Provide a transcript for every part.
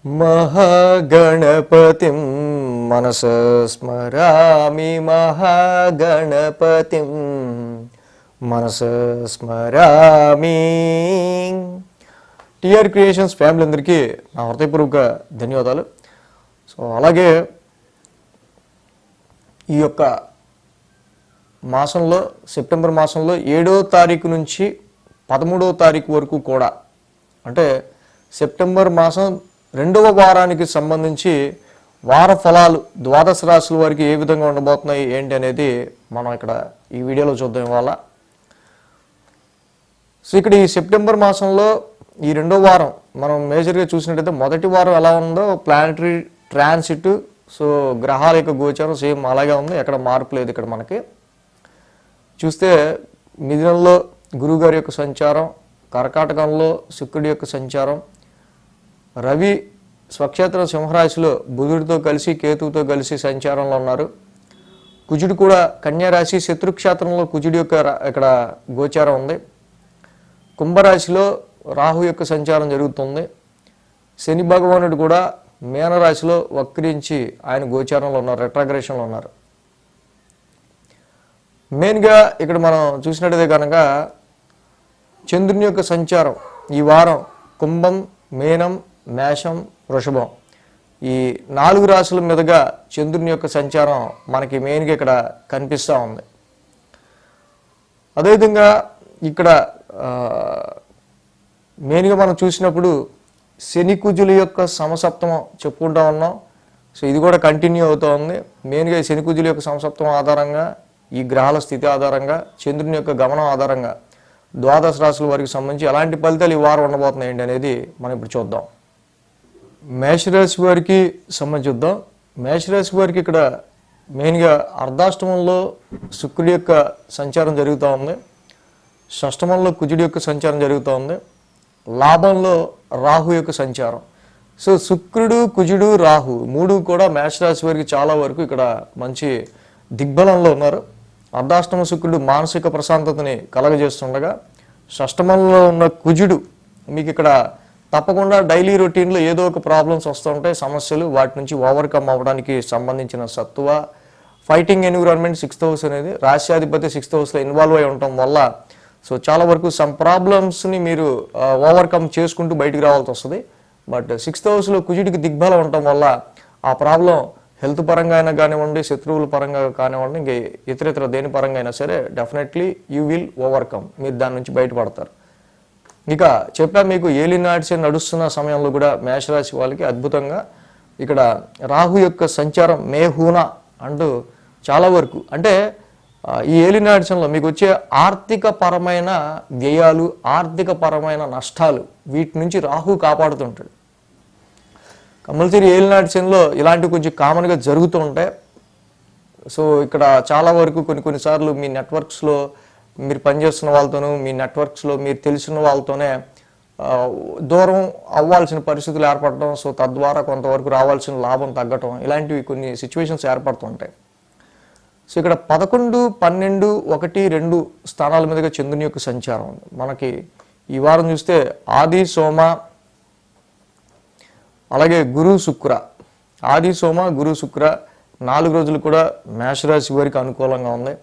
महागणपतिं मनसा स्मरामि महागणपतिं మనసా స్మరామి. TR creations family అందరికీ నా హృదయపూర్వక ధన్యవాదాలు. సో అలాగే ఈ యొక్క మాసంలో సెప్టెంబర్ మాసంలో 7వ తారీఖు నుంచి 13వ తారీఖు వరకు కూడా, అంటే సెప్టెంబర్ మాసం 2వ వారానికి సంబంధించి వార ఫలాలు ద్వాదశ రాశుల వారికి ఏ విధంగా ఉండబోతున్నాయి ఏంటి అనేది మనం ఇక్కడ ఈ వీడియోలో చూద్దాం ఇవాళ. సో ఇక్కడ ఈ సెప్టెంబర్ మాసంలో ఈ 2వ వారం మనం మేజర్గా చూసినట్టయితే మొదటి వారం ఎలా ఉందో ప్లానటరీ ట్రాన్సిట్, సో గ్రహాల యొక్క గోచారం సేమ్ అలాగే ఉంది, ఎక్కడ మార్పు లేదు. ఇక్కడ మనకి చూస్తే మిథునంలో గురువుగారి యొక్క సంచారం, కర్కాటకంలో శుక్రుడి యొక్క సంచారం, రవి స్వక్షేత్రం సింహరాశిలో బుధుడితో కలిసి కేతువుతో కలిసి సంచారంలో ఉన్నారు. కుజుడు కూడా కన్యారాశి శత్రుక్షేత్రంలో కుజుడి యొక్క ఇక్కడ గోచారం ఉంది. కుంభరాశిలో రాహు యొక్క సంచారం జరుగుతుంది. శని భగవానుడు కూడా మీనరాశిలో వక్రించి ఆయన గోచారంలో ఉన్నారు, రెట్రాగ్రేషన్లో ఉన్నారు. మెయిన్గా ఇక్కడ మనం చూసినట్టయితే కనుక చంద్రుని యొక్క సంచారం ఈ వారం కుంభం, మీనం, మేషం, వృషభం ఈ 4 రాశుల మీదుగా చంద్రుని యొక్క సంచారం మనకి మెయిన్గా ఇక్కడ కనిపిస్తూ ఉంది. అదేవిధంగా ఇక్కడ మెయిన్గా మనం చూసినప్పుడు శని కుజుల యొక్క సమసప్తమం చెప్పుకుంటూ ఉన్నాం. సో ఇది కూడా కంటిన్యూ అవుతూ ఉంది. మెయిన్గా శని కుజుల యొక్క సమసప్తమం ఆధారంగా, ఈ గ్రహాల స్థితి ఆధారంగా, చంద్రుని యొక్క గమనం ఆధారంగా ద్వాదశ రాశుల వారికి సంబంధించి ఎలాంటి ఫలితాలు ఈ వారం ఉండబోతున్నాయి ఏంటి అనేది మనం ఇప్పుడు చూద్దాం. మేషరాశి వారికి సంబంధించి చూద్దాం. మేషరాశి వారికి ఇక్కడ మెయిన్గా అర్ధాష్టమంలో శుక్రుడి యొక్క సంచారం జరుగుతూ ఉంది, షష్టమంలో కుజుడి యొక్క సంచారం జరుగుతూ ఉంది, లాభంలో రాహు యొక్క సంచారం. సో శుక్రుడు, కుజుడు, రాహు 3 కూడా మేషరాశి వారికి చాలా వరకు ఇక్కడ మంచి దిగ్బలంలో ఉన్నారు. అర్ధాష్టమ శుక్రుడు మానసిక ప్రశాంతతని కలగజేస్తుండగా, షష్టమంలో ఉన్న కుజుడు మీకు ఇక్కడ తప్పకుండా డైలీ రొటీన్లో ఏదో ఒక ప్రాబ్లమ్స్ వస్తూ ఉంటాయి, సమస్యలు, వాటి నుంచి ఓవర్కమ్ అవ్వడానికి సంబంధించిన సత్తువ, ఫైటింగ్ ఎన్విరాన్మెంట్ 6th హౌస్ అనేది రాశ్యాధిపతి 6th హౌస్లో ఇన్వాల్వ్ అయి ఉండటం వల్ల సో చాలా వరకు సమ్ ప్రాబ్లమ్స్ని మీరు ఓవర్కమ్ చేసుకుంటూ బయటికి రావాల్సి వస్తుంది. బట్ 6th హౌస్లో కుజుడికి దిగ్బలం ఉండటం వల్ల ఆ ప్రాబ్లం హెల్త్ పరంగా అయినా కానివ్వండి, శత్రువుల పరంగా కానివ్వండి, ఇంక ఇతర దేని పరంగా అయినా సరే డెఫినెట్లీ యూ విల్ ఓవర్కమ్, మీరు దాని నుంచి బయటపడతారు. ఇక చెప్పా మీకు ఏలినాడ్స్ నడుస్తున్న సమయంలో కూడా మేషరాశి వాళ్ళకి అద్భుతంగా ఇక్కడ రాహు యొక్క సంచారం మేహూన అంటూ చాలా వరకు, అంటే ఈ ఏలినాడ్సంలో మీకు వచ్చే ఆర్థిక పరమైన వ్యయాలు, ఆర్థిక పరమైన నష్టాలు, వీటి నుంచి రాహు కాపాడుతుంటాడు. కంపల్సరీ ఏలినాడ్సంలో ఇలాంటివి కొంచెం కామన్గా జరుగుతూ ఉంటాయి. సో ఇక్కడ చాలా వరకు కొన్నిసార్లు మీ నెట్వర్క్స్లో మీరు పనిచేస్తున్న వాళ్ళతోనూ, మీ నెట్వర్క్స్లో మీరు తెలిసిన వాళ్ళతోనే దూరం అవ్వాల్సిన పరిస్థితులు ఏర్పడటం, సో తద్వారా కొంతవరకు రావాల్సిన లాభం తగ్గటం, ఇలాంటివి కొన్ని సిచ్యువేషన్స్ ఏర్పడుతుంటాయి. సో ఇక్కడ 11, 12, 1, 2 స్థానాల మీదుగా చంద్రుని యొక్క సంచారం ఉంది. మనకి ఈ వారం చూస్తే ఆది, సోమ, అలాగే గురు, శుక్ర, ఆది, సోమ, గురు, శుక్ర 4 రోజులు కూడా మేషరాశి వారికి అనుకూలంగా ఉంది.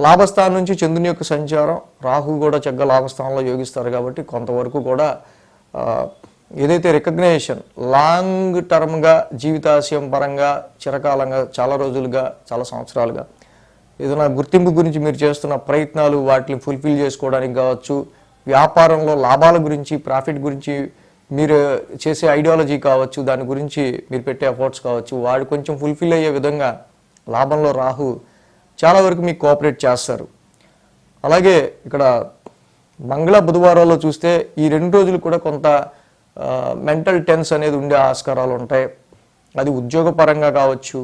లాభస్థానం నుంచి చంద్రుని యొక్క సంచారం, రాహు కూడా చక్కగా లాభస్థానంలో యోగిస్తారు కాబట్టి కొంతవరకు కూడా ఏదైతే రికగ్నేషన్ లాంగ్ టర్మ్గా జీవితాశయం పరంగా చిరకాలంగా చాలా రోజులుగా చాలా సంవత్సరాలుగా ఏదైనా గుర్తింపు గురించి మీరు చేస్తున్న ప్రయత్నాలు వాటిని ఫుల్ఫిల్ చేసుకోవడానికి కావచ్చు, వ్యాపారంలో లాభాల గురించి, ప్రాఫిట్ గురించి మీరు చేసే ఐడియాలజీ కావచ్చు, దాని గురించి మీరు పెట్టే ఎఫర్ట్స్ కావచ్చు, వాడు కొంచెం ఫుల్ఫిల్ అయ్యే విధంగా లాభంలో రాహు చాలా వరకు మీకు కోఆపరేట్ చేస్తారు. అలాగే ఇక్కడ మంగళ, బుధవారాల్లో చూస్తే ఈ 2 రోజులు కూడా కొంత మెంటల్ టెన్స్ అనేది ఉండే ఆస్కారాలు ఉంటాయి. అది ఉద్యోగపరంగా కావచ్చు,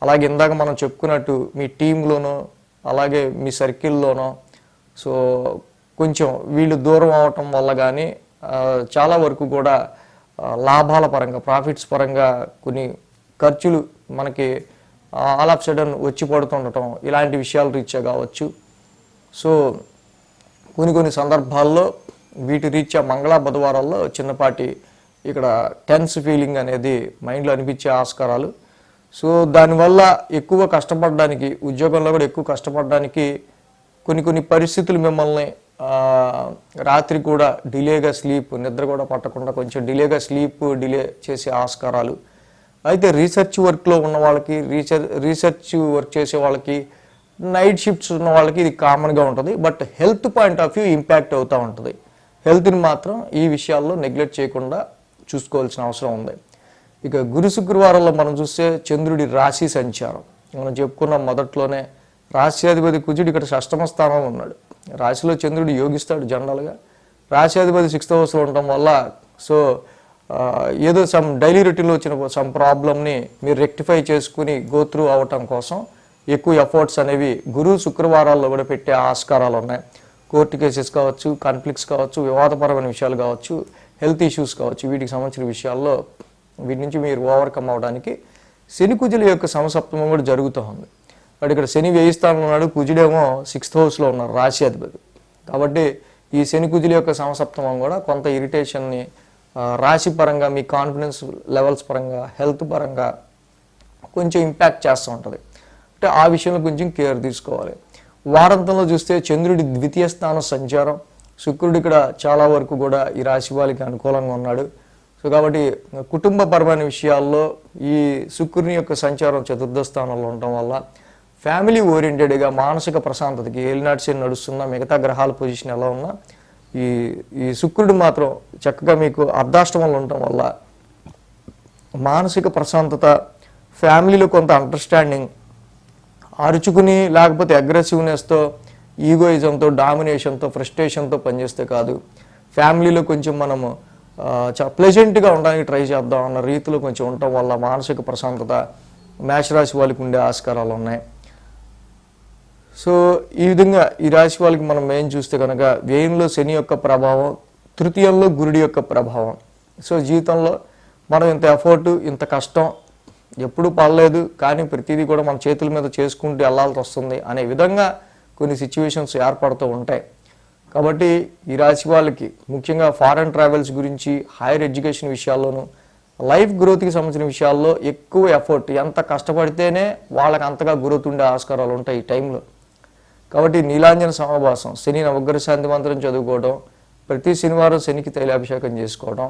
అలాగే ఇందాక మనం చెప్పుకున్నట్టు మీ టీంలోనో అలాగే మీ సర్కిల్లోనో సో కొంచెం వీళ్ళు దూరం అవటం వల్ల కానీ చాలా వరకు కూడా లాభాల పరంగా, ప్రాఫిట్స్ పరంగా కొన్ని ఖర్చులు మనకి ఆల్ ఆఫ్ సడన్ వచ్చి పడుతుండటం, ఇలాంటి విషయాలు రీత్యా కావచ్చు. సో కొన్ని సందర్భాల్లో వీటి రీత్యా మంగళ, బుధవారాల్లో చిన్నపాటి ఇక్కడ టెన్స్ ఫీలింగ్ అనేది మైండ్లో అనిపించే ఆస్కారాలు. సో దానివల్ల ఎక్కువ కష్టపడడానికి, ఉద్యోగంలో కూడా ఎక్కువ కష్టపడడానికి కొన్ని పరిస్థితులు మిమ్మల్ని రాత్రి కూడా డిలేగా స్లీప్, నిద్ర కూడా పట్టకుండా కొంచెం డిలేగా స్లీప్ డిలే చేసే ఆస్కారాలు. అయితే రీసెర్చ్ వర్క్లో ఉన్న వాళ్ళకి, రీసెర్చ్ వర్క్ చేసే వాళ్ళకి, నైట్ షిఫ్ట్స్ ఉన్న వాళ్ళకి ఇది కామన్గా ఉంటుంది. But health point of view impact అవుతూ ఉంటుంది. హెల్త్ని మాత్రం ఈ విషయాల్లో నెగ్లెక్ట్ చేయకుండా చూసుకోవాల్సిన అవసరం ఉంది. ఇక గురు శుక్రవారంలో మనం చూస్తే చంద్రుడి రాశి సంచారం మనం చెప్పుకున్న మొదట్లోనే రాశ్యాధిపతి కుజుడు ఇక్కడ షష్టమ స్థానంలో ఉన్నాడు. రాశిలో చంద్రుడు యోగిస్తాడు జనరల్గా. రాశ్యాధిపతి 6th హౌస్లో ఉండటం వల్ల సో ఏదో సమ్ డైలీ రొటీన్లో వచ్చిన సమ్ ప్రాబ్లమ్ని మీరు రెక్టిఫై చేసుకుని గో త్రూ అవ్వటం కోసం ఎక్కువ ఎఫర్ట్స్ అనేవి గురు శుక్రవారాల్లో కూడా పెట్టే ఆస్కారాలు ఉన్నాయి. కోర్టు కేసెస్ కావచ్చు, కాన్ఫ్లిక్ట్స్ కావచ్చు, వివాదపరమైన విషయాలు కావచ్చు, హెల్త్ ఇష్యూస్ కావచ్చు, వీటికి సంబంధించిన విషయాల్లో వీటి నుంచి మీరు ఓవర్కమ్ అవడానికి శని కుజుల యొక్క సమసప్తమం కూడా జరుగుతూ ఉంది. బట్ ఇక్కడ శని 1000 స్థానంలో ఉన్నాడు, కుజుడేమో 6th హౌస్లో ఉన్నారు, రాశి అధిపతి. కాబట్టి ఈ శని కుజుల యొక్క సమసప్తమం కూడా కొంత ఇరిటేషన్ని రాశి పరంగా, మీ కాన్ఫిడెన్స్ లెవెల్స్ పరంగా, హెల్త్ పరంగా కొంచెం ఇంపాక్ట్ చేస్తూ ఉంటుంది. అంటే ఆ విషయంలో కొంచెం కేర్ తీసుకోవాలి. వారాంతంలో చూస్తే చంద్రుడి 2వ స్థాన సంచారం, శుక్రుడు ఇక్కడ చాలా వరకు కూడా ఈ రాశి వాళ్ళకి అనుకూలంగా ఉన్నాడు. సో కాబట్టి కుటుంబపరమైన విషయాల్లో ఈ శుక్రుని యొక్క సంచారం 4th స్థానంలో ఉండటం వల్ల ఫ్యామిలీ ఓరియంటెడ్గా మానసిక ప్రశాంతతకి, ఏలినాటి శని నడుస్తున్నా, మిగతా గ్రహాల పొజిషన్ ఎలా ఉన్నా ఈ శుక్రుడు మాత్రం చక్కగా మీకు అర్ధాష్టమంలో ఉండటం వల్ల మానసిక ప్రశాంతత, ఫ్యామిలీలో కొంత అండర్స్టాండింగ్, అరుచుకుని లేకపోతే అగ్రెసివ్నెస్తో, ఈగోయిజంతో, డామినేషన్తో, ఫ్రస్ట్రేషన్తో పనిచేస్తే కాదు, ఫ్యామిలీలో కొంచెం మనము చాలా ప్లెజెంట్గా ఉండడానికి ట్రై చేద్దాం అన్న రీతిలో కొంచెం ఉండటం వల్ల మానసిక ప్రశాంతత మేషరాశి వాళ్ళకి ఉండే ఆస్కారాలు ఉన్నాయి. సో ఈ విధంగా ఈ రాశి వాళ్ళకి మనం మెయిన్ చూస్తే కనుక వ్యయంలో శని యొక్క ప్రభావం, తృతీయంలో గురుడి యొక్క ప్రభావం. సో జీవితంలో మనం ఇంత ఎఫర్ట్, ఇంత కష్టం ఎప్పుడూ పడలేదు, కానీ ప్రతిదీ కూడా మన చేతుల మీద చేసుకుంటూ వెళ్ళాల్సి వస్తుంది అనే విధంగా కొన్ని సిచ్యువేషన్స్ ఏర్పడుతూ ఉంటాయి. కాబట్టి ఈ రాశి వాళ్ళకి ముఖ్యంగా ఫారెన్ ట్రావెల్స్ గురించి, హైయర్ ఎడ్యుకేషన్ విషయాల్లోనూ, లైఫ్ గ్రోత్కి సంబంధించిన విషయాల్లో ఎక్కువ ఎఫర్ట్, ఎంత కష్టపడితేనే వాళ్ళకి అంతగా గ్రోత్ ఉండే ఆస్కారాలు ఉంటాయి ఈ టైంలో. కాబట్టి నీలాంజన సమాభాసం, శని నవగ్రహ శాంతి మంత్రం చదువుకోవడం, ప్రతి శనివారం శనికి తైలాభిషేకం చేసుకోవడం,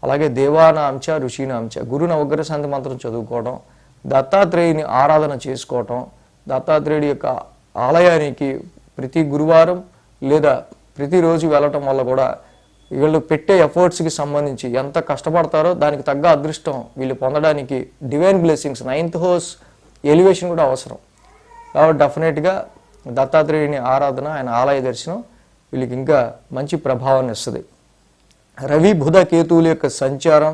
అలాగే దేవానాంచ ఋషీనాంచ గురు నవగ్రహ శాంతి మంత్రం చదువుకోవడం, దత్తాత్రేయుని ఆరాధన చేసుకోవటం, దత్తాత్రేయుడి యొక్క ఆలయానికి ప్రతి గురువారం లేదా ప్రతిరోజు వెళ్ళటం వల్ల కూడా వీళ్ళు పెట్టే ఎఫర్ట్స్కి సంబంధించి ఎంత కష్టపడతారో దానికి తగ్గ అదృష్టం వీళ్ళు పొందడానికి divine blessings, 9th house elevation కూడా అవసరం. కాబట్టి డెఫినెట్గా దత్తాత్రేయుని ఆరాధన, ఆయన ఆలయ దర్శనం వీళ్ళకి ఇంకా మంచి ప్రభావాన్ని ఇస్తుంది. రవి బుధ కేతువుల యొక్క సంచారం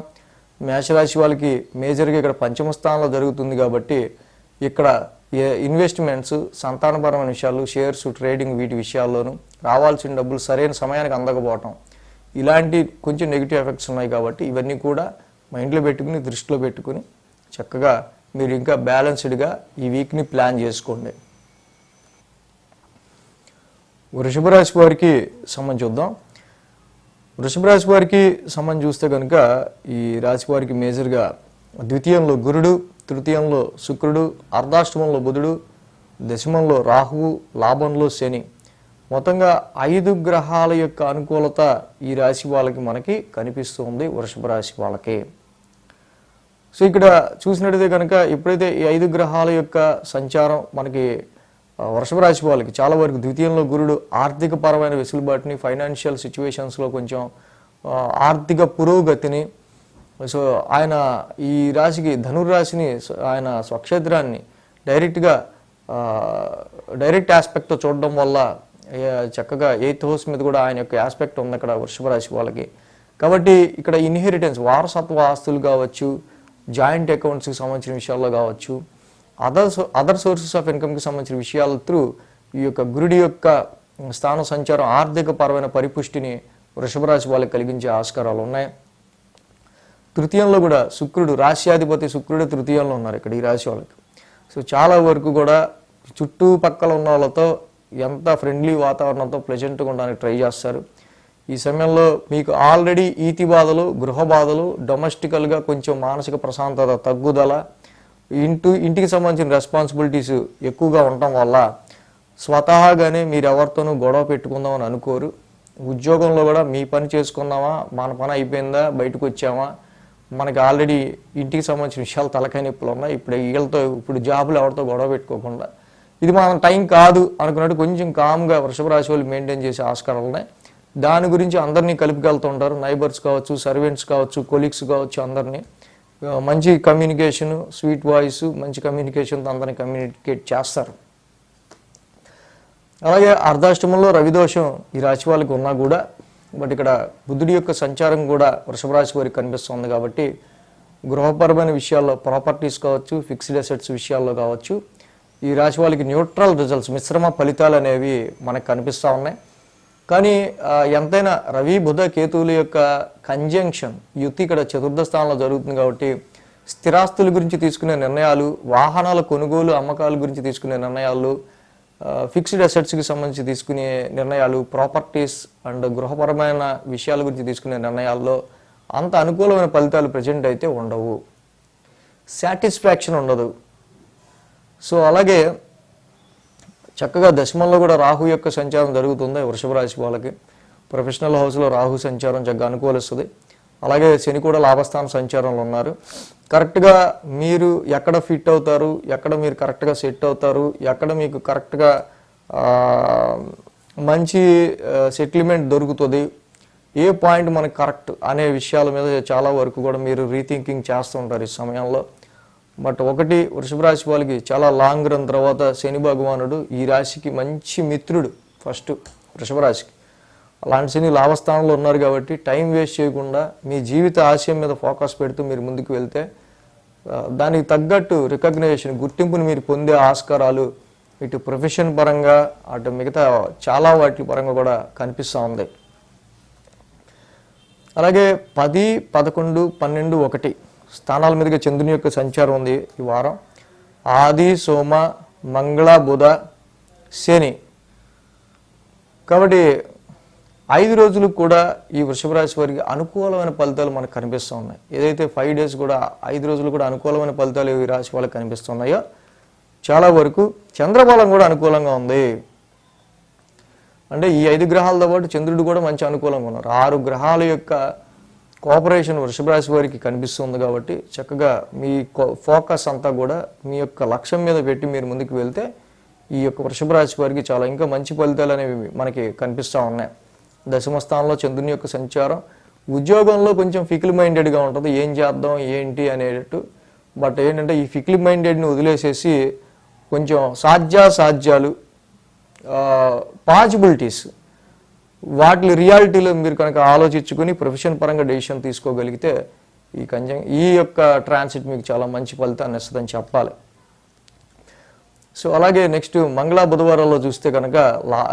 మేషరాశి వాళ్ళకి మేజర్గా ఇక్కడ 5వ స్థానంలో జరుగుతుంది. కాబట్టి ఇక్కడ ఇన్వెస్ట్మెంట్స్, సంతానపరమైన విషయాలు, షేర్స్, ట్రేడింగ్, వీటి విషయాల్లోనూ రావాల్సిన డబ్బులు సరైన సమయానికి అందకపోవటం, ఇలాంటి కొంచెం నెగిటివ్ ఎఫెక్ట్స్ ఉన్నాయి. కాబట్టి ఇవన్నీ కూడా మైండ్లో పెట్టుకుని, దృష్టిలో పెట్టుకుని చక్కగా మీరు ఇంకా బ్యాలెన్స్డ్గా ఈ వీక్ని ప్లాన్ చేసుకోండి. వృషభ రాశి వారికి సంబంధించి చూద్దాం. వృషభ రాశి వారికి సంబంధించి చూస్తే కనుక ఈ రాశి వారికి మేజర్గా ద్వితీయంలో గురుడు, తృతీయంలో శుక్రుడు, అర్ధాష్టమంలో బుధుడు, దశమంలో రాహువు, లాభంలో శని, మొత్తంగా 5 గ్రహాల యొక్క అనుకూలత ఈ రాశి వాళ్ళకి మనకి కనిపిస్తుంది వృషభ రాశి వాళ్ళకి. సో ఇక్కడ చూసినట్టయితే కనుక ఎప్పుడైతే ఈ 5 గ్రహాల యొక్క సంచారం మనకి వృషభ రాశి వాళ్ళకి చాలా వరకు, ద్వితీయంలో గురుడు ఆర్థిక పరమైన వెసులుబాటుని, ఫైనాన్షియల్ సిచ్యువేషన్స్లో కొంచెం ఆర్థిక పురోగతిని, సో ఆయన ఈ రాశికి ధనుర్రాశిని, ఆయన స్వక్షేత్రాన్ని డైరెక్ట్ ఆస్పెక్ట్తో చూడడం వల్ల చక్కగా 8th హౌస్ మీద కూడా ఆయన యొక్క ఆస్పెక్ట్ ఉంది అక్కడ వృషభ రాశి వాళ్ళకి. కాబట్టి ఇక్కడ ఇన్హెరిటెన్స్, వారసత్వ ఆస్తులు కావచ్చు, జాయింట్ అకౌంట్స్కి సంబంధించిన విషయాల్లో కావచ్చు, అదర్ సోర్సెస్ ఆఫ్ ఇన్కమ్కి సంబంధించిన విషయాల త్రూ ఈ యొక్క గురుడి యొక్క స్థాన సంచారం ఆర్థిక పరమైన పరిపుష్టిని వృషభ రాశి వాళ్ళకి కలిగించే ఆస్కారాలు ఉన్నాయి. తృతీయంలో కూడా శుక్రుడు, రాశ్యాధిపతి శుక్రుడు తృతీయంలో ఉన్నారు ఇక్కడ ఈ రాశి వాళ్ళకి. సో చాలా వరకు కూడా చుట్టుపక్కల ఉన్న వాళ్ళతో ఎంత ఫ్రెండ్లీ వాతావరణంతో ప్లెజెంట్గా ఉండడానికి ట్రై చేస్తారు. ఈ సమయంలో మీకు ఆల్రెడీ ఈతి బాధలు, గృహ బాధలు, డొమెస్టికల్గా కొంచెం మానసిక ప్రశాంతత తగ్గుదల, ఇంటికి సంబంధించిన రెస్పాన్సిబిలిటీస్ ఎక్కువగా ఉండటం వల్ల స్వతహాగానే మీరు ఎవరితోనూ గొడవ పెట్టుకుందామని అనుకోరు. ఉద్యోగంలో కూడా మీ పని చేసుకున్నామా, మన పని అయిపోయిందా, బయటకు వచ్చామా, మనకి ఆల్రెడీ ఇంటికి సంబంధించిన విషయాలు తలకాయ నొప్పులు ఉన్నాయి, ఇప్పుడు జాబులు ఎవరితో గొడవ పెట్టుకోకుండా ఇది మన టైం కాదు అనుకున్నట్టు కొంచెం కామ్గా వృషభ రాశి వాళ్ళు మెయింటైన్ చేసే ఆస్కారాలు ఉన్నాయి. దాని గురించి అందరినీ కలుపుకెళ్తుంటారు. నైబర్స్ కావచ్చు, సర్వెంట్స్ కావచ్చు, కొలీగ్స్ కావచ్చు, అందరినీ మంచి కమ్యూనికేషను, స్వీట్ వాయిస్, మంచి కమ్యూనికేషన్తో అందరినీ కమ్యూనికేట్ చేస్తారు. అలాగే అర్ధాష్టమంలో రవిదోషం ఈ రాశి వాళ్ళకి ఉన్నా కూడా, బట్ ఇక్కడ బుధుడి యొక్క సంచారం కూడా వృషభ రాశి వారికి కనిపిస్తుంది కాబట్టి గృహపరమైన విషయాల్లో, ప్రాపర్టీస్ కావచ్చు, ఫిక్స్డ్ అసెట్స్ విషయాల్లో కావచ్చు, ఈ రాశి వాళ్ళకి న్యూట్రల్ రిజల్ట్స్, మిశ్రమ ఫలితాలు అనేవి మనకు కనిపిస్తూ ఉన్నాయి. కానీ ఎంతైనా రవి, బుధ, కేతువుల యొక్క కంజంక్షన్, యుతి ఇక్కడ చతుర్థ స్థానంలో జరుగుతుంది కాబట్టి స్థిరాస్తుల గురించి తీసుకునే నిర్ణయాలు, వాహనాల కొనుగోలు అమ్మకాల గురించి తీసుకునే నిర్ణయాలు, ఫిక్స్డ్ అసెట్స్కి సంబంధించి తీసుకునే నిర్ణయాలు, ప్రాపర్టీస్ అండ్ గృహపరమైన విషయాల గురించి తీసుకునే నిర్ణయాల్లో అంత అనుకూలమైన ఫలితాలు ప్రజెంట్ అయితే ఉండవు. సాటిస్ఫాక్షన్ ఉండదు. సో అలాగే చక్కగా దశమంలో కూడా రాహు యొక్క సంచారం జరుగుతుంది వృషభ రాశి వాళ్ళకి. ప్రొఫెషనల్ హౌస్లో రాహు సంచారం చక్కగా అనుకూలిస్తుంది. అలాగే శని కూడా లాభస్థాన సంచారంలో ఉన్నారు. కరెక్ట్గా మీరు ఎక్కడ ఫిట్ అవుతారు, ఎక్కడ మీరు కరెక్ట్గా సెట్ అవుతారు, ఎక్కడ మీకు కరెక్ట్గా మంచి సెటిల్మెంట్ దొరుకుతుంది, ఏ పాయింట్ మనకు కరెక్ట్ అనే విషయాల మీద చాలా వరకు కూడా మీరు రీథింకింగ్ చేస్తూ ఉంటారు ఈ సమయంలో. బట్ ఒకటి, వృషభ రాశి వాళ్ళకి చాలా లాంగ్ రన్ తర్వాత శని భగవానుడు ఈ రాశికి మంచి మిత్రుడు. ఫస్ట్ వృషభ రాశికి అలాంటి శని లాభస్థానంలో ఉన్నారు కాబట్టి టైం వేస్ట్ చేయకుండా మీ జీవిత ఆశయం మీద ఫోకస్ పెడుతూ మీరు ముందుకు వెళ్తే దానికి తగ్గట్టు రికగ్నైజేషన్, గుర్తింపుని మీరు పొందే ఆస్కారాలు ఇటు ప్రొఫెషన్ పరంగా అటు మిగతా చాలా వాటి పరంగా కూడా కనిపిస్తూ ఉంది. అలాగే 10, 11, 12, 1 స్థానాల మీదుగా చంద్రుని యొక్క సంచారం ఉంది ఈ వారం. ఆది, సోమ, మంగళ, బుధ, శని. కాబట్టి 5 రోజులు కూడా ఈ వృషభ రాశి వారికి అనుకూలమైన ఫలితాలు మనకు కనిపిస్తూ ఉన్నాయి. ఏదైతే 5 డేస్ కూడా 5 రోజులు కూడా అనుకూలమైన ఫలితాలు ఈ రాశి వాళ్ళకి కనిపిస్తున్నాయో చాలా వరకు చంద్రబలం కూడా అనుకూలంగా ఉంది. అంటే ఈ 5 గ్రహాలతో పాటు చంద్రుడు కూడా మంచి అనుకూలంగా ఉన్నారు. 6 గ్రహాల యొక్క కోఆపరేషన్ వృషభ రాశి వారికి కనిపిస్తుంది కాబట్టి చక్కగా మీ ఫోకస్ అంతా కూడా మీ యొక్క లక్ష్యం మీద పెట్టి మీరు ముందుకు వెళ్తే ఈ యొక్క వృషభ రాశి వారికి చాలా ఇంకా మంచి ఫలితాలు అనేవి మనకి కనిపిస్తూ ఉన్నాయి. దశమ స్థానంలో చంద్రుని యొక్క సంచారం ఉద్యోగంలో కొంచెం ఫికిల్ మైండెడ్గా ఉంటుంది, ఏం చేద్దాం ఏంటి అనేటట్టు. బట్ ఏంటంటే ఈ ఫికిల్ మైండెడ్ని వదిలేసేసి కొంచెం సాధ్యాలు, పాసిబిలిటీస్, వాటి రియాలిటీలో మీరు కనుక ఆలోచించుకొని ప్రొఫెషన్ పరంగా డెసిషన్ తీసుకోగలిగితే ఈ యొక్క ట్రాన్సిట్ మీకు చాలా మంచి ఫలితాన్ని ఇస్తుందని చెప్పాలి. సో అలాగే నెక్స్ట్ మంగళ, బుధవారాల్లో చూస్తే కనుక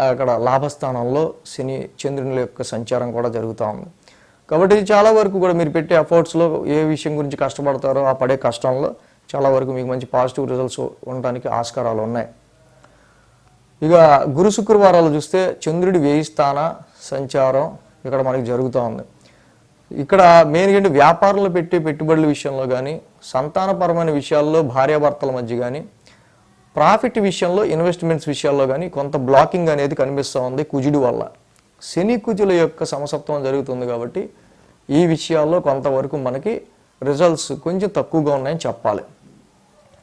అక్కడ లాభస్థానంలో శని, చంద్రుని యొక్క సంచారం కూడా జరుగుతూ ఉంది. కాబట్టి చాలా వరకు కూడా మీరు పెట్టే ఎఫర్ట్స్లో ఏ విషయం గురించి కష్టపడతారో ఆ పడే కష్టంలో చాలా వరకు మీకు మంచి పాజిటివ్ రిజల్ట్స్ ఉండడానికి ఆస్కారాలు ఉన్నాయి. ఇక గురు, శుక్రవారాలు చూస్తే చంద్రుడి 1000 స్థాన సంచారం ఇక్కడ మనకి జరుగుతూ ఉంది. ఇక్కడ మెయిన్గా ఏంటి, వ్యాపారంలో పెట్టే పెట్టుబడుల విషయంలో కానీ, సంతానపరమైన విషయాల్లో భార్యాభర్తల మధ్య కానీ, ప్రాఫిట్ విషయంలో, ఇన్వెస్ట్మెంట్స్ విషయాల్లో కానీ కొంత బ్లాకింగ్ అనేది కనిపిస్తూ ఉంది కుజుడి వల్ల. శని, కుజుల యొక్క సమసప్తమం జరుగుతుంది కాబట్టి ఈ విషయాల్లో కొంతవరకు మనకి రిజల్ట్స్ కొంచెం తక్కువగా ఉన్నాయని చెప్పాలి.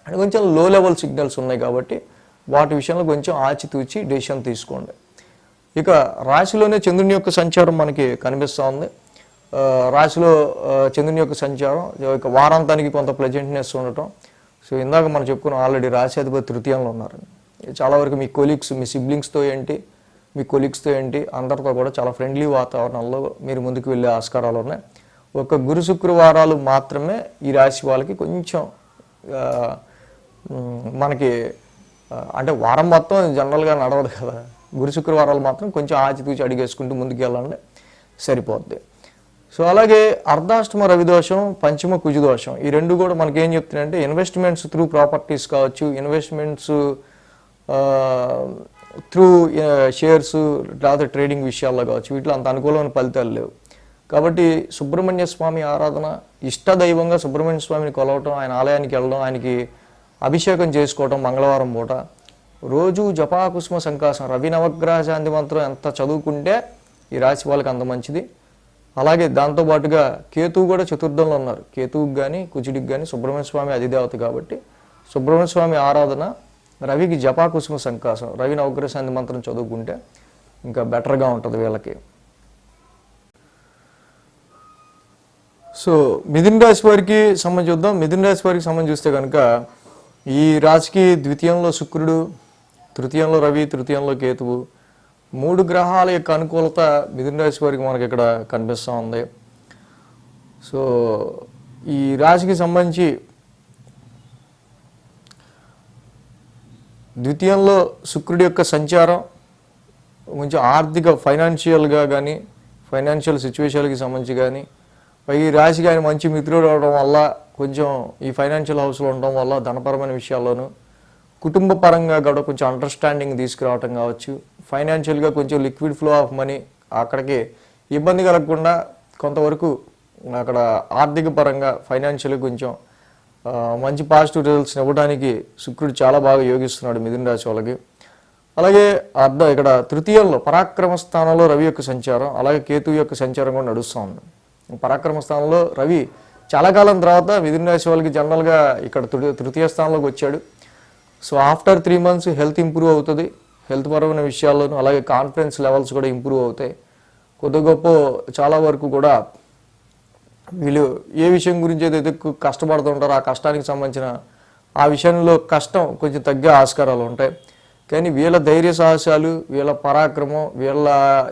అంటే కొంచెం లో లెవెల్ సిగ్నల్స్ ఉన్నాయి కాబట్టి వాటి విషయంలో కొంచెం ఆచితూచి డెసిషన్ తీసుకోండి. ఇక రాశిలోనే చంద్రుని యొక్క సంచారం మనకి కనిపిస్తూ ఉంది. రాశిలో చంద్రుని యొక్క సంచారం ఇక వారాంతానికి కొంత ప్లెజెంట్నెస్ ఉండటం. సో ఇందాక మనం చెప్పుకున్నాం ఆల్రెడీ రాశి అధిపతి తృతీయంలో ఉన్నారు. చాలా వరకు మీ కొలీగ్స్, మీ సిబ్లింగ్స్తో ఏంటి, మీ కొలీగ్స్తో ఏంటి, అందరితో కూడా చాలా ఫ్రెండ్లీ వాతావరణంలో మీరు ముందుకు వెళ్ళే ఆస్కారాలు ఉన్నాయి. ఒక గురు, శుక్రవారాలు మాత్రమే ఈ రాశి వాళ్ళకి కొంచెం మనకి అంటే వారం మొత్తం జనరల్గా నడవదు కదా, గురు, శుక్రవారాలు మాత్రం కొంచెం ఆచితూచి అడిగేసుకుంటూ ముందుకు వెళ్ళండి, సరిపోద్ది. సో అలాగే అర్ధాష్టమ రవిదోషం, పంచమ కుజదోషం, ఈ రెండు కూడా మనకి ఏం చెప్తున్నాయంటే ఇన్వెస్ట్మెంట్స్ త్రూ ప్రాపర్టీస్ కావచ్చు, ఇన్వెస్ట్మెంట్స్ త్రూ షేర్స్ లేకపోతే ట్రేడింగ్ విషయాల్లో కావచ్చు, వీటిలో అంత అనుకూలమైన ఫలితాలు లేవు. కాబట్టి సుబ్రహ్మణ్య స్వామి ఆరాధన, ఇష్టదైవంగా సుబ్రహ్మణ్య స్వామిని కొలవటం, ఆయన ఆలయానికి వెళ్ళడం, ఆయనకి అభిషేకం చేసుకోవటం, మంగళవారం పూట రోజు జపాకుసుమ సంకాసం రవి నవగ్రహ శాంతి మంత్రం ఎంత చదువుకుంటే ఈ రాశి వాళ్ళకి అంత మంచిది. అలాగే దాంతోపాటుగా కేతువు కూడా చతుర్థంలో ఉన్నారు. కేతువుకి కానీ కుజుడికి కానీ సుబ్రహ్మణ్య స్వామి అధిదేవత కాబట్టి సుబ్రహ్మణ్య స్వామి ఆరాధన, రవికి జపాకుసుమ సంకాసం, రవి నవగ్రహ శాంతి మంత్రం చదువుకుంటే ఇంకా బెటర్గా ఉంటుంది వీళ్ళకి. సో మిథున రాశి వారికి సంబంధించి చూద్దాం. మిథున రాశి వారికి సంబంధించి చూస్తే కనుక ఈ రాశికి ద్వితీయంలో శుక్రుడు, తృతీయంలో రవి, తృతీయంలో కేతువు, 3 గ్రహాల యొక్క అనుకూలత మిథున రాశి వారికి మనకి ఇక్కడ కనిపిస్తూ ఉంది. సో ఈ రాశికి సంబంధించి ద్వితీయంలో శుక్రుడి యొక్క సంచారం కొంచెం ఆర్థిక ఫైనాన్షియల్గా కానీ ఫైనాన్షియల్ సిచ్యువేషన్కి సంబంధించి కానీ, ఈ రాశికి ఆయన మంచి మిత్రుడు అవడం వల్ల కొంచెం ఈ ఫైనాన్షియల్ హౌస్లో ఉండడం వల్ల ధనపరమైన విషయాల్లోనూ కుటుంబ పరంగా కూడా కొంచెం అండర్స్టాండింగ్ తీసుకురావటం కావచ్చు, ఫైనాన్షియల్గా కొంచెం లిక్విడ్ ఫ్లో ఆఫ్ మనీ అక్కడికి ఇబ్బంది కలగకుండా కొంతవరకు అక్కడ ఆర్థిక పరంగా ఫైనాన్షియల్గా కొంచెం మంచి పాజిటివ్ రిజల్ట్స్ ఇవ్వడానికి శుక్రుడు చాలా బాగా యోగిస్తున్నాడు మిథున రాశి వాళ్ళకి. అలాగే ఇక్కడ తృతీయంలో పరాక్రమ స్థానంలో రవి యొక్క సంచారం, అలాగే కేతువు యొక్క సంచారం కూడా నడుస్తూ ఉంది. పరాక్రమ స్థానంలో రవి చాలా కాలం తర్వాత మిథున రాశి వాళ్ళకి జనరల్గా ఇక్కడ తృతీయ స్థానంలోకి వచ్చాడు. So after 3 months health improve అవుతుంది, హెల్త్ పరమైన విషయాల్లోనూ. అలాగే కాన్ఫిడెన్స్ లెవెల్స్ కూడా ఇంప్రూవ్ అవుతాయి. కొద్ది గొప్ప చాలా వరకు కూడా వీళ్ళు ఏ విషయం గురించి అయితే కష్టపడుతూ ఉంటారో ఆ కష్టానికి సంబంధించిన ఆ విషయంలో కష్టం కొంచెం తగ్గే ఆస్కారాలు ఉంటాయి. కానీ వీళ్ళ ధైర్య సాహసాలు, వీళ్ళ పరాక్రమం, వీళ్ళ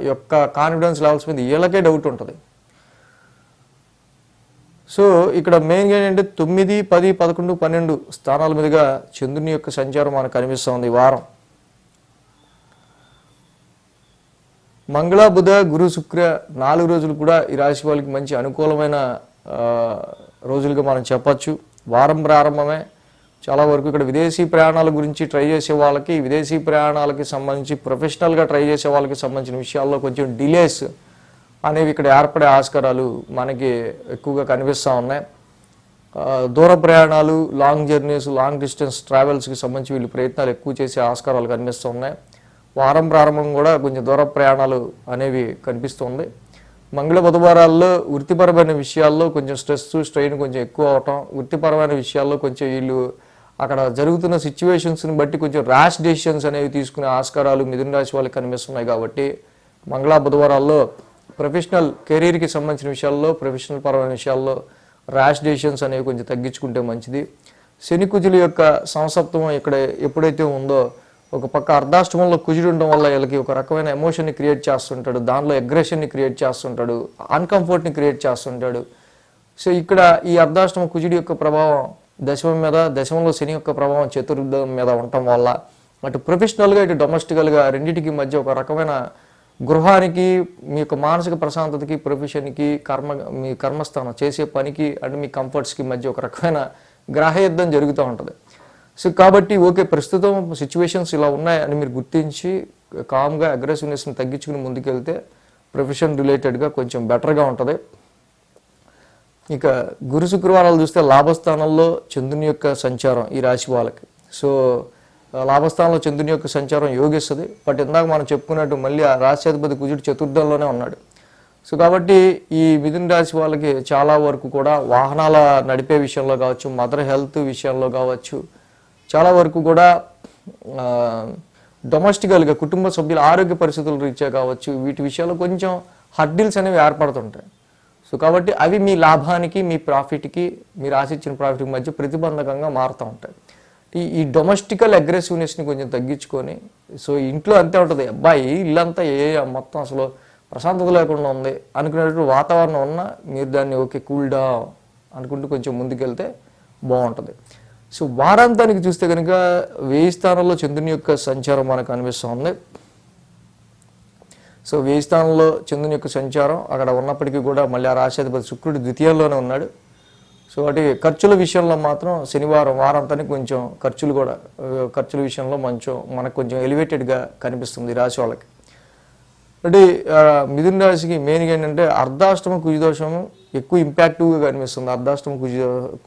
యొక్క కాన్ఫిడెన్స్ లెవెల్స్ మీద వీళ్ళకే డౌట్ ఉంటుంది. సో ఇక్కడ మెయిన్గా ఏంటంటే 9, 10, 11, 12 స్థానాల మీదుగా చంద్రుని యొక్క సంచారం మనకు కనిపిస్తుంది ఈ వారం. మంగళ, బుధ, గురు, శుక్ర 4 రోజులు కూడా ఈ రాశి వాళ్ళకి మంచి అనుకూలమైన రోజులుగా మనం చెప్పచ్చు. వారం ప్రారంభమే చాలా వరకు ఇక్కడ విదేశీ ప్రయాణాల గురించి ట్రై చేసే వాళ్ళకి, విదేశీ ప్రయాణాలకి సంబంధించి ప్రొఫెషనల్గా ట్రై చేసే వాళ్ళకి సంబంధించిన విషయాల్లో కొంచెం డిలేస్ అనేవి ఇక్కడ ఏర్పడే ఆస్కారాలు మనకి ఎక్కువగా కనిపిస్తూ ఉన్నాయి. దూర ప్రయాణాలు, లాంగ్ జర్నీస్, లాంగ్ డిస్టెన్స్ ట్రావెల్స్కి సంబంధించి వీళ్ళు ప్రయత్నాలు ఎక్కువ చేసే ఆస్కారాలు కనిపిస్తూ ఉన్నాయి. వారం ప్రారంభం కూడా కొంచెం దూర ప్రయాణాలు అనేవి కనిపిస్తుంది. మంగళ, బుధవారాల్లో వృత్తిపరమైన విషయాల్లో కొంచెం స్ట్రెస్, స్ట్రెయిన్ కొంచెం ఎక్కువ అవటం, వృత్తిపరమైన విషయాల్లో కొంచెం వీళ్ళు అక్కడ జరుగుతున్న సిచ్యువేషన్స్ని బట్టి కొంచెం ర్యాష్ డెసిషన్స్ అనేవి తీసుకునే ఆస్కారాలు మిథున రాశి వాళ్ళకి కనిపిస్తున్నాయి. కాబట్టి మంగళ, బుధవారాల్లో ప్రొఫెషనల్ కెరీర్కి సంబంధించిన విషయాల్లో, ప్రొఫెషనల్ పరమైన విషయాల్లో ర్యాష్ డెసిషన్స్ అనేవి కొంచెం తగ్గించుకుంటే మంచిది. శని కుజుల యొక్క సంసప్తమం ఇక్కడ ఎప్పుడైతే ఉందో, ఒక పక్క అర్ధాష్టమంలో కుజుడు ఉండడం వల్ల వీళ్ళకి ఒక రకమైన ఎమోషన్ని క్రియేట్ చేస్తుంటాడు, దానిలో అగ్రెషన్ని క్రియేట్ చేస్తుంటాడు, అన్కంఫర్ట్ని క్రియేట్ చేస్తుంటాడు. సో ఇక్కడ ఈ అర్ధాష్టమ కుజుడి యొక్క ప్రభావం దశమం మీద, దశమంలో శని యొక్క ప్రభావం చతుర్థం మీద ఉండటం వల్ల అటు ప్రొఫెషనల్గా ఇటు డొమెస్టికల్గా రెండింటికి మధ్య ఒక రకమైన గృహానికి, మీ యొక్క మానసిక ప్రశాంతతకి, ప్రొఫెషన్కి, మీ కర్మస్థానం చేసే పనికి అండ్ మీ కంఫర్ట్స్కి మధ్య ఒక రకమైన గ్రహయుద్ధం జరుగుతూ ఉంటుంది. సో కాబట్టి ఓకే, ప్రస్తుతం సిచ్యువేషన్స్ ఇలా ఉన్నాయి అని మీరు గుర్తించి కామ్గా అగ్రెసివ్నెస్ని తగ్గించుకుని ముందుకెళ్తే ప్రొఫెషన్ రిలేటెడ్గా కొంచెం బెటర్గా ఉంటుంది. ఇక గురు శుక్రవారాలు చూస్తే లాభస్థానంలో చంద్రుని యొక్క సంచారం ఈ రాశి వాళ్ళకి. సో లాభస్థానంలో చంద్రుని యొక్క సంచారం యోగిస్తుంది. బట్ ఇందాక మనం చెప్పుకున్నట్టు మళ్ళీ ఆ రాశ్యాధిపతి కుజుడు చతుర్థంలోనే ఉన్నాడు. సో కాబట్టి ఈ మిథున రాశి వాళ్ళకి చాలా వరకు కూడా వాహనాల నడిపే విషయంలో కావచ్చు, మదర్ హెల్త్ విషయంలో కావచ్చు, చాలా వరకు కూడా డొమెస్టికల్గా కుటుంబ సభ్యుల ఆరోగ్య పరిస్థితుల రీత్యా కావచ్చు, వీటి విషయాల్లో కొంచెం హర్డిల్స్ అనేవి ఏర్పడుతుంటాయి. సో కాబట్టి అవి మీ లాభానికి, మీ ప్రాఫిట్కి, మీరు ఆశించిన ప్రాఫిట్కి మధ్య ప్రతిబంధకంగా మారుతూ ఉంటాయి. ఈ డొమెస్టికల్ అగ్రెసివ్నెస్ని కొంచెం తగ్గించుకొని, సో ఇంట్లో అంతే ఉంటుంది, అబ్బాయి ఇల్లంతా మొత్తం అసలు ప్రశాంతత లేకుండా ఉంది అనుకునేటప్పుడు వాతావరణం ఉన్నా మీరు దాన్ని ఓకే కూల్ డౌన్ అనుకుంటూ కొంచెం ముందుకెళ్తే బాగుంటుంది. సో వారాంతానికి చూస్తే కనుక 1000 స్థానంలో చంద్రుని యొక్క సంచారం మనకు అనిపిస్తుంది. సో 1000 స్థానంలో చంద్రుని యొక్క సంచారం అక్కడ ఉన్నప్పటికీ కూడా మళ్ళీ ఆ రాశ్యాధిపతి శుక్రుడు ద్వితీయంలోనే ఉన్నాడు. సో వాటి ఖర్చుల విషయంలో మాత్రం శనివారం వారంతానే కొంచెం ఖర్చుల విషయంలో మనకు కొంచెం ఎలివేటెడ్గా కనిపిస్తుంది ఈ రాశి వాళ్ళకి. అంటే మిథున రాశికి మెయిన్గా ఏంటంటే అర్ధాష్టమ కుజదోషము ఎక్కువ ఇంపాక్టివ్గా కనిపిస్తుంది. అర్ధాష్టమ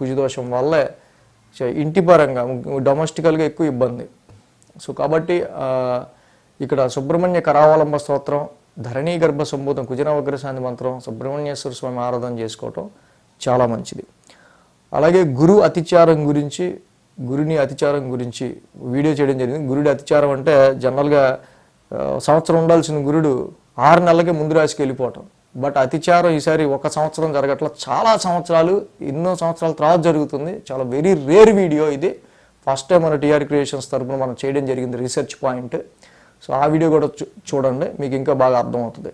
కుజదోషం వల్లే ఇంటి పరంగా డొమెస్టికల్గా ఎక్కువ ఇబ్బంది. సో కాబట్టి ఇక్కడ సుబ్రహ్మణ్య కరావలంబ స్తోత్రం, ధరణీ గర్భ సంభూతం, కుజనవగ్రశాంతి మంత్రం, సుబ్రహ్మణ్యేశ్వర స్వామి ఆరాధన చేసుకోవటం చాలా మంచిది. అలాగే గురుని అతిచారం గురించి వీడియో చేయడం జరిగింది. గురుడి అతిచారం అంటే జనరల్గా సంవత్సరం ఉండాల్సిన గురుడు 6 నెలలకే ముందు రాశికి వెళ్ళిపోవటం. బట్ అతిచారం ఈసారి 1 సంవత్సరం జరగట్ల, చాలా సంవత్సరాలు, ఎన్నో సంవత్సరాల తర్వాత జరుగుతుంది. చాలా వెరీ రేర్ వీడియో ఇది. ఫస్ట్ టైం మన టీఆర్ క్రియేషన్స్ తరఫున మనం చేయడం జరిగింది రీసెర్చ్ పాయింట్. సో ఆ వీడియో కూడా చూడండి, మీకు ఇంకా బాగా అర్థమవుతుంది.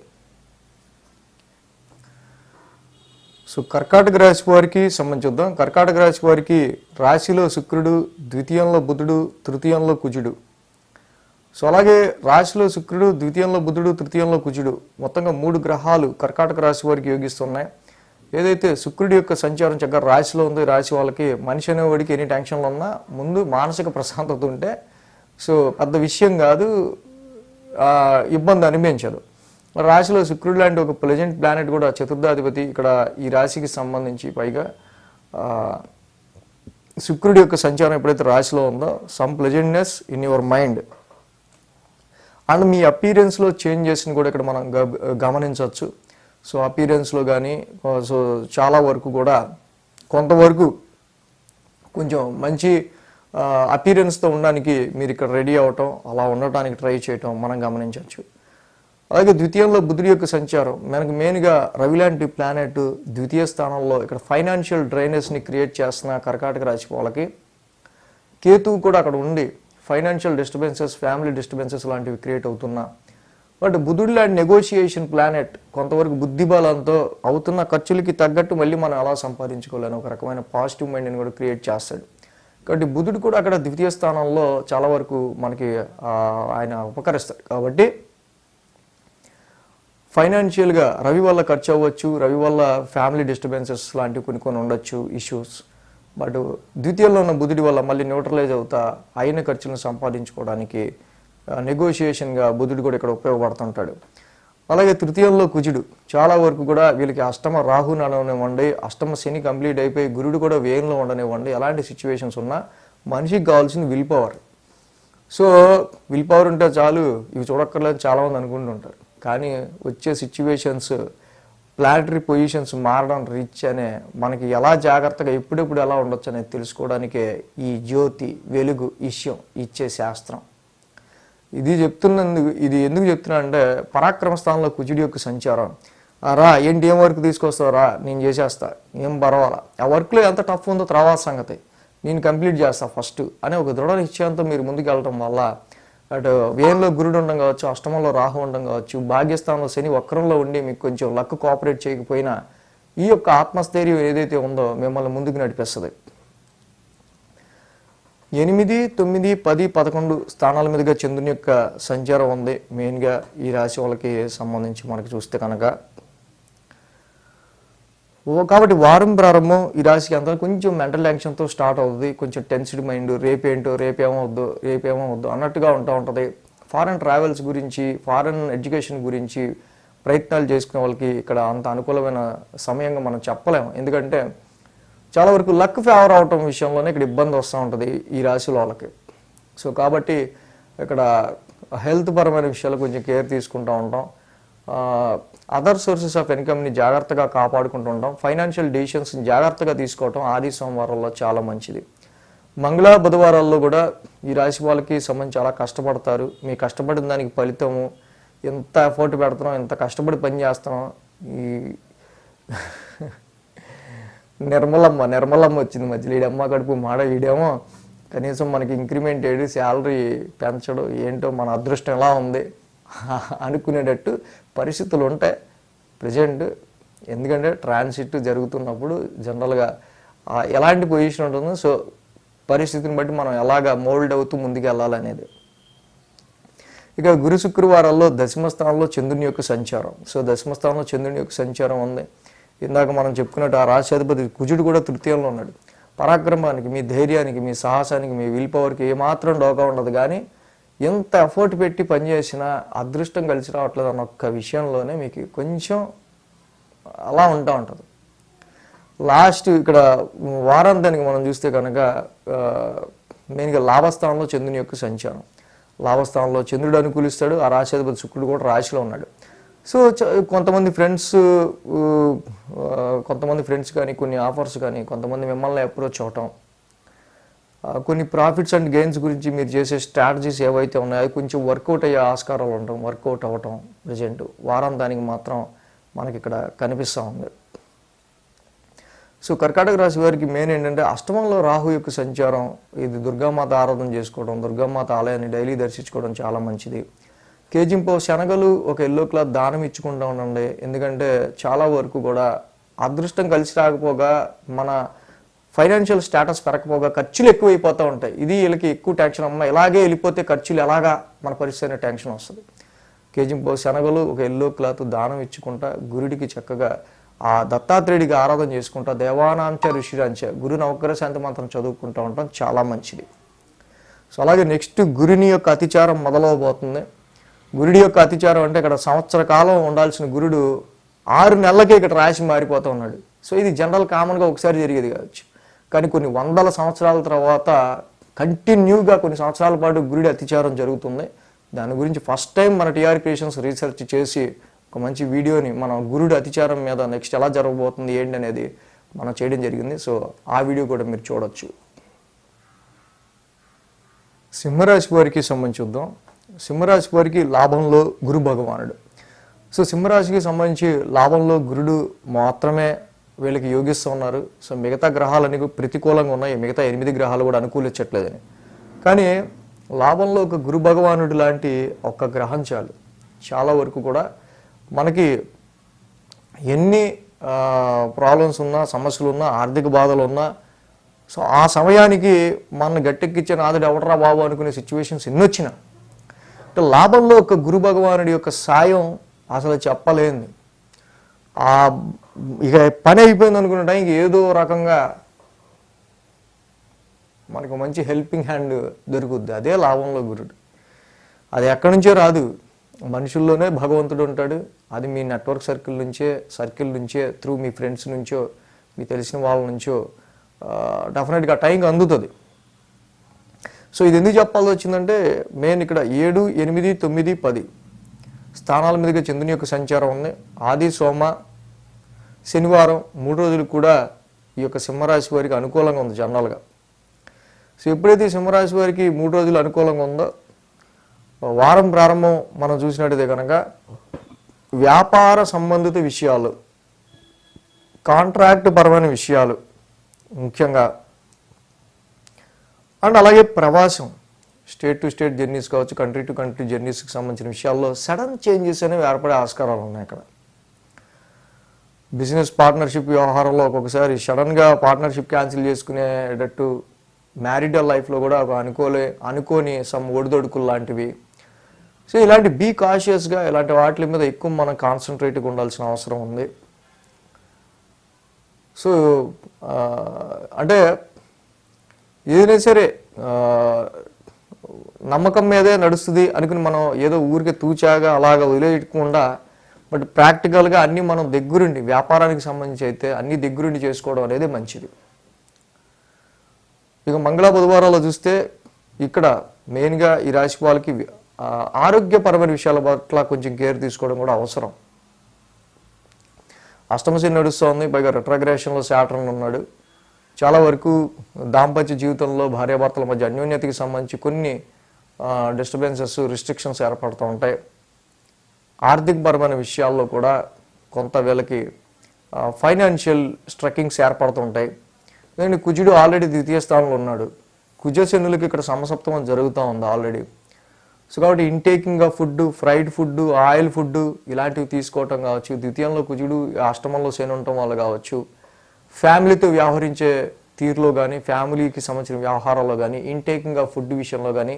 సో కర్కాటక రాశి వారికి సంబంధించి చూద్దాం. కర్కాటక రాశి వారికి రాశిలో శుక్రుడు, ద్వితీయంలో బుధుడు, తృతీయంలో కుజుడు. సో అలాగే రాశిలో శుక్రుడు, ద్వితీయంలో బుధుడు, తృతీయంలో కుజుడు, మొత్తంగా 3 గ్రహాలు కర్కాటక రాశి వారికి యోగిస్తున్నాయి. ఏదైతే శుక్రుడి యొక్క సంచారం చక్కగా రాశిలో ఉందో, రాశి వాళ్ళకి మనిషి అనేవాడికి ఎన్ని టెన్షన్లు ఉన్నా ముందు మానసిక ప్రశాంతత ఉంటే సో పెద్ద విషయం కాదు, ఇబ్బంది అనిపించదు. రాశిలో శుక్రుడు లాంటి ఒక ప్లెజెంట్ ప్లానెట్ కూడా చతుర్థాధిపతి ఇక్కడ ఈ రాశికి సంబంధించి, పైగా శుక్రుడి యొక్క సంచారం ఎప్పుడైతే రాశిలో ఉందో some pleasantness in your mind and మీ అపీరెన్స్లో చేంజెస్ని కూడా ఇక్కడ మనం గమనించవచ్చు. సో అపీరెన్స్లో కానీ సో చాలా వరకు కూడా కొంతవరకు కొంచెం మంచి అపీరెన్స్తో ఉండడానికి మీరు ఇక్కడ రెడీ అవ్వటం, అలా ఉండటానికి ట్రై చేయటం మనం గమనించవచ్చు. అలాగే ద్వితీయంలో బుధుడి యొక్క సంచారం మనకు మెయిన్గా రవి లాంటి ప్లానెట్ ద్వితీయ స్థానంలో ఇక్కడ ఫైనాన్షియల్ డ్రైనేజ్ని క్రియేట్ చేస్తున్న కర్కాటక రాశి వాళ్ళకి, కేతువు కూడా అక్కడ ఉండి ఫైనాన్షియల్ డిస్టర్బెన్సెస్, ఫ్యామిలీ డిస్టర్బెన్సెస్ లాంటివి క్రియేట్ అవుతున్నా. బట్ బుధుడు లాంటి నెగోషియేషన్ ప్లానెట్ కొంతవరకు బుద్ధి బలంతో అవుతున్న ఖర్చులకి తగ్గట్టు మళ్ళీ మనం ఎలా సంపాదించుకోవాలని ఒక రకమైన పాజిటివ్ మైండ్ని కూడా క్రియేట్ చేస్తాడు. కాబట్టి బుధుడు కూడా అక్కడ ద్వితీయ స్థానంలో చాలా వరకు మనకి ఆయన ఉపకరిస్తాడు. కాబట్టి ఫైనాన్షియల్గా రవి వల్ల ఖర్చు అవ్వచ్చు, రవి వల్ల ఫ్యామిలీ డిస్టర్బెన్సెస్ లాంటివి కొన్ని ఉండొచ్చు ఇష్యూస్. బట్ ద్వితీయంలో ఉన్న బుధుడి వల్ల మళ్ళీ న్యూట్రలైజ్ అవుతా అయిన ఖర్చులను సంపాదించుకోవడానికి నెగోషియేషన్గా బుధుడు కూడా ఇక్కడ ఉపయోగపడుతుంటాడు. అలాగే తృతీయంలో కుజుడు చాలా వరకు కూడా వీళ్ళకి అష్టమ రాహు నడవనివ్వండి, అష్టమ శని కంప్లీట్ అయిపోయి గురుడు కూడా వ్యయంలో ఉండనివ్వండి, ఎలాంటి సిచ్యువేషన్స్ ఉన్నా మనిషికి కావాల్సింది will power. So will power ఉంటే చాలు, ఇవి చూడక్కర్లేదు చాలామంది అనుకుంటుంటారు. కానీ వచ్చే సిచ్యువేషన్స్, ప్లానటరీ పొజిషన్స్ మారడం రీచ్ అనే మనకి ఎలా జాగ్రత్తగా ఎప్పుడెప్పుడు ఎలా ఉండొచ్చు అనేది తెలుసుకోవడానికే ఈ జ్యోతి వెలుగు విషయం ఇచ్చే శాస్త్రం. ఇది ఎందుకు చెప్తున్నా అంటే పరాక్రమ స్థానంలో కుజుడి యొక్క సంచారం. రా ఏంటి, ఏం వర్క్ తీసుకొస్తావు, రా నేను చేసేస్తా, ఏం పర్వాలా, ఆ వర్క్లో ఎంత టఫ్ ఉందో తర్వాత సంగతి, నేను కంప్లీట్ చేస్తా ఫస్ట్ అనే ఒక దృఢ నిశ్చయంతో మీరు ముందుకు వెళ్ళటం వల్ల అటు వ్యయంలో గురుడు ఉండడం కావచ్చు, అష్టమంలో రాహు ఉండడం కావచ్చు, భాగ్యస్థానంలో శని వక్రంలో ఉండి మీకు కొంచెం లక్ కోఆపరేట్ చేయకపోయినా ఈ యొక్క ఆత్మస్థైర్యం ఏదైతే ఉందో మిమ్మల్ని ముందుకు నడిపిస్తుంది. 8, 9, 10, 11 స్థానాల మీదుగా చంద్రుని యొక్క సంచారం ఉంది మెయిన్గా ఈ రాశి వాళ్ళకి సంబంధించి మనకి చూస్తే కనుక. కాబట్టి వారం ప్రారంభం ఈ రాశికి అంతా కొంచెం మెంటల్ యాక్షన్తో స్టార్ట్ అవుతుంది. కొంచెం టెన్స్డ్ మైండ్, రేపేమో వద్దు అన్నట్టుగా ఉంటుంది. ఫారెన్ ట్రావెల్స్ గురించి, ఫారెన్ ఎడ్యుకేషన్ గురించి ప్రయత్నాలు చేసుకునే వాళ్ళకి ఇక్కడ అంత అనుకూలమైన సమయంగా మనం చెప్పలేము. ఎందుకంటే చాలా వరకు లక్ ఫేవర్ అవటం విషయంలోనే ఇక్కడ ఇబ్బంది వస్తూ ఉంటుంది ఈ రాశిలో వాళ్ళకి. సో కాబట్టి ఇక్కడ హెల్త్ పరమైన విషయాలు కొంచెం కేర్ తీసుకుంటూ ఉంటాం. అదర్ సోర్సెస్ ఆఫ్ ఇన్కమ్ని జాగ్రత్తగా కాపాడుకుంటూ ఉంటాం. ఫైనాన్షియల్ డెసిషన్స్ని జాగ్రత్తగా తీసుకోవటం ఆది సోమవారాల్లో చాలా మంచిది. మంగళ బుధవారాల్లో కూడా ఈ రాశి వాళ్ళకి సంబంధించి చాలా కష్టపడతారు. మీ కష్టపడిన దానికి ఫలితము ఎంత ఎఫర్ట్ పెడుతున్నాం, ఎంత కష్టపడి పని చేస్తున్నాం. ఈ నిర్మలమ్మ వచ్చింది మధ్యలో, ఈడమ్మ కడుపు మాడ, ఈడేమో కనీసం మనకి ఇంక్రిమెంట్ ఏడు, శాలరీ పెంచడు, ఏంటో మన అదృష్టం ఎలా ఉంది అనుకునేటట్టు పరిస్థితులు ఉంటాయి ప్రజెంట్. ఎందుకంటే ట్రాన్సిట్ జరుగుతున్నప్పుడు జనరల్గా ఎలాంటి పొజిషన్ ఉంటుందో, సో పరిస్థితిని బట్టి మనం ఎలాగ మోల్డ్ అవుతూ ముందుకు వెళ్ళాలనేది. ఇక గురు శుక్రవారాల్లో దశమ స్థానంలో చంద్రుని యొక్క సంచారం. సో దశమ స్థానంలో చంద్రుని యొక్క సంచారం ఉంది. ఇందాక మనం చెప్పుకున్నట్టు ఆ రాష్ట్రాధిపతి కుజుడు కూడా తృతీయంలో ఉన్నాడు. పరాక్రమానికి, మీ ధైర్యానికి, మీ సాహసానికి, మీ విల్ పవర్కి ఏమాత్రం డోకా ఉండదు. కానీ ఎంత ఎఫర్ట్ పెట్టి పనిచేసినా అదృష్టం కలిసి రావట్లేదు అన్న ఒక్క విషయంలోనే మీకు కొంచెం అలా ఉంటుంది. లాస్ట్ ఇక్కడ వారాంతానికి మనం చూస్తే కనుక మెయిన్గా లాభస్థానంలో చంద్రుని యొక్క సంచారం. లాభస్థానంలో చంద్రుడు అనుకూలిస్తాడు. ఆ రాశిధిపతి శుక్రుడు కూడా రాశిలో ఉన్నాడు. సో కొంతమంది ఫ్రెండ్స్ కానీ, కొన్ని ఆఫర్స్ కానీ, కొంతమంది మిమ్మల్ని అప్రోచ్ అవటం, కొన్ని ప్రాఫిట్స్ అండ్ గెయిన్స్ గురించి మీరు చేసే స్ట్రాటజీస్ ఏవైతే ఉన్నాయో అవి కొంచెం వర్కౌట్ అయ్యే ఆస్కారాలు ఉండటం, వర్కౌట్ అవ్వటం ప్రజెంట్ వారాంతానికి మాత్రం మనకి ఇక్కడ కనిపిస్తూ ఉంది. సో కర్కాటక రాశి వారికి మెయిన్ ఏంటంటే అష్టమంలో రాహు యొక్క సంచారం. ఇది దుర్గామాత ఆరాధన చేసుకోవడం, దుర్గామాత ఆలయాన్ని డైలీ దర్శించుకోవడం చాలా మంచిది. కేజింపో శనగలు ఒక ఎల్లో క్లాత్ దానం ఇచ్చుకుంటూ ఉండండి. ఎందుకంటే చాలా వరకు కూడా అదృష్టం కలిసి రాకపోగా, మన ఫైనాన్షియల్ స్టేటస్ పెరగపోగా ఖర్చులు ఎక్కువైపోతూ ఉంటాయి. ఇది వీళ్ళకి ఎక్కువ టెన్షన్. అమ్మ ఇలాగే వెళ్ళిపోతే ఖర్చులు ఎలాగా మన పరిస్థితి అనే టెన్షన్ వస్తుంది. కేజింపో శనగలు ఒక ఎల్లో క్లాత్ దానం ఇచ్చుకుంటా, గురుడికి చక్కగా ఆ దత్తాత్రేయుడికి ఆరాధన చేసుకుంటా, దేవానాంచ ఋషిరాంచ గురు నవగ్రహ శాంతి మంత్రం చదువుకుంటూ ఉంటాం, చాలా మంచిది. సో అలాగే నెక్స్ట్ గురుని యొక్క అతిచారం మొదలవబోతుంది. గురుడి యొక్క అతిచారం అంటే ఇక్కడ సంవత్సర కాలం ఉండాల్సిన గురుడు 6 నెలలకే ఇక్కడ రాశి మారిపోతూ ఉన్నాడు. సో ఇది జనరల్ కామన్గా ఒకసారి జరిగేది కావచ్చు. కానీ కొన్ని వందల సంవత్సరాల తర్వాత కంటిన్యూగా కొన్ని సంవత్సరాల పాటు గురుడి అతిచారం జరుగుతుంది. దాని గురించి ఫస్ట్ టైం మన టీఆర్ క్రియేషన్స్ రీసెర్చ్ చేసి ఒక మంచి వీడియోని మనం గురుడి అతిచారం మీద నెక్స్ట్ ఎలా జరగబోతుంది ఏంటి అనేది మనం చేయడం జరిగింది. సో ఆ వీడియో కూడా మీరు చూడొచ్చు. సింహరాశి వారికి సంబంధించి చూద్దాం. సింహరాశి వారికి లాభంలో గురు భగవానుడు. సో సింహరాశికి సంబంధించి లాభంలో గురుడు మాత్రమే వీళ్ళకి యోగిస్తూ ఉన్నారు. సో మిగతా గ్రహాలన్నీ ప్రతికూలంగా ఉన్నాయి. మిగతా 8 గ్రహాలు కూడా అనుకూలించట్లేదని. కానీ లాభంలో ఒక గురు భగవానుడు లాంటి ఒక్క గ్రహం చాలు. చాలా వరకు కూడా మనకి ఎన్ని ప్రాబ్లమ్స్ ఉన్నా, సమస్యలు ఉన్నా, ఆర్థిక బాధలు ఉన్నా, సో ఆ సమయానికి మన గట్టెక్కిచ్చే నాదుడు ఎవడరా బాబు అనుకునే సిచ్యువేషన్స్ ఎన్ని వచ్చినా లాభంలో ఒక గురు భగవానుడి యొక్క సాయం అసలు చెప్పలేంది. ఇక పని అయిపోయింది అనుకున్న టైంకి ఏదో రకంగా మనకు మంచి హెల్పింగ్ హ్యాండ్ దొరుకుద్ది. అదే లాభంలో గురుడు. అది ఎక్కడి నుంచో రాదు, మనుషుల్లోనే భగవంతుడు ఉంటాడు. అది మీ నెట్వర్క్ సర్కిల్ నుంచే త్రూ మీ ఫ్రెండ్స్ నుంచో, మీ తెలిసిన వాళ్ళ నుంచో డెఫినెట్గా టైంకి అందుతుంది. సో ఇది ఎందుకు చెప్పాల్సి వచ్చిందంటే మెయిన్ ఇక్కడ 7, 8, 9, 10 స్థానాల మీదుగా చంద్రుని యొక్క సంచారం ఉంది. ఆది, సోమ, శనివారం 3 రోజులు కూడా ఈ యొక్క సింహరాశి వారికి అనుకూలంగా ఉంది జనరల్గా. సో ఎప్పుడైతే సింహరాశి వారికి 3 రోజులు అనుకూలంగా ఉందో, వారం ప్రారంభం మనం చూసినట్టయితే కనుక వ్యాపార సంబంధిత విషయాలు, కాంట్రాక్ట్ పరమైన విషయాలు ముఖ్యంగా, అండ్ అలాగే ప్రవాసం, స్టేట్ టు స్టేట్ జర్నీస్ కావచ్చు, కంట్రీ టు కంట్రీ జర్నీస్కి సంబంధించిన విషయాల్లో సడన్ చేంజెస్ అనేవి ఏర్పడే ఆస్కారాలు ఉన్నాయి. అక్కడ బిజినెస్ పార్ట్నర్షిప్ వ్యవహారంలో ఒక్కొక్కసారి సడన్గా పార్ట్నర్షిప్ క్యాన్సిల్ చేసుకునేటట్టు, మ్యారిటల్ లైఫ్లో కూడా ఒక అనుకోని సమ్ ఒడిదొడుకులు లాంటివి. సో ఇలాంటి బీ కాషియస్గా ఇలాంటి వాటి మీద ఎక్కువ మనం కాన్సన్ట్రేట్గా ఉండాల్సిన అవసరం ఉంది. సో అంటే ఏదైనా సరే నమ్మకం మీదే నడుస్తుంది అనుకుని మనం ఏదో ఊరికే తూచాగా అలాగా వదిలేయకుండా, బట్ ప్రాక్టికల్గా అన్నీ మనం దగ్గరుండి, వ్యాపారానికి సంబంధించి అయితే అన్నీ దగ్గరుండి చేసుకోవడం అనేది మంచిది. ఇక మంగళ బుధవారాల్లో చూస్తే ఇక్కడ మెయిన్గా ఈ రాశి వాళ్ళకి ఆరోగ్యపరమైన విషయాల పట్ల కొంచెం కేర్ తీసుకోవడం కూడా అవసరం. అష్టమశని నడుస్తోంది, పైగా రెట్రోగ్రేషన్లో శాటర్న్ ఉన్నాడు. చాలా వరకు దాంపత్య జీవితంలో భార్యాభర్తల మధ్య అన్యోన్యతకి సంబంధించి కొన్ని డిస్టర్బెన్సెస్, రిస్ట్రిక్షన్స్ ఏర్పడుతూ ఉంటాయి. ఆర్థికపరమైన విషయాల్లో కూడా కొంత వీళ్ళకి ఫైనాన్షియల్ స్ట్రకింగ్స్ ఏర్పడుతూ ఉంటాయి. ఎందుకంటే కుజుడు ఆల్రెడీ ద్వితీయ స్థానంలో ఉన్నాడు. కుజశనులకి ఇక్కడ సమసప్తమం జరుగుతూ ఉంది ఆల్రెడీ. సో కాబట్టి intaking of food, fried food, oil food ఇలాంటివి తీసుకోవటం కావచ్చు, ద్వితీయంలో కుజుడు, అష్టమంలో శని ఉండటం వల్ల కావచ్చు, ఫ్యామిలీతో వ్యవహరించే తీరులో కానీ, ఫ్యామిలీకి సంబంధించిన వ్యవహారాల్లో కానీ, ఇంటేకింగ్ ఆఫ్ ఫుడ్ విషయంలో కానీ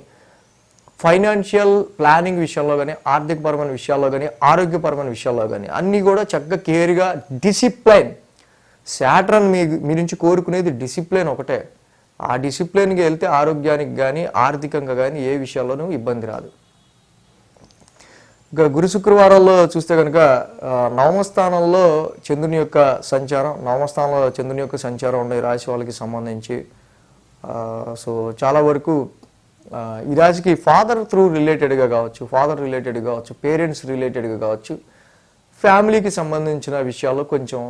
ఫైనాన్షియల్ ప్లానింగ్ విషయాల్లో కానీ, ఆర్థికపరమైన విషయాల్లో కానీ, ఆరోగ్యపరమైన విషయాల్లో కానీ అన్నీ కూడా చక్కగా కేర్గా డిసిప్లైన్. శాటర్న్ మీ నుంచి కోరుకునేది డిసిప్లైన్ ఒకటే. ఆ డిసిప్లైన్కి వెళ్తే ఆరోగ్యానికి కానీ ఆర్థికంగా కానీ ఏ విషయాల్లోనూ ఇబ్బంది రాదు. ఇక గురు శుక్రవారాల్లో చూస్తే కనుక నవమస్థానంలో చంద్రుని యొక్క సంచారం ఉండే రాశి వాళ్ళకి సంబంధించి సో చాలా వరకు ఈ రాశికి ఫాదర్ రిలేటెడ్గా కావచ్చు, పేరెంట్స్ రిలేటెడ్గా కావచ్చు, ఫ్యామిలీకి సంబంధించిన విషయాల్లో కొంచెం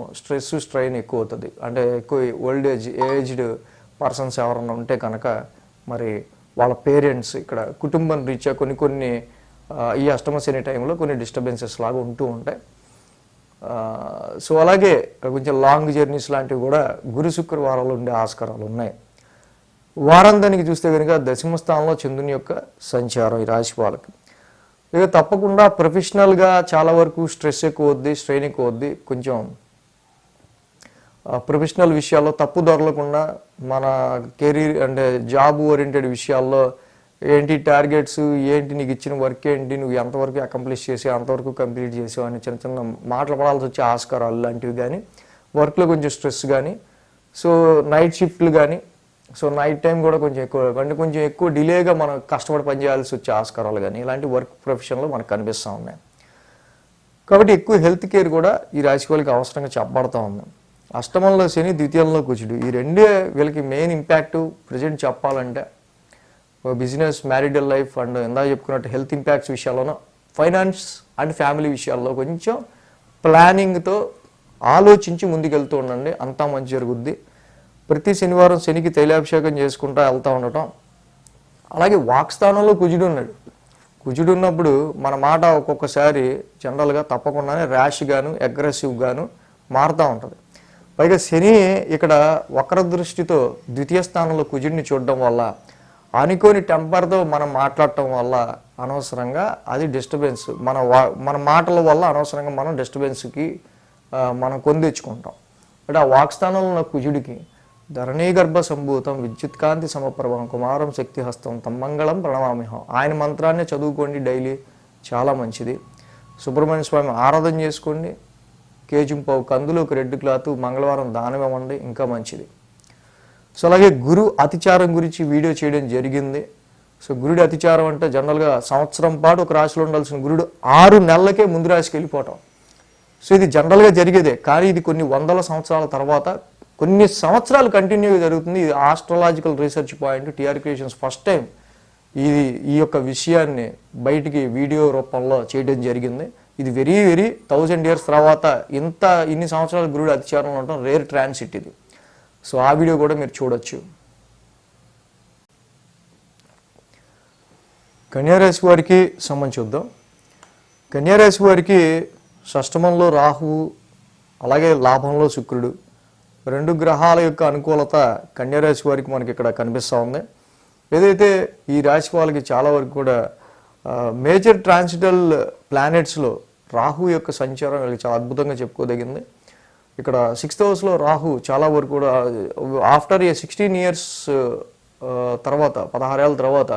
స్ట్రెయిన్ ఎక్కువ అవుతుంది. అంటే ఎక్కువ ఏజ్డ్ పర్సన్స్ ఎవరన్నా ఉంటే కనుక మరి వాళ్ళ పేరెంట్స్ ఇక్కడ కుటుంబం రీత్యా కొన్ని ఈ అష్టమ శని టైంలో కొన్ని డిస్టర్బెన్సెస్ లాగా ఉంటూ ఉంటాయి. సో అలాగే కొంచెం లాంగ్ జర్నీస్ లాంటివి కూడా గురు శుక్రవారాలు ఉండే ఆస్కారాలు ఉన్నాయి. వారాంతానికి చూస్తే కనుక దశమ స్థానంలో చంద్రుని యొక్క సంచారం ఈ రాశి వాళ్ళకి. ఇక తప్పకుండా ప్రొఫెషనల్గా చాలా వరకు స్ట్రెయిన్ ఎక్కువ వద్ది. కొంచెం ప్రొఫెషనల్ విషయాల్లో తప్పు దొరలకుండా మన కెరీర్ అంటే జాబ్ ఓరియంటెడ్ విషయాల్లో ఏంటి టార్గెట్స్, ఏంటి నీకు ఇచ్చిన వర్క్ ఏంటి, నువ్వు ఎంతవరకు అకంప్లిష్ చేసి అంతవరకు కంప్లీట్ చేసావు అని చిన్న మాటలు పడాల్సి వచ్చే ఆస్కారాలు లాంటివి కానీ, వర్క్లో కొంచెం స్ట్రెస్ కానీ, సో నైట్ షిఫ్ట్లు కానీ, సో నైట్ టైం కూడా కొంచెం ఎక్కువ డిలేగా మనం కష్టపడి పనిచేయాల్సి వచ్చే ఆస్కారాలు కానీ ఇలాంటి వర్క్ ప్రొఫెషన్లో మనకు కనిపిస్తూ ఉన్నాయి. కాబట్టి ఎక్కువ హెల్త్ కేర్ కూడా ఈ రాశి వాళ్ళకి అవసరంగా చెప్పబడుతూ ఉంది. అష్టమంలో శని, ద్వితీయంలో కుజుడు, ఈ రెండే వీళ్ళకి మెయిన్ ఇంపాక్ట్ ప్రజెంట్ చెప్పాలంటే. బిజినెస్, మ్యారిటల్ లైఫ్ అండ్ ఇందాక చెప్పుకున్నట్టు హెల్త్ ఇంపాక్ట్స్ విషయాల్లోనూ, ఫైనాన్స్ అండ్ ఫ్యామిలీ విషయాల్లో కొంచెం ప్లానింగ్తో ఆలోచించి ముందుకెళ్తూ ఉండండి, అంతా మంచి జరుగుద్ది. ప్రతి శనివారం శనికి తైలాభిషేకం చేసుకుంటూ వెళ్తూ ఉండటం. అలాగే వాక్స్థానంలో కుజుడు ఉన్నప్పుడు మన మాట ఒక్కొక్కసారి జనరల్గా తప్పకుండానే ర్యాష్గాను అగ్రెసివ్గాను మారుతూ ఉంటుంది. పైగా శని ఇక్కడ వక్ర దృష్టితో ద్వితీయ స్థానంలో కుజుడిని చూడడం వల్ల, అనుకోని టెంపర్తో మనం మాట్లాడటం వల్ల అనవసరంగా అది డిస్టర్బెన్స్, మన మాటల వల్ల అనవసరంగా మనం డిస్టర్బెన్స్కి మనం తెచ్చుకుంటాం. అంటే ఆ వాక్స్థానంలో ఉన్న కుజుడికి ధరణీగర్భ సంభూతం విద్యుత్కాంతి సమప్రభం కుమారం శక్తిహస్తం తమ్మంగళం ప్రణమామిహం, ఆయన మంత్రాన్ని చదువుకోండి డైలీ, చాలా మంచిది. సుబ్రహ్మణ్య స్వామి ఆరాధన చేసుకోండి, కేజుంపావు కందులు, ఒక రెడ్ క్లాత్ మంగళవారం దానం ఇవ్వండి, ఇంకా మంచిది. సో అలాగే గురు అతిచారం గురించి వీడియో చేయడం జరిగింది. సో గురుడి అతిచారం అంటే జనరల్గా సంవత్సరం పాటు ఒక రాశిలో ఉండాల్సిన గురుడు 6 నెలలకే ముందు రాశికి వెళ్ళిపోవటం. సో ఇది జనరల్గా జరిగేదే, కానీ ఇది కొన్ని వందల సంవత్సరాల తర్వాత కొన్ని సంవత్సరాలు కంటిన్యూగా జరుగుతుంది. ఇది astrological research point. TR creations first time ఈ యొక్క విషయాన్ని బయటికి వీడియో రూపంలో చేయడం జరిగింది. ఇది వెరీ 1000 years తర్వాత ఇన్ని సంవత్సరాలు గురుడు అతిచారంలో ఉండటం రేర్ ట్రాన్సిట్ ఇది. సో ఆ వీడియో కూడా మీరు చూడొచ్చు. కన్యారాశి వారికి సంబంధించి చూద్దాం. కన్యారాశి వారికి షష్టమంలో రాహువు, అలాగే లాభంలో శుక్రుడు, 2 గ్రహాల యొక్క అనుకూలత కన్యారాశి వారికి మనకి ఇక్కడ కనిపిస్తూ ఉంది. ఏదైతే ఈ రాశి వాళ్ళకి చాలా వరకు కూడా మేజర్ ట్రాన్సిటల్ ప్లానెట్స్లో రాహు యొక్క సంచారం వీళ్ళకి చాలా అద్భుతంగా చెప్పుకోదగింది. ఇక్కడ 6th హౌస్లో రాహు చాలా వరకు కూడా ఆఫ్టర్ 16 years తర్వాత, 16 ఏళ్ళ తర్వాత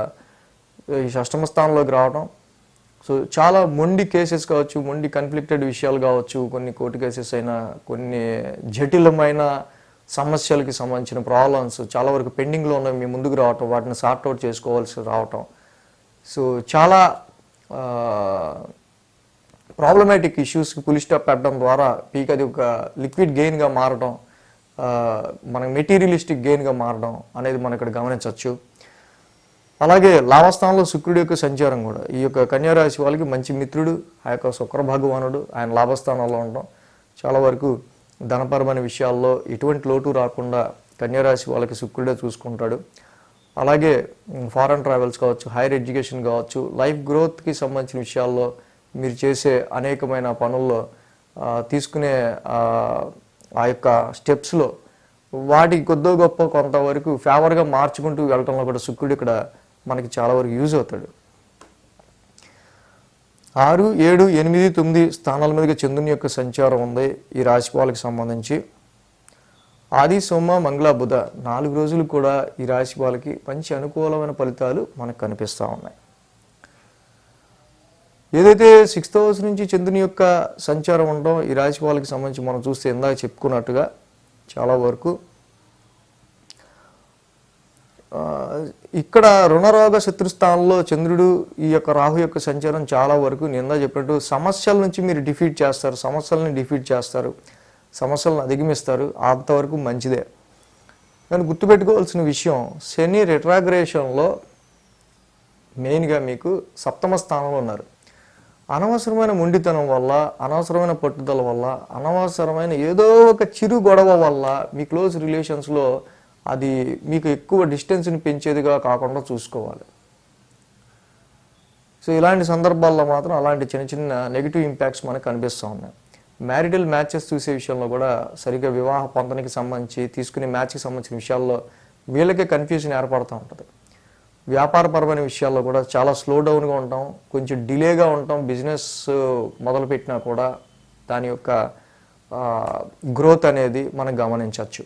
ఈ షష్టమ స్థానంలోకి రావడం. సో చాలా మొండి కేసెస్ కావచ్చు, మొండి కన్ఫ్లిక్టెడ్ విషయాలు కావచ్చు, కొన్ని కోర్టు కేసెస్ అయినా, కొన్ని జటిలమైన సమస్యలకి సంబంధించిన ప్రాబ్లమ్స్ చాలా వరకు పెండింగ్లో ఉన్నవి మీ ముందుకు రావటం, వాటిని సార్ట్అవుట్ చేసుకోవాల్సి రావటం. సో చాలా ప్రాబ్లమాటిక్ ఇష్యూస్కి పులి స్టాప్ పెట్టడం ద్వారా పీక్ అది ఒక లిక్విడ్ గెయిన్గా మారడం, మనకి మెటీరియలిస్టిక్ గెయిన్గా మారడం అనేది మనం ఇక్కడ గమనించవచ్చు. అలాగే లాభస్థానంలో శుక్రుడి యొక్క సంచారం కూడా ఈ యొక్క కన్యారాశి వాళ్ళకి మంచి మిత్రుడు. ఆ యొక్క శుక్ర భగవానుడు ఆయన లాభస్థానంలో ఉండడం చాలా వరకు ధనపరమైన విషయాల్లో ఎటువంటి లోటు రాకుండా కన్యారాశి వాళ్ళకి శుక్రుడే చూసుకుంటాడు. అలాగే ఫారెన్ ట్రావెల్స్ కావచ్చు, హైయర్ ఎడ్యుకేషన్ కావచ్చు, లైఫ్ గ్రోత్కి సంబంధించిన విషయాల్లో మీరు చేసే అనేకమైన పనుల్లో తీసుకునే ఆ యొక్క స్టెప్స్లో వాటికి కొద్దో గొప్ప కొంతవరకు ఫేవర్గా మార్చుకుంటూ వెళ్ళటంలో కూడా శుక్రుడు ఇక్కడ మనకి చాలా వరకు యూజ్ అవుతాడు. 6, 7, 8, 9 స్థానాల మీదుగా చంద్రుని యొక్క సంచారం ఉంది ఈ రాశి వాళ్ళకి సంబంధించి. ఆది, సోమ, మంగళ, బుధ 4 రోజులు కూడా ఈ రాశి వాళ్ళకి మంచి అనుకూలమైన ఫలితాలు మనకు కనిపిస్తూ ఉన్నాయి. ఏదైతే 6th హౌస్ నుంచి చంద్రుని యొక్క సంచారం ఉండడం ఈ రాశి వాళ్ళకి సంబంధించి మనం చూస్తే ఇందాక చెప్పుకున్నట్టుగా చాలా వరకు ఇక్కడ రుణరోగ శత్రుస్థానంలో చంద్రుడు ఈ యొక్క రాహు యొక్క సంచారం చాలా వరకు నేను ఇందాక చెప్పినట్టు సమస్యల నుంచి మీరు డిఫీట్ చేస్తారు, సమస్యలను డిఫీట్ చేస్తారు, సమస్యలను అధిగమిస్తారు, అంతవరకు మంచిదే. కానీ గుర్తుపెట్టుకోవాల్సిన విషయం శని రెట్రాగ్రేషన్లో మెయిన్గా మీకు 7వ స్థానంలో ఉన్నారు. అనవసరమైన మొండితనం వల్ల, అనవసరమైన పట్టుదల వల్ల, అనవసరమైన ఏదో ఒక చిరు గొడవ వల్ల మీ క్లోజ్ రిలేషన్స్లో అది మీకు ఎక్కువ డిస్టెన్స్ని పెంచేదిగా కాకుండా చూసుకోవాలి. సో ఇలాంటి సందర్భాల్లో మాత్రం అలాంటి చిన్న చిన్న నెగిటివ్ ఇంపాక్ట్స్ మనకు కనిపిస్తూ ఉన్నాయి. మ్యారిటల్ మ్యాచెస్ చూసే విషయంలో కూడా సరిగ్గా వివాహ పొందడానికి సంబంధించి తీసుకునే మ్యాచ్కి సంబంధించిన విషయాల్లో వీళ్ళకే కన్ఫ్యూజన్ ఏర్పడుతూ ఉంటుంది. వ్యాపారపరమైన విషయాల్లో కూడా చాలా స్లో డౌన్గా ఉంటాం, కొంచెం డిలేగా ఉంటాం. బిజినెస్ మొదలుపెట్టినా కూడా దాని యొక్క గ్రోత్ అనేది మనం గమనించవచ్చు.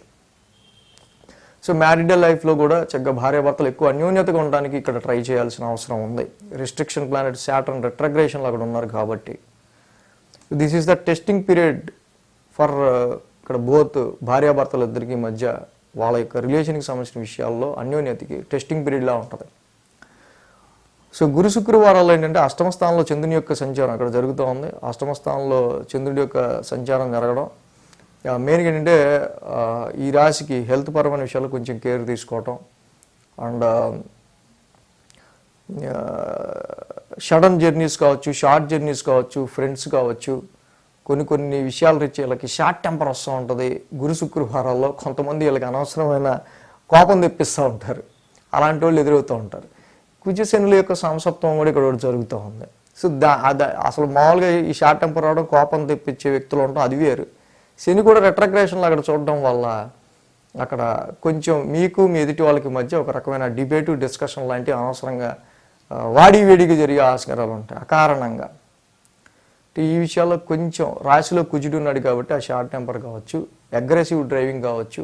సో మ్యారిటల్ లైఫ్లో కూడా చక్కగా భార్యాభర్తలు ఎక్కువ అన్యోన్యతగా ఉండడానికి ఇక్కడ ట్రై చేయాల్సిన అవసరం ఉంది. రిస్ట్రిక్షన్ ప్లానెట్ సాటర్న్ రెట్రగ్రేషన్లో అక్కడ ఉన్నారు కాబట్టి this is the testing period for ఇక్కడ బోత్ భార్యాభర్తలు ఇద్దరికి మధ్య వాళ్ళ యొక్క రిలేషన్కి సంబంధించిన విషయాల్లో అన్యోన్యతకి టెస్టింగ్ పీరియడ్లా ఉంటుంది. సో గురు శుక్రవారాల్లో ఏంటంటే 8వ స్థానంలో చంద్రుని యొక్క సంచారం అక్కడ జరుగుతూ ఉంది. 8వ స్థానంలో చంద్రుడి యొక్క సంచారం జరగడం మెయిన్గా ఏంటంటే ఈ రాశికి హెల్త్ పరమైన విషయాల్లో కొంచెం కేర్ తీసుకోవటం అండ్ సడన్ జర్నీస్ కావచ్చు, షార్ట్ జర్నీస్ కావచ్చు, ఫ్రెండ్స్ కావచ్చు, కొన్ని విషయాల రీత్యా వీళ్ళకి షార్ట్ టెంపర్ వస్తూ ఉంటుంది. గురు శుక్రవారాల్లో కొంతమంది వీళ్ళకి అనవసరమైన కోపం తెప్పిస్తూ ఉంటారు, అలాంటి వాళ్ళు ఎదురవుతూ ఉంటారు. కుజశనుల యొక్క సంసప్తం కూడా ఇక్కడ జరుగుతూ ఉంది. సో అసలు మామూలుగా ఈ షార్ట్ టెంపర్ రావడం, కోపం తెప్పించే వ్యక్తులు ఉండడం అది వేరు. శని కూడా రెట్రగ్రేషన్లో అక్కడ చూడడం వల్ల అక్కడ కొంచెం మీకు మీ ఎదుటి వాళ్ళకి మధ్య ఒక రకమైన డిబేటు, డిస్కషన్ లాంటివి అనవసరంగా వాడి వేడిగా జరిగే ఆస్కారాలు ఉంటాయి అకారణంగా. ఈ విషయాల్లో కొంచెం రాశిలో కుజుడు ఉన్నాడు కాబట్టి ఆ షార్ట్ టెంపర్ కావచ్చు, అగ్రెసివ్ డ్రైవింగ్ కావచ్చు,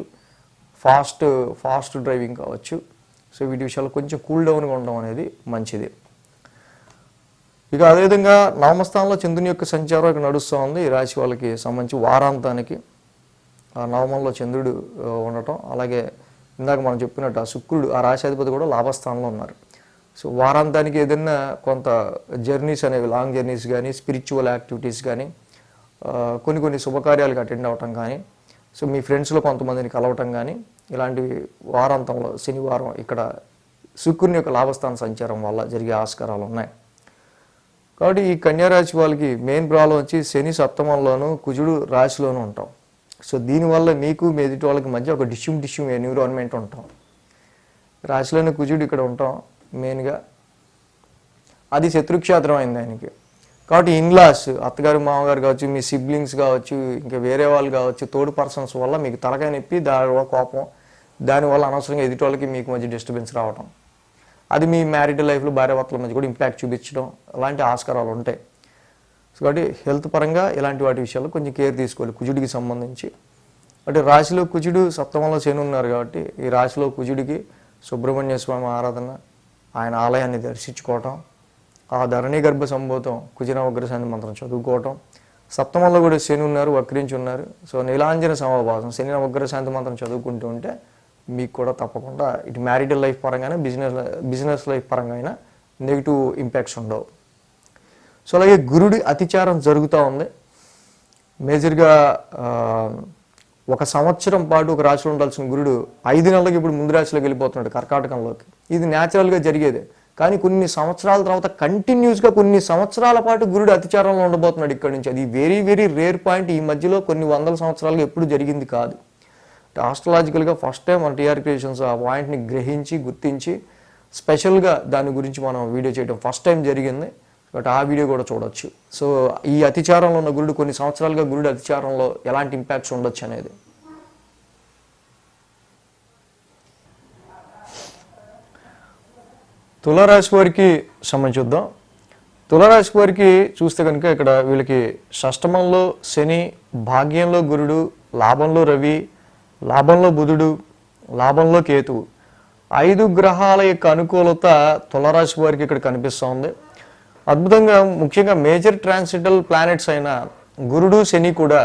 ఫాస్ట్ డ్రైవింగ్ కావచ్చు. సో వీటి విషయాల్లో కొంచెం కూల్ డౌన్గా ఉండడం అనేది మంచిది. ఇక అదేవిధంగా 9వ స్థానంలో చంద్రుని యొక్క సంచారం ఇక్కడ నడుస్తూ ఉంది. ఈ రాశి వాళ్ళకి సంబంధించి వారాంతానికి ఆ నవమంలో చంద్రుడు ఉండటం, అలాగే ఇందాక మనం చెప్పినట్టు ఆ శుక్రుడు ఆ రాశాధిపతి కూడా లాభస్థానంలో ఉన్నారు. సో వారాంతానికి ఏదైనా కొంత జర్నీస్ అనేవి, లాంగ్ జర్నీస్ కానీ, స్పిరిచువల్ యాక్టివిటీస్ కానీ, కొన్ని శుభకార్యాలకు అటెండ్ అవ్వటం కానీ, సో మీ ఫ్రెండ్స్లో కొంతమందిని కలవటం కానీ, ఇలాంటివి వారాంతంలో శనివారం ఇక్కడ శుక్రుని యొక్క లాభస్థాన సంచారం వల్ల జరిగే ఆస్కారాలు ఉన్నాయి. కాబట్టి ఈ కన్యారాశి వాళ్ళకి మెయిన్ ప్రాబ్లం వచ్చి శని 7థంలోను, కుజుడు రాశిలోనూ ఉంటాం. సో దీనివల్ల మీకు మీ ఎదుటి వాళ్ళకి మధ్య ఒక డిష్యూమ్ ఎన్విరాన్మెంట్ ఉంటాం. రాశిలోని కుజుడు ఇక్కడ ఉంటాం మెయిన్గా, అది శత్రుక్షేత్రం అయింది ఆయనకి. కాబట్టి ఇన్లాస్, అత్తగారు మామగారు కావచ్చు, మీ సిబ్లింగ్స్ కావచ్చు, ఇంకా వేరే వాళ్ళు కావచ్చు, థర్డ్ పర్సన్స్ వల్ల మీకు తలకాయ నొప్పి, దానివల్ల కోపం, దానివల్ల అనవసరంగా ఎదుటి వాళ్ళకి మీకు మధ్య డిస్టర్బెన్స్ రావడం, అది మీ మ్యారిటల్ లైఫ్లో భార్యాభర్తల మధ్య కూడా ఇంపాక్ట్ చూపించడం, అలాంటి ఆస్కారాలు ఉంటాయి. సో కాబట్టి హెల్త్ పరంగా ఇలాంటి వాటి విషయాల్లో కొంచెం కేర్ తీసుకోవాలి కుజుడికి సంబంధించి. అంటే రాశిలో కుజుడు 7థంలో శని ఉన్నారు కాబట్టి ఈ రాశిలో కుజుడికి సుబ్రహ్మణ్య స్వామి ఆరాధన, ఆయన ఆలయాన్ని దర్శించుకోవటం, ఆ ధరణి గర్భ సంభూతం కుజనవగ్రశాంతి మంత్రం చదువుకోవటం. 7థంలో కూడా శని ఉన్నారు, వక్రించి ఉన్నారు. సో నీలాంజన సమభాసం శని నవగ్రశాంతి మంత్రం చదువుకుంటూ ఉంటే మీకు కూడా తప్పకుండా ఇటు మ్యారిటల్ లైఫ్ పరంగానే, బిజినెస్ లైఫ్ పరంగా అయినా నెగిటివ్ ఇంపాక్ట్స్ ఉండవు. సో అలాగే గురుడి అతిచారం జరుగుతూ ఉంది. మేజర్గా 1 సంవత్సరం పాటు ఒక రాశిలో ఉండాల్సిన గురుడు 5 నెలలకి ఇప్పుడు ముందు రాశిలోకి వెళ్ళిపోతున్నాడు, కర్కాటకంలోకి. ఇది న్యాచురల్గా జరిగేదే. కానీ కొన్ని సంవత్సరాల తర్వాత కంటిన్యూస్గా కొన్ని సంవత్సరాల పాటు గురుడు అతిచారంలో ఉండబోతున్నాడు ఇక్కడ నుంచి. అది వెరీ వెరీ రేర్ పాయింట్. ఈ మధ్యలో కొన్ని వందల సంవత్సరాలుగా ఎప్పుడు జరిగింది కాదు. ఆస్ట్రలాజికల్గా ఫస్ట్ టైం మన టీఆర్ క్రియేషన్స్ ఆ పాయింట్ని గ్రహించి, గుర్తించి స్పెషల్గా దాని గురించి మనం వీడియో చేయడం ఫస్ట్ టైం జరిగింది. బట్ ఆ వీడియో కూడా చూడొచ్చు. సో ఈ అతిచారంలో ఉన్న గురుడు కొన్ని సంవత్సరాలుగా గురుడు అతిచారంలో ఎలాంటి ఇంపాక్ట్స్ ఉండొచ్చు అనేది. తులారాశి వారికి సంబంధించి చూద్దాం. తులారాశి వారికి చూస్తే కనుక ఇక్కడ వీళ్ళకి షష్టమంలో శని, భాగ్యంలో గురుడు, లాభంలో రవి, లాభంలో బుధుడు, లాభంలో కేతువు, 5 గ్రహాల యొక్క అనుకూలత తులారాశి వారికి ఇక్కడ కనిపిస్తూ ఉంది. అద్భుతంగా ముఖ్యంగా మేజర్ ట్రాన్సిటల్ ప్లానెట్స్ అయిన గురుడు శని కూడా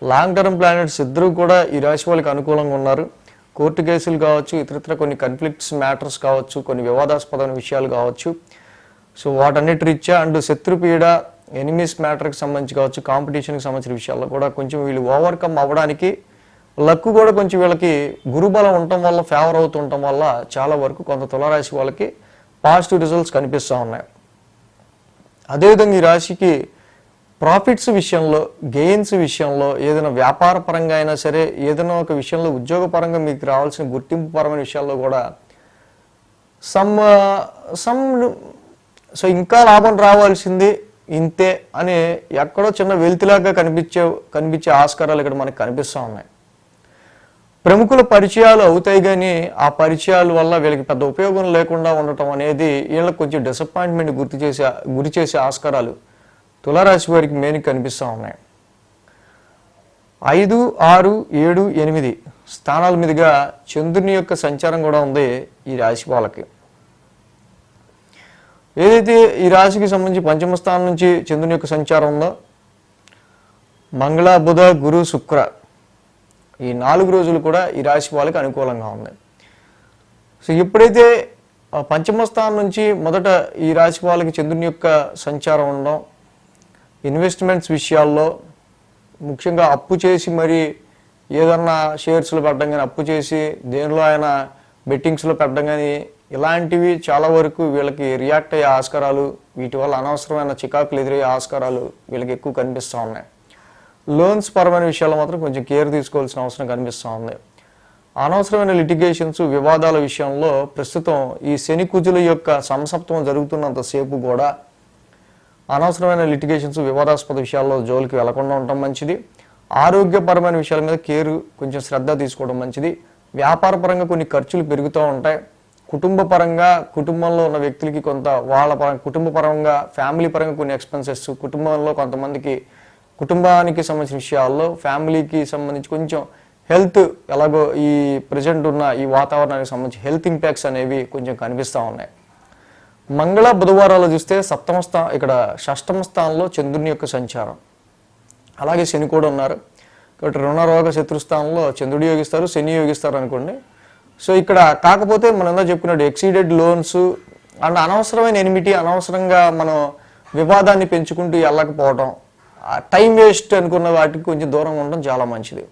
లాంగ్ టర్మ్ ప్లానెట్స్ ఇద్దరు కూడా ఈ రాశి వాళ్ళకి అనుకూలంగా ఉన్నారు. కోర్టు కేసులు కావచ్చు, ఇతరత్ర కొన్ని కన్ఫ్లిక్ట్స్ మ్యాటర్స్ కావచ్చు, కొన్ని వివాదాస్పదమైన విషయాలు కావచ్చు, సో వాటన్నిటి రీత్యా అండ్ శత్రుపీడ ఎనిమీస్ మ్యాటర్కి సంబంధించి కావచ్చు, కాంపిటీషన్కి సంబంధించిన విషయాల్లో కూడా కొంచెం వీళ్ళు ఓవర్కమ్ అవ్వడానికి లక్ కూడా కొంచెం వీళ్ళకి గురుబలం ఉండటం వల్ల, ఫేవర్ అవుతుండటం వల్ల చాలా వరకు కొంత తులారాశి వాళ్ళకి పాజిటివ్ రిజల్ట్స్ కనిపిస్తూ ఉన్నాయి. అదేవిధంగా ఈ రాశికి ప్రాఫిట్స్ విషయంలో, గెయిన్స్ విషయంలో, ఏదైనా వ్యాపార పరంగా అయినా సరే, ఏదైనా ఒక విషయంలో ఉద్యోగపరంగా మీకు రావాల్సిన గుర్తింపు పరమైన విషయాల్లో కూడా సమ్ సో ఇంకా లాభం రావాల్సింది ఇంతే అని ఎక్కడో చిన్న వెలితిలాగా కనిపించే ఆస్కారాలు ఇక్కడ మనకు కనిపిస్తూ ఉన్నాయి. ప్రముఖుల పరిచయాలు అవుతాయి కానీ ఆ పరిచయాల వల్ల వీళ్ళకి పెద్ద ఉపయోగం లేకుండా ఉండటం అనేది వీళ్ళకి కొంచెం డిసప్పాయింట్మెంట్ గురి చేసే ఆస్కారాలు తులారాశి వారికి మెయిన్ కనిపిస్తూ ఉన్నాయి. 5, 6, 7, 8 స్థానాల మీదుగా చంద్రుని యొక్క సంచారం కూడా ఉంది ఈ రాశి వాళ్ళకి. ఏదైతే ఈ రాశికి సంబంధించి పంచమ స్థానం నుంచి చంద్రుని యొక్క సంచారం ఉందో, మంగళ, బుధ, గురు, శుక్ర ఈ 4 రోజులు కూడా ఈ రాశి వాళ్ళకి అనుకూలంగా ఉంది. సో ఎప్పుడైతే పంచమ స్థానం నుంచి మొదట ఈ రాశి వాళ్ళకి చంద్రుని యొక్క సంచారం ఉండడం, ఇన్వెస్ట్మెంట్స్ విషయాల్లో ముఖ్యంగా అప్పు చేసి మరి ఏదన్నా షేర్స్లో పెట్టడం కానీ, అప్పు చేసి దేనిలో అయినా బెట్టింగ్స్లో పెట్టడం కానీ, ఇలాంటివి చాలా వరకు వీళ్ళకి రియాక్ట్ అయ్యే ఆస్కారాలు, వీటి వల్ల అనవసరమైన చికాకులు ఎదురయ్యే ఆస్కారాలు వీళ్ళకి ఎక్కువ కనిపిస్తూ ఉన్నాయి. లోన్స్ పరమైన విషయాల్లో మాత్రం కొంచెం కేర్ తీసుకోవాల్సిన అవసరం కనిపిస్తూ ఉంది. అనవసరమైన లిటిగేషన్స్, వివాదాల విషయంలో ప్రస్తుతం ఈ శని కుజుల యొక్క సంసప్తమం జరుగుతున్నంతసేపు కూడా అనవసరమైన లిటిగేషన్స్, వివాదాస్పద విషయాల్లో జోలికి వెళ్లకుండా ఉండటం మంచిది. ఆరోగ్యపరమైన విషయాల మీద కేరు, కొంచెం శ్రద్ధ తీసుకోవడం మంచిది. వ్యాపార పరంగా కొన్ని ఖర్చులు పెరుగుతూ ఉంటాయి. కుటుంబ పరంగా కుటుంబంలో ఉన్న వ్యక్తులకి కొంత వాళ్ళ కుటుంబ పరంగా, ఫ్యామిలీ పరంగా కొన్ని ఎక్స్పెన్సెస్, కుటుంబంలో కొంతమందికి కుటుంబానికి సంబంధించిన విషయాల్లో, ఫ్యామిలీకి సంబంధించి కొంచెం హెల్త్, ఎలాగో ఈ ప్రజెంట్ ఉన్న ఈ వాతావరణానికి సంబంధించి హెల్త్ ఇంపాక్ట్స్ అనేవి కొంచెం కనిపిస్తూ ఉన్నాయి. మంగళ, బుధవారాలు చూస్తే ఇక్కడ షష్టమ స్థానంలో చంద్రుని యొక్క సంచారం, అలాగే శని కూడా ఉన్నారు. కాబట్టి రుణరోగ శత్రుస్థానంలో చంద్రుడు యోగిస్తారు, శని యోగిస్తారు అనుకోండి. సో ఇక్కడ కాకపోతే మనం ఎంత చెప్పుకున్నట్టు ఎక్సీడెడ్ లోన్స్ అండ్ అనవసరమైన ఎనిమిటీ, అనవసరంగా మనం వివాదాన్ని పెంచుకుంటూ వెళ్ళకపోవడం, టైం వేస్ట్ అనుకున్న వాటికి కొంచెం దూరంగా ఉండడం చాలా మంచిది.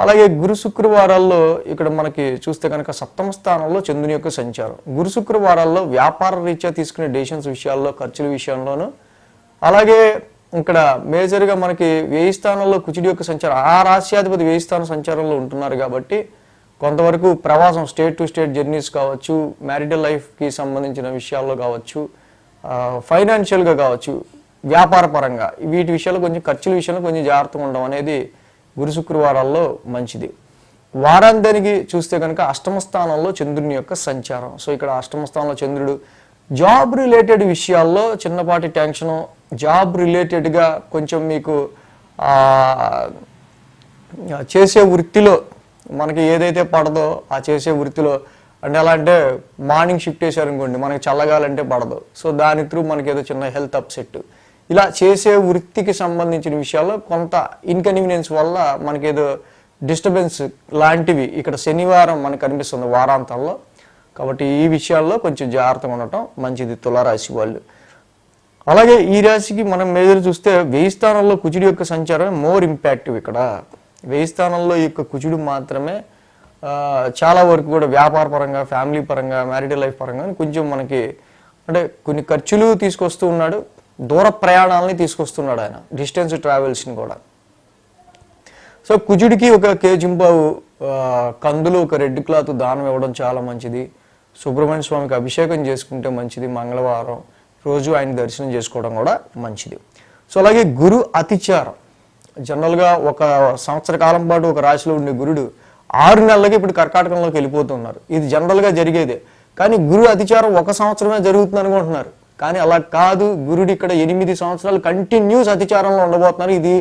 అలాగే గురు శుక్రవారాల్లో ఇక్కడ మనకి చూస్తే కనుక సప్తమ స్థానంలో చంద్రుని యొక్క సంచారం. గురు శుక్రవారాల్లో వ్యాపార రీత్యా తీసుకునే డెసిషన్స్ విషయాల్లో, ఖర్చుల విషయంలోనూ, అలాగే ఇక్కడ మేజర్గా మనకి 1000 స్థానంలో కుజుడి యొక్క సంచారం, ఆ రాశ్యాధిపతి 1000 స్థానం సంచారంలో ఉంటున్నారు కాబట్టి కొంతవరకు ప్రవాసం, స్టేట్ టు స్టేట్ జర్నీస్ కావచ్చు, మ్యారిటల్ లైఫ్కి సంబంధించిన విషయాల్లో కావచ్చు, ఫైనాన్షియల్గా కావచ్చు, వ్యాపార పరంగా వీటి విషయాల్లో కొంచెం ఖర్చుల విషయంలో కొంచెం జాగ్రత్తగా ఉండడం అనేది గురు శుక్రవారాల్లో మంచిది. వారాంతానికి చూస్తే కనుక అష్టమ స్థానంలో చంద్రుని యొక్క సంచారం. సో ఇక్కడ అష్టమ స్థానంలో చంద్రుడు జాబ్ రిలేటెడ్ విషయాల్లో చిన్నపాటి టెన్షను, జాబ్ రిలేటెడ్గా కొంచెం మీకు చేసే వృత్తిలో మనకి ఏదైతే పడదో ఆ చేసే వృత్తిలో, అంటే ఎలా అంటే మార్నింగ్ షిఫ్ట్ చేశారనుకోండి, మనకి చల్లగాలంటే పడదు. సో దాని త్రూ మనకి ఏదో చిన్న హెల్త్ అప్సెట్, ఇలా చేసే వృత్తికి సంబంధించిన విషయాల్లో కొంత ఇన్కన్వీనియన్స్ వల్ల మనకేదో డిస్టర్బెన్స్ లాంటివి ఇక్కడ శనివారం మనకు కనిపిస్తుంది వారాంతంలో. కాబట్టి ఈ విషయాల్లో కొంచెం జాగ్రత్తగా ఉండటం మంచిది తులారాశి వాళ్ళు. అలాగే ఈ రాశికి మనం మేజర్ చూస్తే 1000 స్థానంలో కుజుడి యొక్క సంచారమే మోర్ ఇంపాక్టివ్. ఇక్కడ 1000 స్థానంలో ఈ యొక్క కుజుడు మాత్రమే చాలా వరకు కూడా వ్యాపార పరంగా, ఫ్యామిలీ పరంగా, మ్యారిటల్ లైఫ్ పరంగా కొంచెం మనకి అంటే కొన్ని ఖర్చులు తీసుకొస్తూ ఉన్నాడు, దూర ప్రయాణాలని తీసుకొస్తున్నాడు ఆయన, డిస్టెన్స్ ట్రావెల్స్ని కూడా. సో కుజుడికి ఒక కేజింపావు కందులు, ఒక రెడ్ క్లాత్ దానం ఇవ్వడం చాలా మంచిది. సుబ్రహ్మణ్య స్వామికి అభిషేకం చేసుకుంటే మంచిది. మంగళవారం రోజు ఆయన దర్శనం చేసుకోవడం కూడా మంచిది. సో అలాగే గురు అతిచారం, జనరల్గా ఒక సంవత్సర కాలం పాటు ఒక రాశిలో ఉండే గురుడు 6 నెలలకి ఇప్పుడు కర్కాటకంలోకి వెళ్ళిపోతున్నారు. ఇది జనరల్గా జరిగేదే. కానీ గురు అతిచారం 1 సంవత్సరమే జరుగుతుంది అనుకుంటున్నారు, కానీ అలా కాదు. గురుడు ఇక్కడ 8 సంవత్సరాలు కంటిన్యూస్ అతిచారంలో ఉండబోతున్నారు. ఇది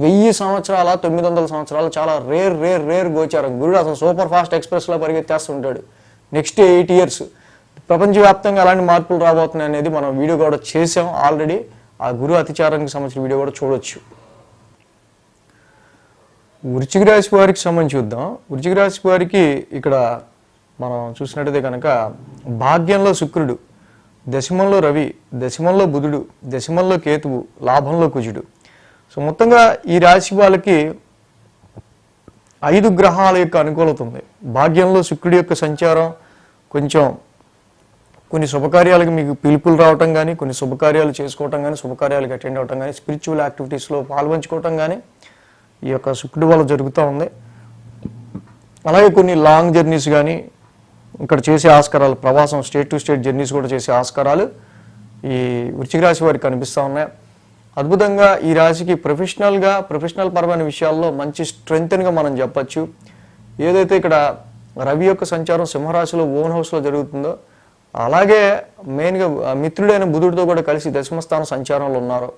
1000 సంవత్సరాల 900 సంవత్సరాలు చాలా రేర్ గోచారం. గురుడు అసలు సూపర్ ఫాస్ట్ ఎక్స్ప్రెస్లో పరిగెత్తేస్తుంటాడు. నెక్స్ట్ 8 years ప్రపంచవ్యాప్తంగా ఎలాంటి మార్పులు రాబోతున్నాయి అనేది మనం వీడియో కూడా చేసాం ఆల్రెడీ. ఆ గురు అతిచారానికి సంబంధించిన వీడియో కూడా చూడొచ్చు. వృశ్చిక రాశి వారికి సంబంధించి చూద్దాం. వృశ్చిక రాశి వారికి ఇక్కడ మనం చూసినట్టయితే కనుక భాగ్యంలో శుక్రుడు, దశమంలో రవి, దశమంలో బుధుడు, దశమంలో కేతువు, లాభంలో కుజుడు. సో మొత్తంగా ఈ రాశి వాళ్ళకి 5 గ్రహాల యొక్క అనుకూలత ఉంది. భాగ్యంలో శుక్రుడి యొక్క సంచారం కొంచెం కొన్ని శుభకార్యాలకు మీకు పిలుపులు రావటం కానీ, కొన్ని శుభకార్యాలు చేసుకోవటం కానీ, శుభకార్యాలకు అటెండ్ అవ్వటం కానీ, స్పిరిచువల్ యాక్టివిటీస్లో పాల్పంచుకోవటం కానీ ఈ యొక్క శుక్రుడి వల్ల జరుగుతూ ఉంది. అలాగే కొన్ని లాంగ్ జర్నీస్ కానీ ఇక్కడ చేసే ఆస్కారాలు, ప్రవాసం స్టేట్ టు స్టేట్ జర్నీస్ కూడా చేసే ఆస్కారాలు ఈ వృశ్చిక రాశి వారికి కనిపిస్తూ ఉన్నాయి. అద్భుతంగా ఈ రాశికి ప్రొఫెషనల్ పరమైన విషయాల్లో మంచి స్ట్రెంగ్త్గా మనం చెప్పచ్చు. ఏదైతే ఇక్కడ రవి యొక్క సంచారం సింహరాశిలో ఓన్ హౌస్లో జరుగుతుందో, అలాగే మెయిన్గా మిత్రుడైన బుధుడితో కూడా కలిసి దశమస్థాన సంచారంలో ఉన్నారు.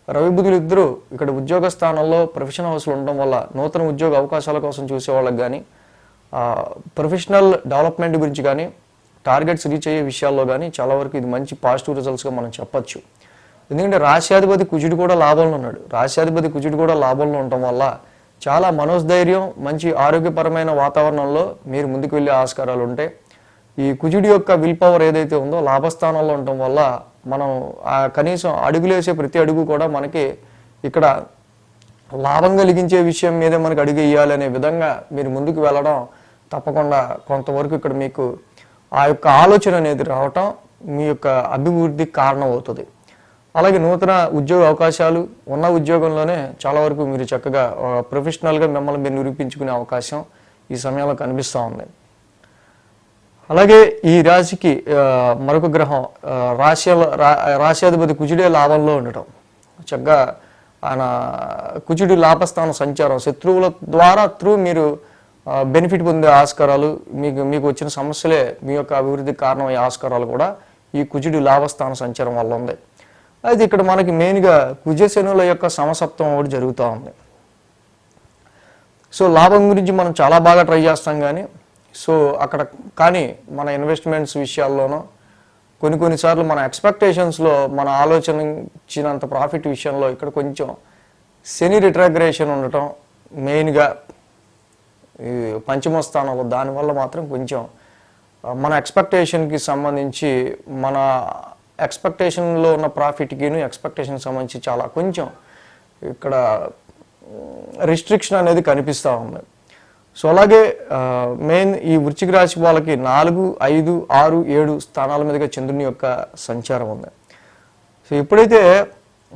రవి బుధులు ఇద్దరు ఇక్కడ ఉద్యోగ స్థానంలో ప్రొఫెషనల్ హౌస్లో ఉండడం వల్ల నూతన ఉద్యోగ అవకాశాల కోసం చూసే వాళ్ళకి కానీ, ప్రొఫెషనల్ డెవలప్మెంట్ గురించి కానీ, టార్గెట్స్ రీచ్ అయ్యే విషయాల్లో కానీ చాలా వరకు ఇది మంచి పాజిటివ్ రిజల్ట్స్గా మనం చెప్పచ్చు. ఎందుకంటే రాశ్యాధిపతి కుజుడు కూడా లాభంలో ఉన్నాడు. రాశ్యాధిపతి కుజుడు కూడా లాభంలో ఉండటం వల్ల చాలా మనోధైర్యం, మంచి ఆరోగ్యపరమైన వాతావరణంలో మీరు ముందుకు వెళ్ళే ఆస్కారాలు ఉంటాయి. ఈ కుజుడి యొక్క విల్ పవర్ ఏదైతే ఉందో లాభస్థానంలో ఉండటం వల్ల మనం కనీసం అడుగులేసే ప్రతి అడుగు కూడా మనకి ఇక్కడ లాభం కలిగించే విషయం మీదే మనకు అడుగు వేయాలి అనే విధంగా మీరు ముందుకు వెళ్ళడం తప్పకుండా కొంతవరకు ఇక్కడ మీకు ఆ యొక్క ఆలోచన అనేది రావటం మీ యొక్క అభివృద్ధికి కారణం అవుతుంది. అలాగే నూతన ఉద్యోగ అవకాశాలు ఉన్న ఉద్యోగంలోనే చాలా వరకు మీరు చక్కగా ప్రొఫెషనల్గా మిమ్మల్ని మీరు నిరూపించుకునే అవకాశం ఈ సమయంలో కనిపిస్తూ ఉంది. అలాగే ఈ రాశికి మరొక గ్రహం రాశ్యాధిపతి కుజుడే లాభంలో ఉండటం, చక్కగా ఆయన కుజుడి లాభస్థాన సంచారం శత్రువుల ద్వారా మీరు బెనిఫిట్ పొందే ఆస్కారాలు, మీకు వచ్చిన సమస్యలే మీ యొక్క అభివృద్ధికి కారణమయ్యే ఆస్కారాలు కూడా ఈ కుజుడి లాభస్థాన సంచారం వల్ల ఉంది. అయితే ఇక్కడ మనకి మెయిన్గా కుజశనుల యొక్క సమసప్తం ఒకటి జరుగుతూ ఉంది. సో లాభం గురించి మనం చాలా బాగా ట్రై చేస్తాం కానీ మన ఇన్వెస్ట్మెంట్స్ విషయాల్లోనూ కొన్నిసార్లు మన ఎక్స్పెక్టేషన్స్లో మన ఆలోచనించినంత ప్రాఫిట్ విషయంలో ఇక్కడ కొంచెం శని రిట్రాగ్రేషన్ ఉండటం మెయిన్గా ఈ పంచమ స్థానంలో, దానివల్ల మాత్రం కొంచెం మన ఎక్స్పెక్టేషన్కి సంబంధించి మన ఎక్స్పెక్టేషన్లో ఉన్న ప్రాఫిట్కిను ఎక్స్పెక్టేషన్కి సంబంధించి చాలా కొంచెం ఇక్కడ రిస్ట్రిక్షన్ అనేది కనిపిస్తూ ఉంది. సో అలాగే మెయిన్ ఈ వృశ్చిక రాశి వాళ్ళకి 4, 5, 6, 7 స్థానాల మీదుగా చంద్రుని యొక్క సంచారం ఉంది. సో ఎప్పుడైతే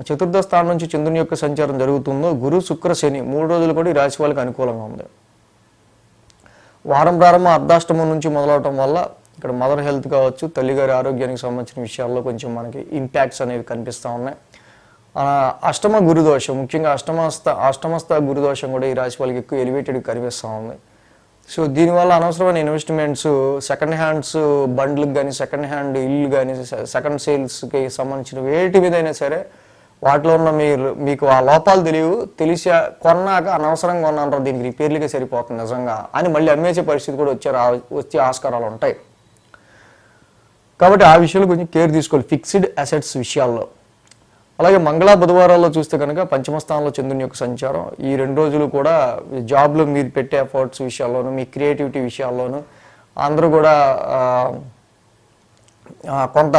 చతుర్థ స్థానం నుంచి చంద్రుని యొక్క సంచారం జరుగుతుందో గురు, శుక్ర, శని 3 రోజులు కూడా ఈ రాశి వాళ్ళకి అనుకూలంగా ఉంది. వారం ప్రారంభం అర్ధాష్టమం నుంచి మొదలవటం వల్ల ఇక్కడ మదర్ హెల్త్ కావచ్చు, తల్లిగారి ఆరోగ్యానికి సంబంధించిన విషయాల్లో కొంచెం మనకి ఇంపాక్ట్స్ అనేవి కనిపిస్తూ ఉన్నాయి. అష్టమ గురుదోషం, ముఖ్యంగా అష్టమస్థ గురుదోషం కూడా ఈ రాశి వాళ్ళకి ఎక్కువ ఎలివేటెడ్ కనిపిస్తూ ఉంది. సో దీనివల్ల అనవసరమైన ఇన్వెస్ట్మెంట్స్, సెకండ్ హ్యాండ్స్ బండ్లకు కానీ, సెకండ్ హ్యాండ్ ఇల్లు కానీ, సెకండ్ సేల్స్కి సంబంధించిన వేటి మీదైనా సరే వాటిలో ఉన్న మీకు ఆ లోపాలు తెలిసి కొన్నాక అనవసరంగా కొన్నాను, దీనికి రిపేర్లకే సరిపోతుంది నిజంగా అని మళ్ళీ అమ్మేసే పరిస్థితి కూడా వచ్చే ఆస్కారాలు ఉంటాయి. కాబట్టి ఆ విషయంలో కొంచెం కేర్ తీసుకోవాలి ఫిక్స్డ్ అసెట్స్ విషయాల్లో. అలాగే మంగళ బుధవారాల్లో చూస్తే కనుక పంచమ స్థానంలో చంద్రుని యొక్క సంచారం ఈ 2 రోజులు కూడా జాబ్లో మీరు పెట్టే ఎఫర్ట్స్ విషయాల్లోనూ, మీ క్రియేటివిటీ విషయాల్లోనూ అందరూ కూడా కొంత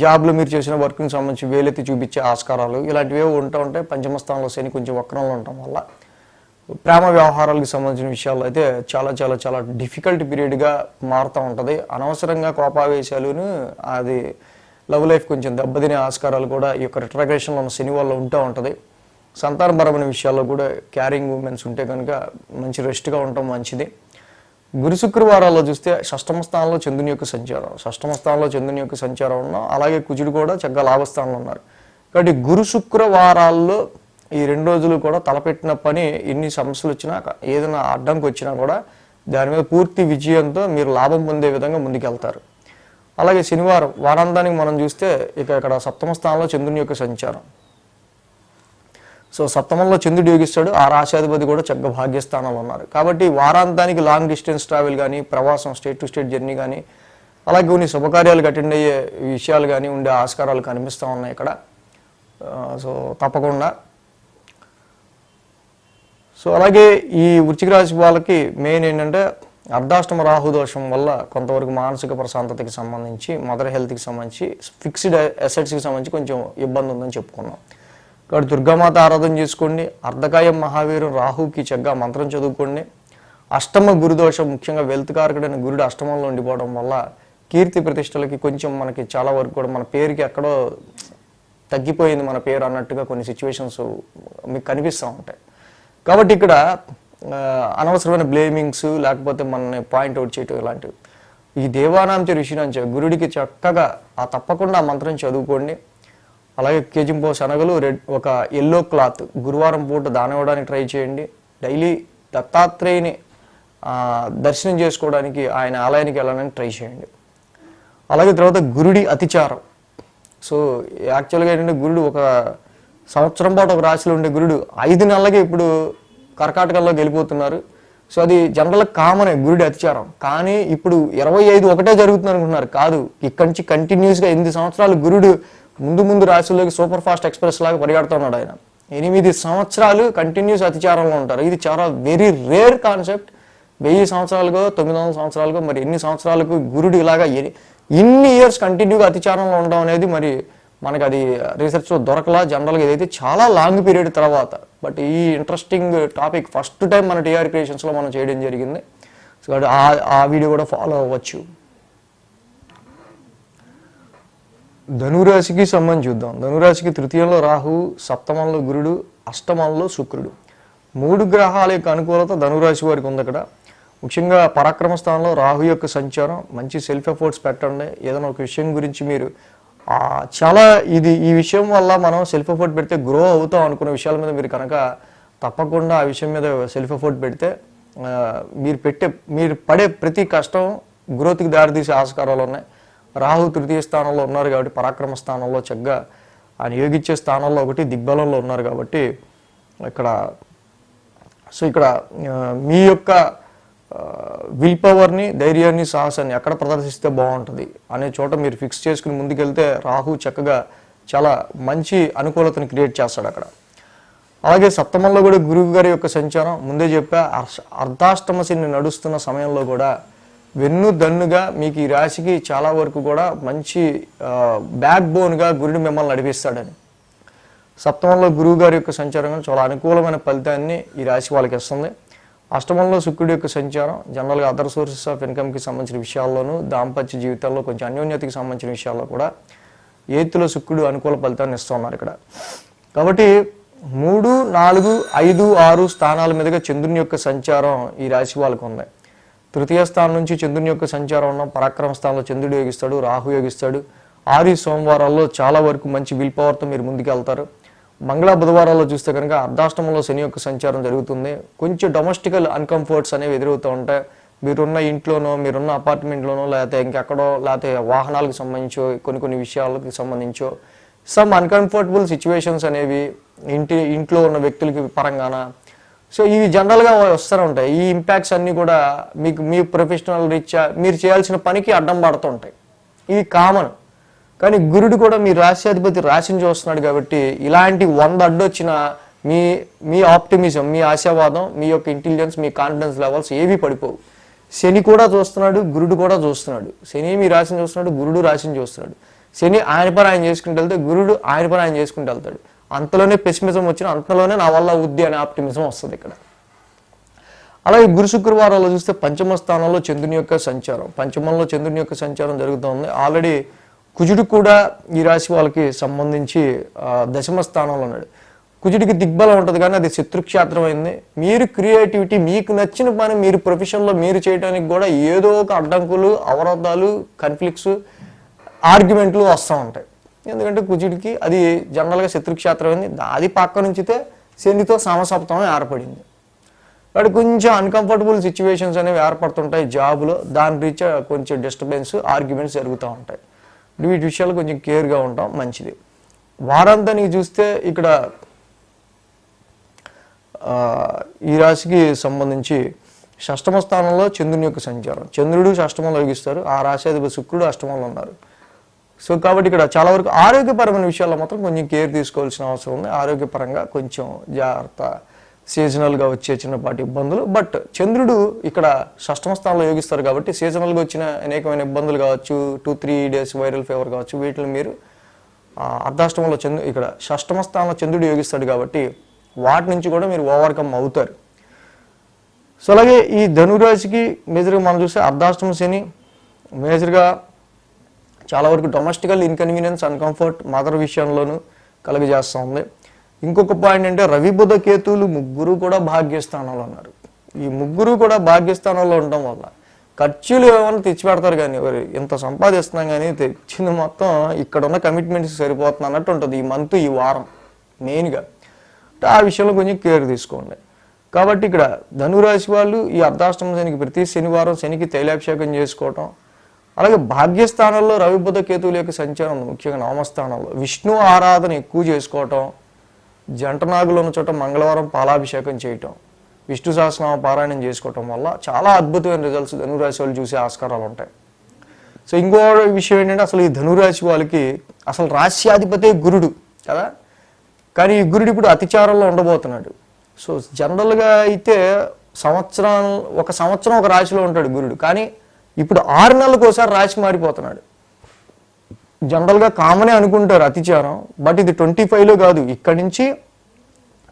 జాబ్లో మీరు చేసిన వర్క్కి సంబంధించి వేలెత్తి చూపించే ఆస్కారాలు ఇలాంటివి ఉంటూ ఉంటాయి. పంచమ స్థానంలో శని కొంచెం వక్రంలో ఉండటం వల్ల ప్రేమ వ్యవహారాలకు సంబంధించిన విషయాల్లో అయితే చాలా చాలా చాలా డిఫికల్ట్ పీరియడ్గా మారుతూ ఉంటుంది. అనవసరంగా కోపావేశాలను అది లవ్ లైఫ్ కొంచెం దెబ్బతినే ఆస్కారాలు కూడా ఈ యొక్క రిట్రాగ్రేషన్లో ఉన్న శని వల్ల ఉంటూ ఉంటుంది. సంతానపరమైన విషయాల్లో కూడా క్యారింగ్ ఉమెన్స్ ఉంటే కనుక మంచి రెస్ట్గా ఉండటం మంచిది. గురు శుక్రవారాల్లో చూస్తే షష్టమ స్థానంలో చంద్రుని యొక్క సంచారం ఉన్నాం. అలాగే కుజుడు కూడా చక్కగా లాభస్థానంలో ఉన్నారు. కాబట్టి గురు శుక్రవారాల్లో ఈ 2 రోజులు కూడా తలపెట్టిన పని ఎన్ని సమస్యలు వచ్చినా, ఏదైనా అడ్డంకి వచ్చినా కూడా దాని మీద పూర్తి విజయంతో మీరు లాభం పొందే విధంగా ముందుకెళ్తారు. అలాగే శనివారం వారాంతానికి మనం చూస్తే ఇక్కడ సప్తమ స్థానంలో చంద్రుని యొక్క సంచారం. సో సప్తమంలో చంద్రుడు యోగిస్తాడు, ఆ రాశాధిపతి కూడా చక్కగా భాగ్యస్థానంలో ఉన్నారు. కాబట్టి వారాంతానికి లాంగ్ డిస్టెన్స్ ట్రావెల్ కానీ, ప్రవాసం స్టేట్ టు స్టేట్ జర్నీ కానీ, అలాగే కొన్ని శుభకార్యాలకు అటెండ్ అయ్యే విషయాలు కానీ ఉండే ఆస్కారాలు కనిపిస్తూ ఉన్నాయి ఇక్కడ. సో తప్పకుండా. సో అలాగే ఈ వృశ్చిక రాశి వాళ్ళకి మెయిన్ ఏంటంటే అర్ధాష్టమ రాహు దోషం వల్ల కొంతవరకు మానసిక ప్రశాంతతకి సంబంధించి, మదర్ హెల్త్కి సంబంధించి, ఫిక్స్డ్ అసెట్స్కి సంబంధించి కొంచెం ఇబ్బంది ఉందని చెప్పుకున్నాం. కాబట్టి దుర్గామాత ఆరాధన చేసుకోండి. అర్ధకాయం మహావీరం రాహుకి చక్కగా మంత్రం చదువుకోండి. అష్టమ గురుదోషం, ముఖ్యంగా వెల్త్ కారకుడైన గురుడు అష్టమంలో ఉండిపోవడం వల్ల కీర్తి ప్రతిష్టలకి కొంచెం మనకి చాలా వరకు కూడా మన పేరుకి ఎక్కడో తగ్గిపోయింది మన పేరు అన్నట్టుగా కొన్ని సిచ్యువేషన్స్ మీకు కనిపిస్తూ ఉంటాయి. కాబట్టి ఇక్కడ అనవసరమైన బ్లేమింగ్స్ లేకపోతే మనల్ని పాయింట్అవుట్ చేయటం ఇలాంటివి. ఈ దేవానాంచ ఋషినాంచ గురుడికి చక్కగా తప్పకుండా ఆ మంత్రం చదువుకోండి. అలాగే కేజింపో శనగలు, ఒక ఎల్లో క్లాత్ గురువారం పూట దానం ఇవ్వడానికి ట్రై చేయండి. డైలీ దత్తాత్రేయుని దర్శనం చేసుకోవడానికి ఆయన ఆలయానికి వెళ్ళడానికి ట్రై చేయండి. అలాగే తర్వాత గురుడి అతిచారం. సో యాక్చువల్గా ఏంటంటే గురుడు ఒక సంవత్సరం పాటు ఒక రాశిలో ఉండే గురుడు 5 నెలలకి ఇప్పుడు కర్కాటకంలోకి వెళ్ళిపోతున్నారు. సో అది జనరల్ కామనే గురుడి అతిచారం. కానీ ఇప్పుడు 25 ఒకటే జరుగుతుంది అనుకుంటున్నారు. కాదు, ఇక్కడి నుంచి కంటిన్యూస్గా 8 సంవత్సరాలు గురుడు ముందు రాశుల్లోకి సూపర్ ఫాస్ట్ ఎక్స్ప్రెస్ లాగా పరిగెడుతున్నాడు. ఆయన 8 సంవత్సరాలు కంటిన్యూస్ అతిచారంలో ఉంటారు. ఇది చాలా వెరీ రేర్ కాన్సెప్ట్. 1000 సంవత్సరాలుగో 900 సంవత్సరాలుగో మరి ఎన్ని సంవత్సరాలకు గురుడు ఇలాగా ఇన్ని ఇయర్స్ కంటిన్యూగా అతిచారంలో ఉండడం అనేది మరి మనకు అది రీసెర్చ్లో దొరకలా. జనరల్గా ఇదైతే చాలా లాంగ్ పీరియడ్ తర్వాత. బట్ ఈ ఇంట్రెస్టింగ్ టాపిక్ ఫస్ట్ టైం మన టీఆర్ క్రియేషన్స్లో మనం చేయడం జరిగింది. సో ఆ వీడియో కూడా ఫాలో అవ్వచ్చు. ధనురాశికి సంబంధించి చూద్దాం. ధనురాశికి తృతీయంలో రాహు, సప్తమంలో గురుడు, అష్టమంలో శుక్రుడు, 3 గ్రహాల యొక్క అనుకూలత ధనురాశి వారికి ఉంది. అక్కడ ముఖ్యంగా పరాక్రమ స్థానంలో రాహు యొక్క సంచారం. మంచి సెల్ఫ్ ఎఫర్ట్స్ పెట్టండి. ఏదైనా ఒక విషయం గురించి మీరు చాలా ఈ విషయం వల్ల మనం సెల్ఫ్ ఎఫర్ట్ పెడితే గ్రో అవుతాం అనుకున్న విషయాల మీద మీరు కనుక తప్పకుండా ఆ విషయం మీద సెల్ఫ్ ఎఫర్ట్ పెడితే మీరు పడే ప్రతి కష్టం గ్రోత్కి దారితీసే ఆస్కారాలు ఉన్నాయి. రాహు తృతీయ స్థానంలో ఉన్నారు కాబట్టి పరాక్రమ స్థానంలో చక్కగా ఆయన యోగిచ్చే స్థానంలో ఒకటి, దిగ్బలంలో ఉన్నారు కాబట్టి ఇక్కడ మీ యొక్క విల్ పవర్ని, ధైర్యాన్ని, సాహసాన్ని ఎక్కడ ప్రదర్శిస్తే బాగుంటుంది అనే చోట మీరు ఫిక్స్ చేసుకుని ముందుకెళ్తే రాహు చక్కగా చాలా మంచి అనుకూలతను క్రియేట్ చేస్తాడు అక్కడ. అలాగే సప్తమంలో కూడా గురువు గారి యొక్క సంచారం ముందే చెప్పా. అర్ధాష్టమ శని నడుస్తున్న సమయంలో కూడా వెన్నుదన్నుగా మీకు ఈ రాశికి చాలా వరకు కూడా మంచి బ్యాక్ బోన్గా గురుడు మిమ్మల్ని నడిపిస్తాడని. సప్తమంలో గురువు గారి యొక్క సంచారం చాలా అనుకూలమైన ఫలితాన్ని ఈ రాశి వాళ్ళకి ఇస్తుంది. అష్టమంలో శుక్రుడి యొక్క సంచారం జనరల్గా అదర్ సోర్సెస్ ఆఫ్ ఇన్కమ్కి సంబంధించిన విషయాల్లోనూ, దాంపత్య జీవితాల్లో కొంచెం అన్యోన్యతకి సంబంధించిన విషయాల్లో కూడా 8th శుక్రుడు అనుకూల ఫలితాన్ని ఇస్తున్నారు ఇక్కడ. కాబట్టి 3, 4, 5, 6 స్థానాల మీదుగా చంద్రుని యొక్క సంచారం ఈ రాశి వాళ్ళకు ఉంది. తృతీయ స్థానం నుంచి చంద్రుని యొక్క సంచారం ఉన్న పరాక్రమ స్థానంలో చంద్రుడు యోగిస్తాడు, రాహు యోగిస్తాడు. 6 సోమవారాల్లో చాలా వరకు మంచి విల్ పవర్తో మీరు ముందుకు వెళ్తారు. మంగళ బుధవారాల్లో చూస్తే కనుక అర్ధాష్టమంలో శని యొక్క సంచారం జరుగుతుంది. కొంచెం డొమెస్టికల్ అన్కంఫర్ట్స్ అనేవి ఎదురవుతూ ఉంటాయి. మీరున్న ఇంట్లోనో, మీరున్న అపార్ట్మెంట్లోనో, లేకపోతే ఇంకెక్కడో, లేకపోతే వాహనాలకు సంబంధించో, కొన్ని విషయాలకు సంబంధించో సమ్ అన్కంఫర్టబుల్ సిచ్యువేషన్స్ అనేవి ఇంట్లో ఉన్న వ్యక్తులకి పరంగాన. సో ఇవి జనరల్గా వస్తూనే ఉంటాయి. ఈ ఇంపాక్ట్స్ అన్నీ కూడా మీ ప్రొఫెషనల్ రీత్యా మీరు చేయాల్సిన పనికి అడ్డం పడుతూ ఉంటాయి. ఇవి కామన్. కానీ గురుడు కూడా మీ రాశ్యాధిపతి రాశిని చూస్తున్నాడు కాబట్టి ఇలాంటి 100 అడ్డొచ్చిన మీ ఆప్టిమిజం, మీ ఆశావాదం, మీ యొక్క ఇంటెలిజెన్స్, మీ కాన్ఫిడెన్స్ లెవెల్స్ ఏవి పడిపోవు. శని కూడా చూస్తున్నాడు, గురుడు కూడా చూస్తున్నాడు. శని మీ రాశిని చూస్తున్నాడు, గురుడు రాశిని చూస్తున్నాడు. శని ఆయన పని ఆయన చేసుకుంటూ వెళ్తే గురుడు ఆయన పని ఆయన చేసుకుంటూ వెళ్తాడు. అంతలోనే పెసిమిజం వచ్చిన, అంతలోనే నా వల్ల ఉద్ది అనే ఆప్టిమిజం వస్తుంది ఇక్కడ. అలాగే గురు శుక్రవారాల్లో చూస్తే పంచమ స్థానంలో చంద్రుని యొక్క సంచారం, పంచమంలో చంద్రుని యొక్క సంచారం జరుగుతుంది. ఆల్రెడీ కుజుడు కూడా ఈ రాశి వాళ్ళకి సంబంధించి 10వ స్థానంలో ఉన్నాడు. కుజుడికి దిగ్బలం ఉంటుంది కానీ అది శత్రుక్షేత్రం అయింది. మీరు క్రియేటివిటీ, మీకు నచ్చిన పని మీరు ప్రొఫెషన్లో మీరు చేయడానికి కూడా ఏదో ఒక అడ్డంకులు, అవరోధాలు, కాన్ఫ్లిక్ట్స్, ఆర్గ్యుమెంట్లు వస్తూ ఉంటాయి. ఎందుకంటే కుజుడికి అది జనరల్గా శత్రుక్షేత్రం అయింది. అది పక్క నుంచితే శనితో సమసప్తమం ఏర్పడింది. కాబట్టి కొంచెం అన్కంఫర్టబుల్ సిచ్యువేషన్స్ అనేవి ఏర్పడుతుంటాయి జాబ్లో. దాని రీత్యా కొంచెం డిస్టర్బెన్స్, ఆర్గ్యుమెంట్స్ జరుగుతూ ఉంటాయి. వీటి విషయాలు కొంచెం కేర్గా ఉంటాం, మంచిది. వారాంతానికి చూస్తే ఇక్కడ ఈ రాశికి సంబంధించి షష్టమ స్థానంలో చంద్రుని యొక్క సంచారం, చంద్రుడు షష్టమంలో యోగిస్తారు, ఆ రాశాధిపతి శుక్రుడు అష్టమంలో ఉన్నారు. సో కాబట్టి ఇక్కడ చాలా వరకు ఆరోగ్యపరమైన విషయాల్లో మాత్రం కొంచెం కేర్ తీసుకోవాల్సిన అవసరం ఉంది. ఆరోగ్యపరంగా కొంచెం జాగ్రత్త, సీజనల్గా వచ్చే చిన్నపాటి ఇబ్బందులు. బట్ చంద్రుడు ఇక్కడ షష్టమ స్థానంలో యోగిస్తారు కాబట్టి సీజనల్గా వచ్చిన అనేకమైన ఇబ్బందులు కావచ్చు, 2-3 days వైరల్ ఫీవర్ కావచ్చు, వీటిని మీరు అర్ధాష్టమంలో ఇక్కడ షష్టమ స్థానంలో చంద్రుడు యోగిస్తాడు కాబట్టి వాటి నుంచి కూడా మీరు ఓవర్కమ్ అవుతారు. సో అలాగే ఈ ధనురాశికి మేజర్గా మనం చూస్తే అర్ధాష్టమ శని మేజర్గా చాలా వరకు డొమెస్టికల్ ఇన్కన్వీనియన్స్, అన్కంఫర్ట్ మదర్ విషయంలోనూ కలుగజేస్తూ ఉంది. ఇంకొక పాయింట్ అంటే రవి బుధ కేతువులు ముగ్గురు కూడా భాగ్యస్థానంలో ఉన్నారు. ఈ ముగ్గురు కూడా భాగ్యస్థానంలో ఉండటం వల్ల ఖర్చులు ఏమైనా తెచ్చి పెడతారు, కానీ ఇంత సంపాదిస్తున్నాం కానీ తెచ్చింది మొత్తం ఇక్కడ ఉన్న కమిట్మెంట్స్ సరిపోతుంది అన్నట్టు ఉంటుంది ఈ మంత్, ఈ వారం మెయిన్గా. ఆ విషయంలో కొంచెం కేర్ తీసుకోండి. కాబట్టి ఇక్కడ ధనురాశి వాళ్ళు ఈ అర్ధాష్టమ శనికి ప్రతి శనివారం శనికి తైలాభిషేకం చేసుకోవటం, అలాగే భాగ్యస్థానంలో రవి బుధ కేతువుల యొక్క సంచారం ఉంది, ముఖ్యంగా నవమస్థానంలో విష్ణు ఆరాధన ఎక్కువ చేసుకోవటం, జంట నాగులు ఉన్న చోట మంగళవారం పాలాభిషేకం చేయటం, విష్ణు సహస్రనామ పారాయణం చేసుకోవటం వల్ల చాలా అద్భుతమైన రిజల్ట్స్ ధనురాశి వాళ్ళు చూసే ఆస్కారాలు ఉంటాయి. సో ఇంకో విషయం ఏంటంటే అసలు ఈ ధనురాశి వాళ్ళకి అసలు రాశ్యాధిపతే గురుడు కదా, కానీ ఈ గురుడు ఇప్పుడు అతిచారంలో ఉండబోతున్నాడు. సో జనరల్గా అయితే ఒక సంవత్సరం ఒక రాశిలో ఉంటాడు గురుడు, కానీ ఇప్పుడు 6 నెలలకు ఒకసారి రాశి మారిపోతున్నాడు. జనరల్గా కామనే అనుకుంటారు అతిచారం, బట్ ఇది 25లో కాదు, ఇక్కడి నుంచి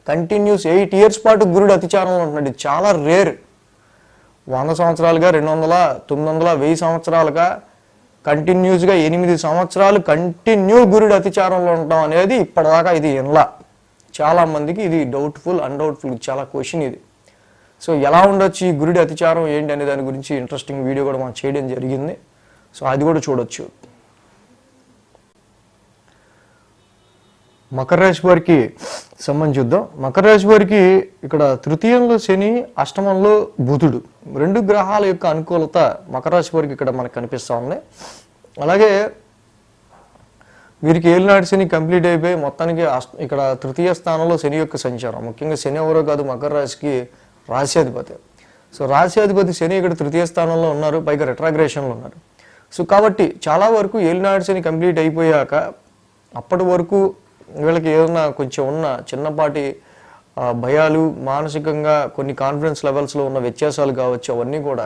కంటిన్యూస్ 8 years పాటు గురుడు అతిచారంలో ఉంటున్నాడు. ఇది చాలా రేర్. 100 సంవత్సరాలుగా, 200, 900, 1000 సంవత్సరాలుగా కంటిన్యూస్గా 8 సంవత్సరాలు కంటిన్యూ గురుడు అతిచారంలో ఉండటం అనేది ఇప్పటిదాకా ఇది ఎన్లా చాలా మందికి ఇది డౌట్ఫుల్, అన్డౌట్ఫుల్, చాలా క్వశ్చన్ ఇది. సో ఎలా ఉండొచ్చు ఈ గురుడి అతిచారం ఏంటి అనే దాని గురించి ఇంట్రెస్టింగ్ వీడియో కూడా మనం చేయడం జరిగింది. సో అది కూడా చూడొచ్చు. మకర రాశి వారికి సంబంధించి చూద్దాం. మకర రాశి వారికి ఇక్కడ తృతీయంలో శని, అష్టమంలో బుధుడు, 2 గ్రహాల యొక్క అనుకూలత మకర రాశి వారికి ఇక్కడ మనకు కనిపిస్తూ ఉంది. అలాగే వీరికి ఏలినాటి శని కంప్లీట్ అయిపోయి మొత్తానికి ఇక్కడ తృతీయ స్థానంలో శని యొక్క సంచారం, ముఖ్యంగా శని ఎవరో కాదు మకర రాశికి రాశ్యాధిపతి. సో రాశ్యాధిపతి శని ఇక్కడ తృతీయ స్థానంలో ఉన్నారు, పైగా రెట్రాగ్రేషన్లో ఉన్నారు. సో కాబట్టి చాలా వరకు ఏలినాటి శని కంప్లీట్ అయిపోయాక అప్పటి వరకు వీళ్ళకి ఏదన్నా కొంచెం ఉన్న చిన్నపాటి భయాలు, మానసికంగా కొన్ని కాన్ఫిడెన్స్ లెవెల్స్లో ఉన్న వ్యత్యాసాలు కావచ్చు, అవన్నీ కూడా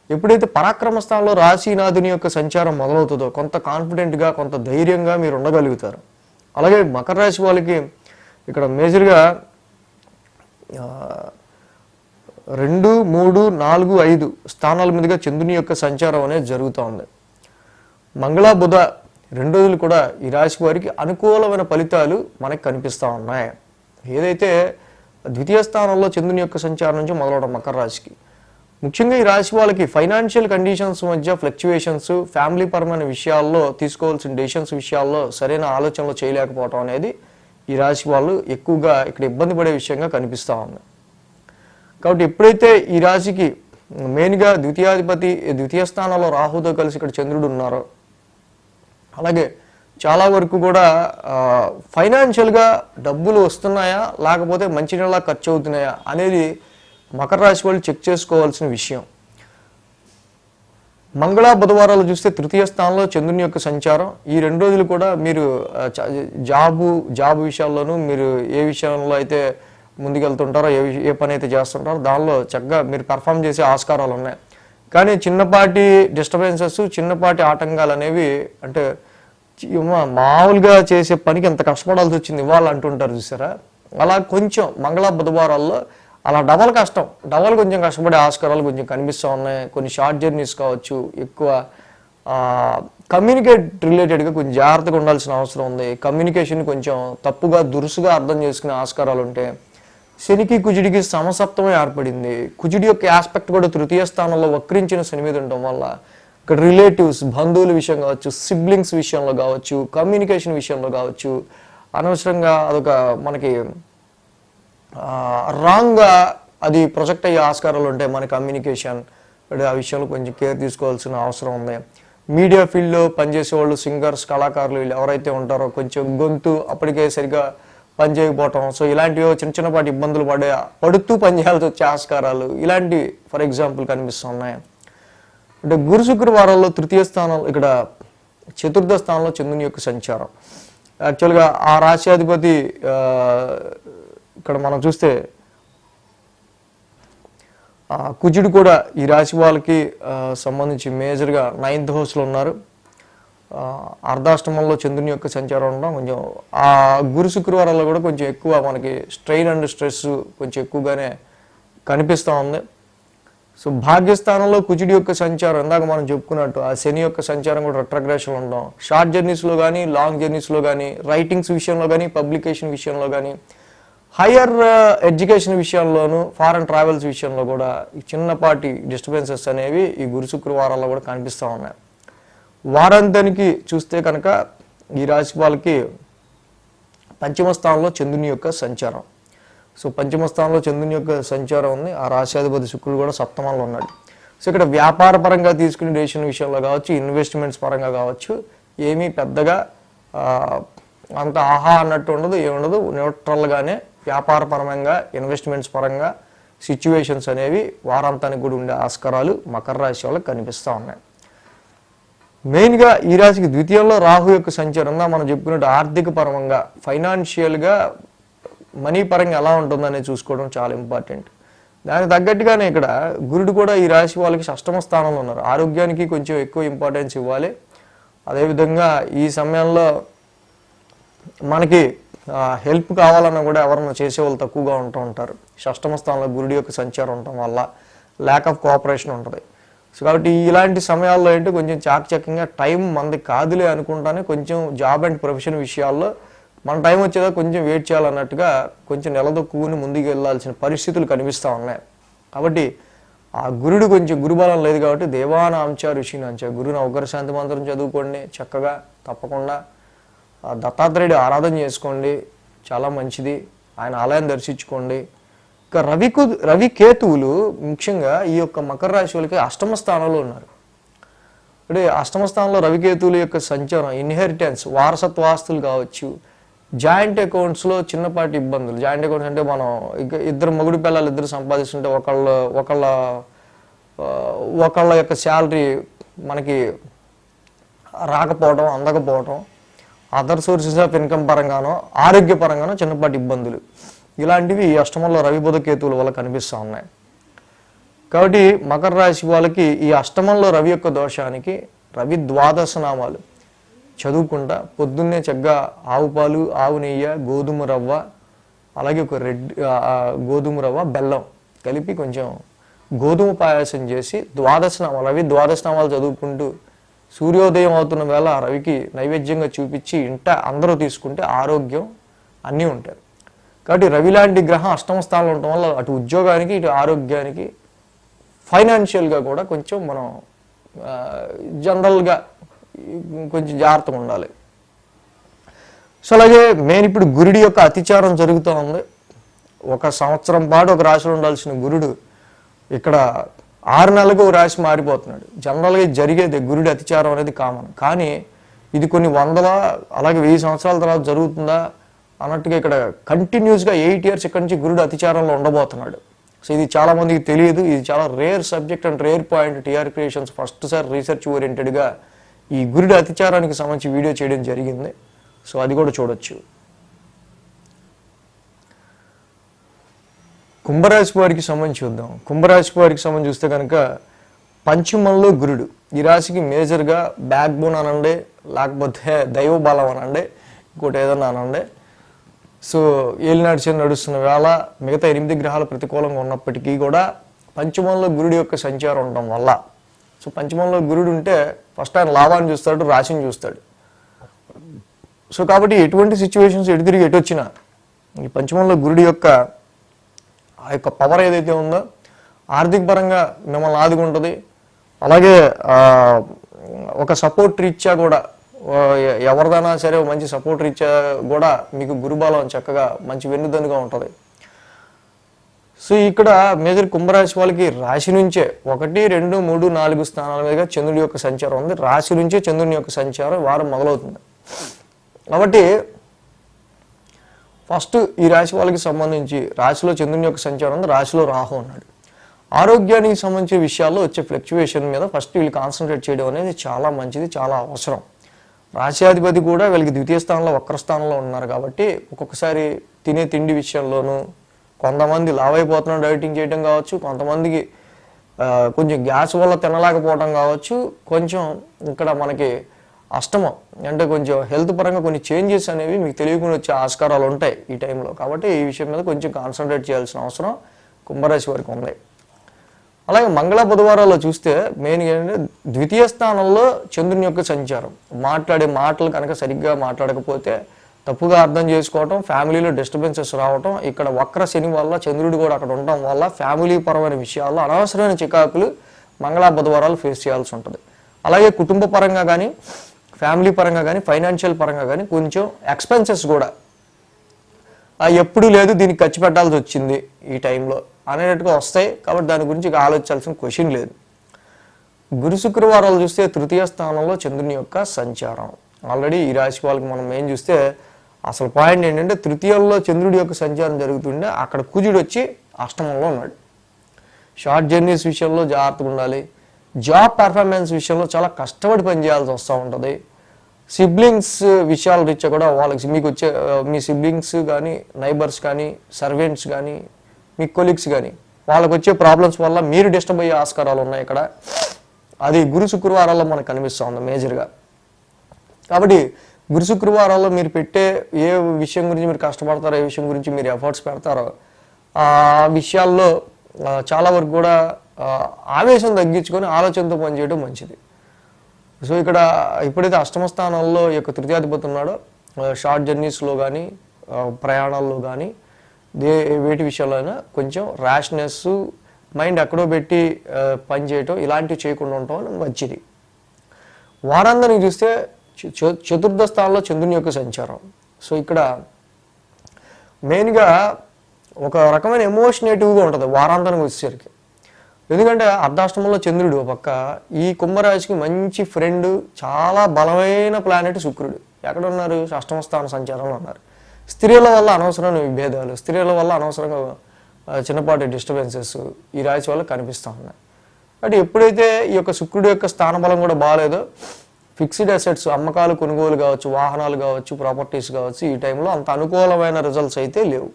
ఎప్పుడైతే పరాక్రమ స్థానంలో రాశినాథుని యొక్క సంచారం మొదలవుతుందో కొంత కాన్ఫిడెంట్గా, కొంత ధైర్యంగా మీరు ఉండగలుగుతారు. అలాగే మకర రాశి వాళ్ళకి ఇక్కడ మేజర్గా 2, 3, 4, 5 స్థానాల మీదుగా చంద్రుని యొక్క సంచారం అనేది జరుగుతూ ఉంది. మంగళ బుధ 2 రోజులు కూడా ఈ రాశి వారికి అనుకూలమైన ఫలితాలు మనకు కనిపిస్తూ ఉన్నాయి. ఏదైతే ద్వితీయ స్థానంలో చంద్రుని యొక్క సంచారం నుంచి మొదలవడం మకర రాశికి, ముఖ్యంగా ఈ రాశి వాళ్ళకి ఫైనాన్షియల్ కండిషన్స్ మధ్య ఫ్లక్చువేషన్స్, ఫ్యామిలీ పరమైన విషయాల్లో తీసుకోవాల్సిన డెసిషన్స్ విషయాల్లో సరైన ఆలోచనలు చేయలేకపోవడం అనేది ఈ రాశి వాళ్ళు ఎక్కువగా ఇక్కడ ఇబ్బంది పడే విషయంగా కనిపిస్తూ ఉంది. కాబట్టి ఎప్పుడైతే ఈ రాశికి మెయిన్గా ద్వితీయ స్థానంలో రాహుతో కలిసి ఇక్కడ చంద్రుడు ఉన్నారో, అలాగే చాలా వరకు కూడా ఫైనాన్షియల్గా డబ్బులు వస్తున్నాయా లేకపోతే మంచినీళ్ళ ఖర్చు అవుతున్నాయా అనేది మకర రాశి వాళ్ళు చెక్ చేసుకోవాల్సిన విషయం. మంగళ బుధవారాలు చూస్తే తృతీయ స్థానంలో చంద్రుని యొక్క సంచారం, ఈ 2 రోజులు కూడా మీరు జాబు విషయాల్లోనూ మీరు ఏ విషయంలో అయితే ముందుకెళ్తుంటారో, ఏ పని అయితే చేస్తుంటారో దానిలో చక్కగా మీరు పెర్ఫామ్ చేసే ఆస్కారాలు ఉన్నాయి. కానీ చిన్నపాటి డిస్టర్బెన్సెస్, చిన్నపాటి ఆటంకాలు అనేవి, అంటే మామూలుగా చేసే పనికి ఎంత కష్టపడాల్సి వచ్చింది ఇవాళ అంటుంటారు చూసారా, అలా కొంచెం మంగళ బుధవారాల్లో అలా డబల్ కొంచెం కష్టపడే ఆస్కారాలు కొంచెం కనిపిస్తూ ఉన్నాయి. కొన్ని షార్ట్ జర్నీస్ కావచ్చు, ఎక్కువ కమ్యూనికేట్ రిలేటెడ్గా కొంచెం జాగ్రత్తగా ఉండాల్సిన అవసరం ఉంది. కమ్యూనికేషన్ కొంచెం తప్పుగా దురుసుగా అర్థం చేసుకునే ఆస్కారాలు ఉంటాయి. శనికి కుజుడికి సమసప్తమే ఏర్పడింది. కుజుడి యొక్క ఆస్పెక్ట్ కూడా తృతీయ స్థానంలో వక్రించిన శని మీద ఉండటం వల్ల ఇక్కడ రిలేటివ్స్, బంధువుల విషయం కావచ్చు, సిబ్లింగ్స్ విషయంలో కావచ్చు, కమ్యూనికేషన్ విషయంలో కావచ్చు, అనవసరంగా అదొక మనకి రాంగ్గా అది ప్రొజెక్ట్ అయ్యే ఆస్కారాలు ఉంటాయి మన కమ్యూనికేషన్. ఆ విషయంలో కొంచెం కేర్ తీసుకోవాల్సిన అవసరం ఉంది. మీడియా ఫీల్డ్లో పనిచేసే వాళ్ళు, సింగర్స్, కళాకారులు వీళ్ళు ఎవరైతే ఉంటారో కొంచెం గొంతు అప్పటికే సరిగా పని చేయకపోవటం, సో ఇలాంటివి చిన్న చిన్నపాటి ఇబ్బందులు పడుతూ పని చేయాల్సి వచ్చే ఆస్కారాలు ఇలాంటి ఫర్ ఎగ్జాంపుల్ కనిపిస్తున్నాయి. అంటే గురు శుక్రవారాల్లో తృతీయ స్థానం, ఇక్కడ చతుర్థ స్థానంలో చంద్రుని యొక్క సంచారం. యాక్చువల్గా ఆ రాశ్యాధిపతి ఇక్కడ మనం చూస్తే కుజుడు కూడా ఈ రాశి వాళ్ళకి సంబంధించి మేజర్గా 9th హౌస్లో ఉన్నారు. అర్ధాష్టమంలో చంద్రుని యొక్క సంచారం ఉండడం కొంచెం ఆ గురు శుక్రవారాల్లో కూడా కొంచెం ఎక్కువ మనకి స్ట్రెయిన్ అండ్ స్ట్రెస్ కొంచెం ఎక్కువగానే కనిపిస్తూ ఉంది. సో భాగ్యస్థానంలో కుజుడి యొక్క సంచారం, ఇందాక మనం చెప్పుకున్నట్టు ఆ శని యొక్క సంచారం కూడా రెట్రోగ్రెషన్ ఉండడం, షార్ట్ జర్నీస్లో కానీ లాంగ్ జర్నీస్లో కానీ, రైటింగ్స్ విషయంలో కానీ, పబ్లికేషన్ విషయంలో కానీ, హయ్యర్ ఎడ్యుకేషన్ విషయంలోనూ, ఫారెన్ ట్రావెల్స్ విషయంలో కూడా ఈ చిన్నపాటి డిస్టర్బెన్సెస్ అనేవి ఈ గురు శుక్రవారాల్లో కూడా కనిపిస్తూ ఉన్నాయి. వారాంతానికి చూస్తే కనుక ఈ రాశి వాళ్ళకి పంచమ స్థానంలో చంద్రుని యొక్క సంచారం. సో పంచమ స్థానంలో చంద్రుని యొక్క సంచారం ఉంది. ఆ రాశ్యాధిపతి శుక్రుడు కూడా సప్తమంలో ఉన్నాడు. సో ఇక్కడ వ్యాపార పరంగా తీసుకునే డెసిషన్ విషయంలో కావచ్చు, ఇన్వెస్ట్మెంట్స్ పరంగా కావచ్చు, ఏమీ పెద్దగా అంత ఆహా అన్నట్టు ఉండదు, ఏముండదు. న్యూట్రల్గానే వ్యాపారపరంగా, ఇన్వెస్ట్మెంట్స్ పరంగా సిచ్యువేషన్స్ అనేవి వారాంతానికి కూడా ఉండే ఆస్కారాలు మకర రాశి వాళ్ళకి కనిపిస్తూ ఉన్నాయి. మెయిన్గా ఈ రాశికి ద్వితీయంలో రాహు యొక్క సంచారం, మనం చెప్పుకున్నట్టు ఆర్థిక పరంగా, ఫైనాన్షియల్గా, మనీ పరంగా ఎలా ఉంటుందనేది చూసుకోవడం చాలా ఇంపార్టెంట్. దానికి తగ్గట్టుగానే ఇక్కడ గురుడు కూడా ఈ రాశి వాళ్ళకి షష్టమ స్థానంలో ఉన్నారు. ఆరోగ్యానికి కొంచెం ఎక్కువ ఇంపార్టెన్స్ ఇవ్వాలి. అదేవిధంగా ఈ సమయంలో మనకి హెల్ప్ కావాలన్నా కూడా ఎవరన్నా చేసేవాళ్ళు తక్కువగా ఉంటూ ఉంటారు. షష్టమ స్థానంలో గురుడి యొక్క సంచారం ఉండటం వల్ల ల్యాక్ ఆఫ్ కోఆపరేషన్ ఉంటుంది. సో కాబట్టి ఇలాంటి సమయాల్లో ఏంటి కొంచెం చాకచక్యంగా టైం మనది కాదులే అనుకుంటానే కొంచెం జాబ్ అండ్ ప్రొఫెషన్ విషయాల్లో మన టైం వచ్చేదా కొంచెం వెయిట్ చేయాలన్నట్టుగా కొంచెం నిలదొక్కుని ముందుకు వెళ్ళాల్సిన పరిస్థితులు కనిపిస్తూ ఉన్నాయి. కాబట్టి ఆ గురుడు కొంచెం గురుబలం లేదు కాబట్టి దేవానాంచ ఋషినాంచ, గురుని అవకర శాంతి మంత్రం చదువుకోండి చక్కగా, తప్పకుండా దత్తాత్రేయుడు ఆరాధన చేసుకోండి, చాలా మంచిది. ఆయన ఆలయం దర్శించుకోండి. ఇక రవి కేతువులు ముఖ్యంగా ఈ యొక్క మకర రాశి వాళ్ళకి అష్టమ స్థానంలో ఉన్నారు. అంటే అష్టమ స్థానంలో రవికేతువుల యొక్క సంచారం ఇన్హెరిటెన్స్, వారసత్వ ఆస్తులు కావచ్చు, జాయింట్ అకౌంట్స్లో చిన్నపాటి ఇబ్బందులు. జాయింట్ అకౌంట్స్ అంటే మనం ఇద్దరు మొగుడు పిల్లలు ఇద్దరు సంపాదిస్తుంటే ఒకళ్ళ యొక్క శాలరీ మనకి రాకపోవడం, అందకపోవడం, అదర్ సోర్సెస్ ఆఫ్ ఇన్కమ్ పరంగానో ఆరోగ్యపరంగానో చిన్నపాటి ఇబ్బందులు, ఇలాంటివి ఈ అష్టమంలో రవి బుధ కేతువుల వల్ల కనిపిస్తూ ఉన్నాయి. కాబట్టి మకర రాశి వాళ్ళకి ఈ అష్టమంలో రవి యొక్క దోషానికి రవి ద్వాదశ నామాలు చదువుకుంటా పొద్దున్నే చక్కగా ఆవు పాలు, ఆవు నెయ్యి, గోధుమ రవ్వ, అలాగే ఒక గోధుమ రవ్వ, బెల్లం కలిపి కొంచెం గోధుమ పాయాసం చేసి రవి ద్వాదశ నామాలు చదువుకుంటూ సూర్యోదయం అవుతున్న వేళ రవికి నైవేద్యంగా చూపించి ఇంట అందరూ తీసుకుంటే ఆరోగ్యం అన్నీ ఉంటాయి. కాబట్టి రవి లాంటి గ్రహం అష్టమ స్థానంలో ఉండటం వల్ల అటు ఉద్యోగానికి, ఇటు ఆరోగ్యానికి, ఫైనాన్షియల్గా కూడా కొంచెం మనం జనరల్గా కొంచెం జాగ్రత్తగా ఉండాలి. సో అలాగే మెయిన్ ఇప్పుడు గురుడి యొక్క అతిచారం జరుగుతూ ఉంది. 1 సంవత్సరం పాటు ఒక రాశిలో ఉండాల్సిన గురుడు ఇక్కడ 6 నెలలకు ఒక రాశి మారిపోతున్నాడు. జనరల్గా జరిగేది గురుడి అతిచారం అనేది కామన్. కానీ ఇది కొన్ని వందల, అలాగే 1000 సంవత్సరాల తర్వాత జరుగుతుందా అన్నట్టుగా ఇక్కడ కంటిన్యూస్గా 8 years ఇక్కడి నుంచి గురుడు అతిచారంలో ఉండబోతున్నాడు. సో ఇది చాలా మందికి తెలియదు. ఇది చాలా rare subject and rare point. TR creations first సారి రీసెర్చ్ ఓరియంటెడ్గా ఈ గురుడి అతిచారానికి సంబంధించి వీడియో చేయడం జరిగింది. సో అది కూడా చూడొచ్చు. కుంభరాశి వారికి సంబంధించి చూద్దాం. కుంభరాశి వారికి సంబంధించి చూస్తే కనుక పంచమంలో గురుడు ఈ రాశికి మేజర్గా బ్యాక్ బోన్ అనండి, లేకపోతే దైవ బలం అనండి, ఇంకోటి ఏదన్నా అనండి. సో ఏలినాటి శని నడుస్తున్న వేళ మిగతా 8 గ్రహాలు ప్రతికూలంగా ఉన్నప్పటికీ కూడా పంచమంలో గురుడి యొక్క సంచారం ఉండడం వల్ల, సో పంచమంలో గురుడు ఉంటే ఫస్ట్ ఆయన లాభాన్ని చూస్తాడు, రాశిని చూస్తాడు. సో కాబట్టి ఎటువంటి సిచ్యువేషన్స్ ఎటు తిరిగి ఎటు వచ్చినా ఈ పంచమంలో గురుడి యొక్క ఆ యొక్క పవర్ ఏదైతే ఉందో ఆర్థిక పరంగా మిమ్మల్ని ఆదుకుంటుంది. అలాగే ఒక సపోర్ట్ రీత్యా కూడా ఎవరిదైనా సరే మంచి సపోర్ట్ రీత్యా కూడా మీకు గురుబలం చక్కగా మంచి వెన్నుదన్నుగా ఉంటుంది. సో ఇక్కడ మేజర్ కుంభరాశి వాళ్ళకి రాశి నుంచే 1, 2, 3, 4 స్థానాల మీదుగా చంద్రుడి యొక్క సంచారం ఉంది. రాశి నుంచే చంద్రుని యొక్క సంచారం వారం మొదలవుతుంది. కాబట్టి ఫస్ట్ ఈ రాశి వాళ్ళకి సంబంధించి రాశిలో చంద్రుని యొక్క సంచారం ఉంది, రాశిలో రాహు ఉన్నాడు. ఆరోగ్యానికి సంబంధించిన విషయాల్లో వచ్చే ఫ్లక్చువేషన్ మీద ఫస్ట్ వీళ్ళు కాన్సన్ట్రేట్ చేయడం అనేది చాలా మంచిది, చాలా అవసరం. రాశ్యాధిపతి కూడా వీళ్ళకి ద్వితీయ స్థానంలో వక్ర స్థానంలో ఉన్నారు కాబట్టి ఒక్కొక్కసారి తినే తిండి విషయంలోనూ కొంతమంది లావైపోతున్న డైటింగ్ చేయడం కావచ్చు, కొంతమందికి కొంచెం గ్యాస్ వల్ల తినలేకపోవడం కావచ్చు, కొంచెం ఇక్కడ మనకి అష్టమం అంటే కొంచెం హెల్త్ పరంగా కొన్ని చేంజెస్ అనేవి మీకు తెలియకుండా వచ్చే ఆస్కారాలు ఉంటాయి ఈ టైంలో. కాబట్టి ఈ విషయం మీద కొంచెం కాన్సన్ట్రేట్ చేయాల్సిన అవసరం కుంభరాశి వారికి ఉంది. అలాగే మంగళ బుధవారాల్లో చూస్తే మెయిన్గా ఏంటంటే ద్వితీయ స్థానంలో చంద్రుని యొక్క సంచారం. మాట్లాడే మాటలు కనుక సరిగ్గా మాట్లాడకపోతే తప్పుగా అర్థం చేసుకోవటం, ఫ్యామిలీలో డిస్టర్బెన్సెస్ రావటం, ఇక్కడ వక్ర శని వల్ల చంద్రుడు కూడా అక్కడ ఉండటం వల్ల ఫ్యామిలీ పరమైన విషయాల్లో అనవసరమైన చికాకులు మంగళ బుధవారాలు ఫేస్ చేయాల్సి ఉంటుంది. అలాగే కుటుంబ పరంగా కానీ ఫ్యామిలీ పరంగా కానీ ఫైనాన్షియల్ పరంగా కానీ కొంచెం ఎక్స్పెన్సెస్ కూడా ఎప్పుడు లేదు దీనికి ఖర్చు పెట్టాల్సి వచ్చింది ఈ టైంలో అనేటట్టుగా వస్తాయి. కాబట్టి దాని గురించి ఆలోచించాల్సిన క్వశ్చన్ లేదు. గురు శుక్రవారాలు చూస్తే తృతీయ స్థానంలో చంద్రుని యొక్క సంచారం. ఆల్రెడీ ఈ రాశి వాళ్ళకి మనం ఏం చూస్తే అసలు పాయింట్ ఏంటంటే తృతీయంలో చంద్రుడి యొక్క సంచారం జరుగుతుంటే అక్కడ కుజుడు వచ్చి అష్టమంలో ఉన్నాడు. షార్ట్ జర్నీస్ విషయంలో జాగ్రత్తగా ఉండాలి. జాబ్ పర్ఫార్మెన్స్ విషయంలో చాలా కష్టపడి పనిచేయాల్సి వస్తూ ఉంటుంది. సిబ్లింగ్స్ విషయాల రీత్యా కూడా వాళ్ళకి మీకు వచ్చే మీ సిబ్లింగ్స్ కానీ నైబర్స్ కానీ సర్వెంట్స్ కానీ మీ కొలీగ్స్ కానీ వాళ్ళకి వచ్చే ప్రాబ్లమ్స్ వల్ల మీరు డిస్టర్బ్ అయ్యే ఆస్కారాలు ఉన్నాయి ఇక్కడ. అది గురు శుక్రవారాల్లో మనకు కనిపిస్తూ ఉంది మేజర్గా. కాబట్టి గురు శుక్రవారాల్లో మీరు పెట్టే ఏ విషయం గురించి మీరు కష్టపడతారో, ఏ విషయం గురించి మీరు ఎఫర్ట్స్ పెడతారో ఆ విషయాల్లో చాలా వరకు కూడా ఆవేశం తగ్గించుకొని ఆలోచనతో పనిచేయడం మంచిది. సో ఇక్కడ ఎప్పుడైతే అష్టమ స్థానంలో ఈ యొక్క తృతీయాధిపతి ఉన్నాడో షార్ట్ జర్నీస్లో కానీ ప్రయాణాల్లో కానీ వేటి విషయాల్లో అయినా కొంచెం ర్యాష్నెస్, మైండ్ ఎక్కడో పెట్టి పనిచేయటం ఇలాంటివి చేయకుండా ఉండటం మంచిది. వారాంతానికి చూస్తే చతుర్థ స్థానంలో చంద్రుని యొక్క సంచారం. సో ఇక్కడ మెయిన్గా ఒక రకమైన ఎమోషనేటివ్గా ఉంటుంది వారాంతానికి వచ్చేసరికి. ఎందుకంటే అర్ధాష్టమంలో చంద్రుడు పక్క, ఈ కుంభరాశికి మంచి ఫ్రెండ్, చాలా బలమైన ప్లానెట్ శుక్రుడు ఎక్కడ ఉన్నారు? అష్టమ స్థాన సంచారంలో ఉన్నారు. స్త్రీల వల్ల అనవసరమైన విభేదాలు, స్త్రీల వల్ల అనవసరంగా చిన్నపాటి డిస్టర్బెన్సెస్ ఈ రాశి వల్ల కనిపిస్తూ ఉన్నాయి. అంటే ఎప్పుడైతే ఈ యొక్క శుక్రుడు యొక్క స్థానబలం కూడా బాగాలేదో ఫిక్స్డ్ అసెట్స్ అమ్మకాలు కొనుగోలు కావచ్చు, వాహనాలు కావచ్చు, ప్రాపర్టీస్ కావచ్చు, ఈ టైంలో అంత అనుకూలమైన రిజల్ట్స్ అయితే లేవు.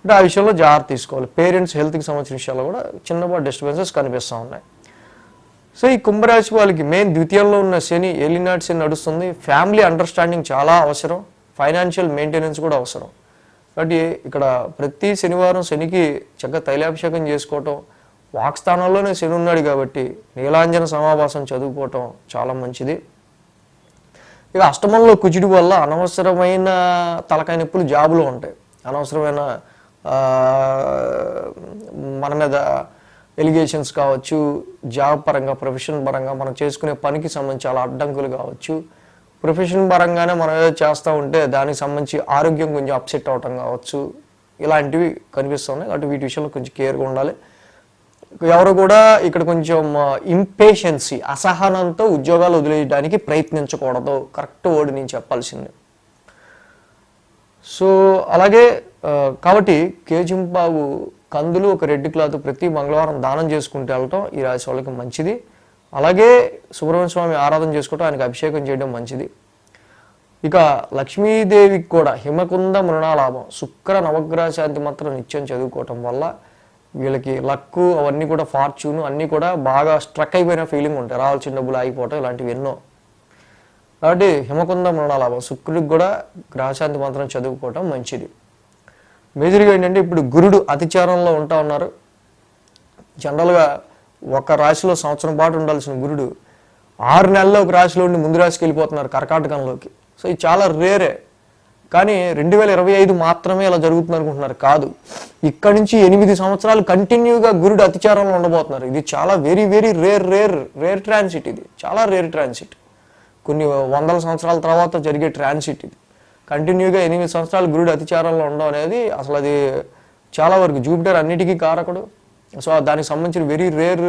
అంటే ఆ విషయంలో జాగ్రత్త తీసుకోవాలి. పేరెంట్స్ హెల్త్కి సంబంధించిన విషయాల్లో కూడా చిన్నపాటి డిస్టర్బెన్సెస్ కనిపిస్తూ ఉన్నాయి. సో ఈ కుంభరాశి వాళ్ళకి మెయిన్ ద్వితీయంలో ఉన్న శని ఏలినాటి శని నడుస్తుంది. ఫ్యామిలీ అండర్స్టాండింగ్ చాలా అవసరం, ఫైనాన్షియల్ మెయింటెనెన్స్ కూడా అవసరం. కాబట్టి ఇక్కడ ప్రతి శనివారం శనికి చక్కగా తైలాభిషేకం చేసుకోవటం, వాక్స్థానంలోనే శని ఉన్నాడు కాబట్టి నీలాంజన సమావాసం చదువుకోవటం చాలా మంచిది. ఇక అష్టమంలో కుజుడి వల్ల అనవసరమైన తలకాయ నొప్పులు జాబులో ఉంటాయి, అనవసరమైన మన మీద ఎలిగేషన్స్ కావచ్చు, జాబ్ పరంగా ప్రొఫెషన్ పరంగా మనం చేసుకునే పనికి సంబంధించి చాలా అడ్డంకులు కావచ్చు, ప్రొఫెషన్ పరంగానే మనం ఏదో చేస్తూ ఉంటే దానికి సంబంధించి ఆరోగ్యం కొంచెం అప్సెట్ అవటం కావచ్చు, ఇలాంటివి కనిపిస్తున్నాయి. కాబట్టి వీటి విషయంలో కొంచెం కేర్గా ఉండాలి. ఎవరు కూడా ఇక్కడ కొంచెం ఇంపేషెన్సీ, అసహనంతో ఉద్యోగాలు వదిలేయడానికి ప్రయత్నించకూడదు, కరెక్ట్ వర్డ్ నేను చెప్పాల్సింది. సో అలాగే కాబట్టి కేజింపావు కందులు ఒక రెడ్ క్లాత్ ప్రతి మంగళవారం దానం చేసుకుంటూ వెళ్ళటం ఈ రాశి వాళ్ళకి మంచిది. అలాగే సుబ్రహ్మణ్య స్వామి ఆరాధన చేసుకోవటం, ఆయనకు అభిషేకం చేయడం మంచిది. ఇక లక్ష్మీదేవికి కూడా హిమకుంద మృణాలాభం, శుక్ర నవగ్రహ శాంతి మాత్రం నిత్యం చదువుకోవటం వల్ల వీళ్ళకి లక్కు అవన్నీ కూడా ఫార్చ్యూన్ అన్నీ కూడా బాగా స్ట్రక్ అయిపోయిన ఫీలింగ్ ఉంటాయి, రావాల్సిన డబ్బులు ఆగిపోవటం ఇలాంటివి ఎన్నో. కాబట్టి హిమకుంద మృణాలాభం, శుక్రుడికి కూడా గ్రహశాంతి మంత్రం చదువుకోవటం మంచిది. మేజర్గా ఏంటంటే ఇప్పుడు గురుడు అతిచారంలో ఉంటా ఉన్నారు. జనరల్గా ఒక రాశిలో సంవత్సరం పాటు ఉండాల్సిన గురుడు 6 నెలల్లో ఒక రాశిలో ఉండి ముందు రాశికి వెళ్ళిపోతున్నారు కర్కాటకంలోకి. సో ఇది చాలా రేరే. కానీ 2025 మాత్రమే ఇలా జరుగుతుంది అనుకుంటున్నారు, కాదు. ఇక్కడ నుంచి 8 సంవత్సరాలు కంటిన్యూగా గురుడు అతిచారంలో ఉండబోతున్నారు. ఇది చాలా వెరీ వెరీ రేర్ ట్రాన్సిట్. ఇది చాలా రేర్ ట్రాన్సిట్. కొన్ని వందల సంవత్సరాల తర్వాత జరిగే ట్రాన్సిట్ ఇది. కంటిన్యూగా 8 సంవత్సరాలు గురుడు అతిచారంలో ఉండడం అనేది అసలు అది చాలా వరకు జూపిటర్ అన్నిటికీ కారకుడు. సో దానికి సంబంధించిన వెరీ రేర్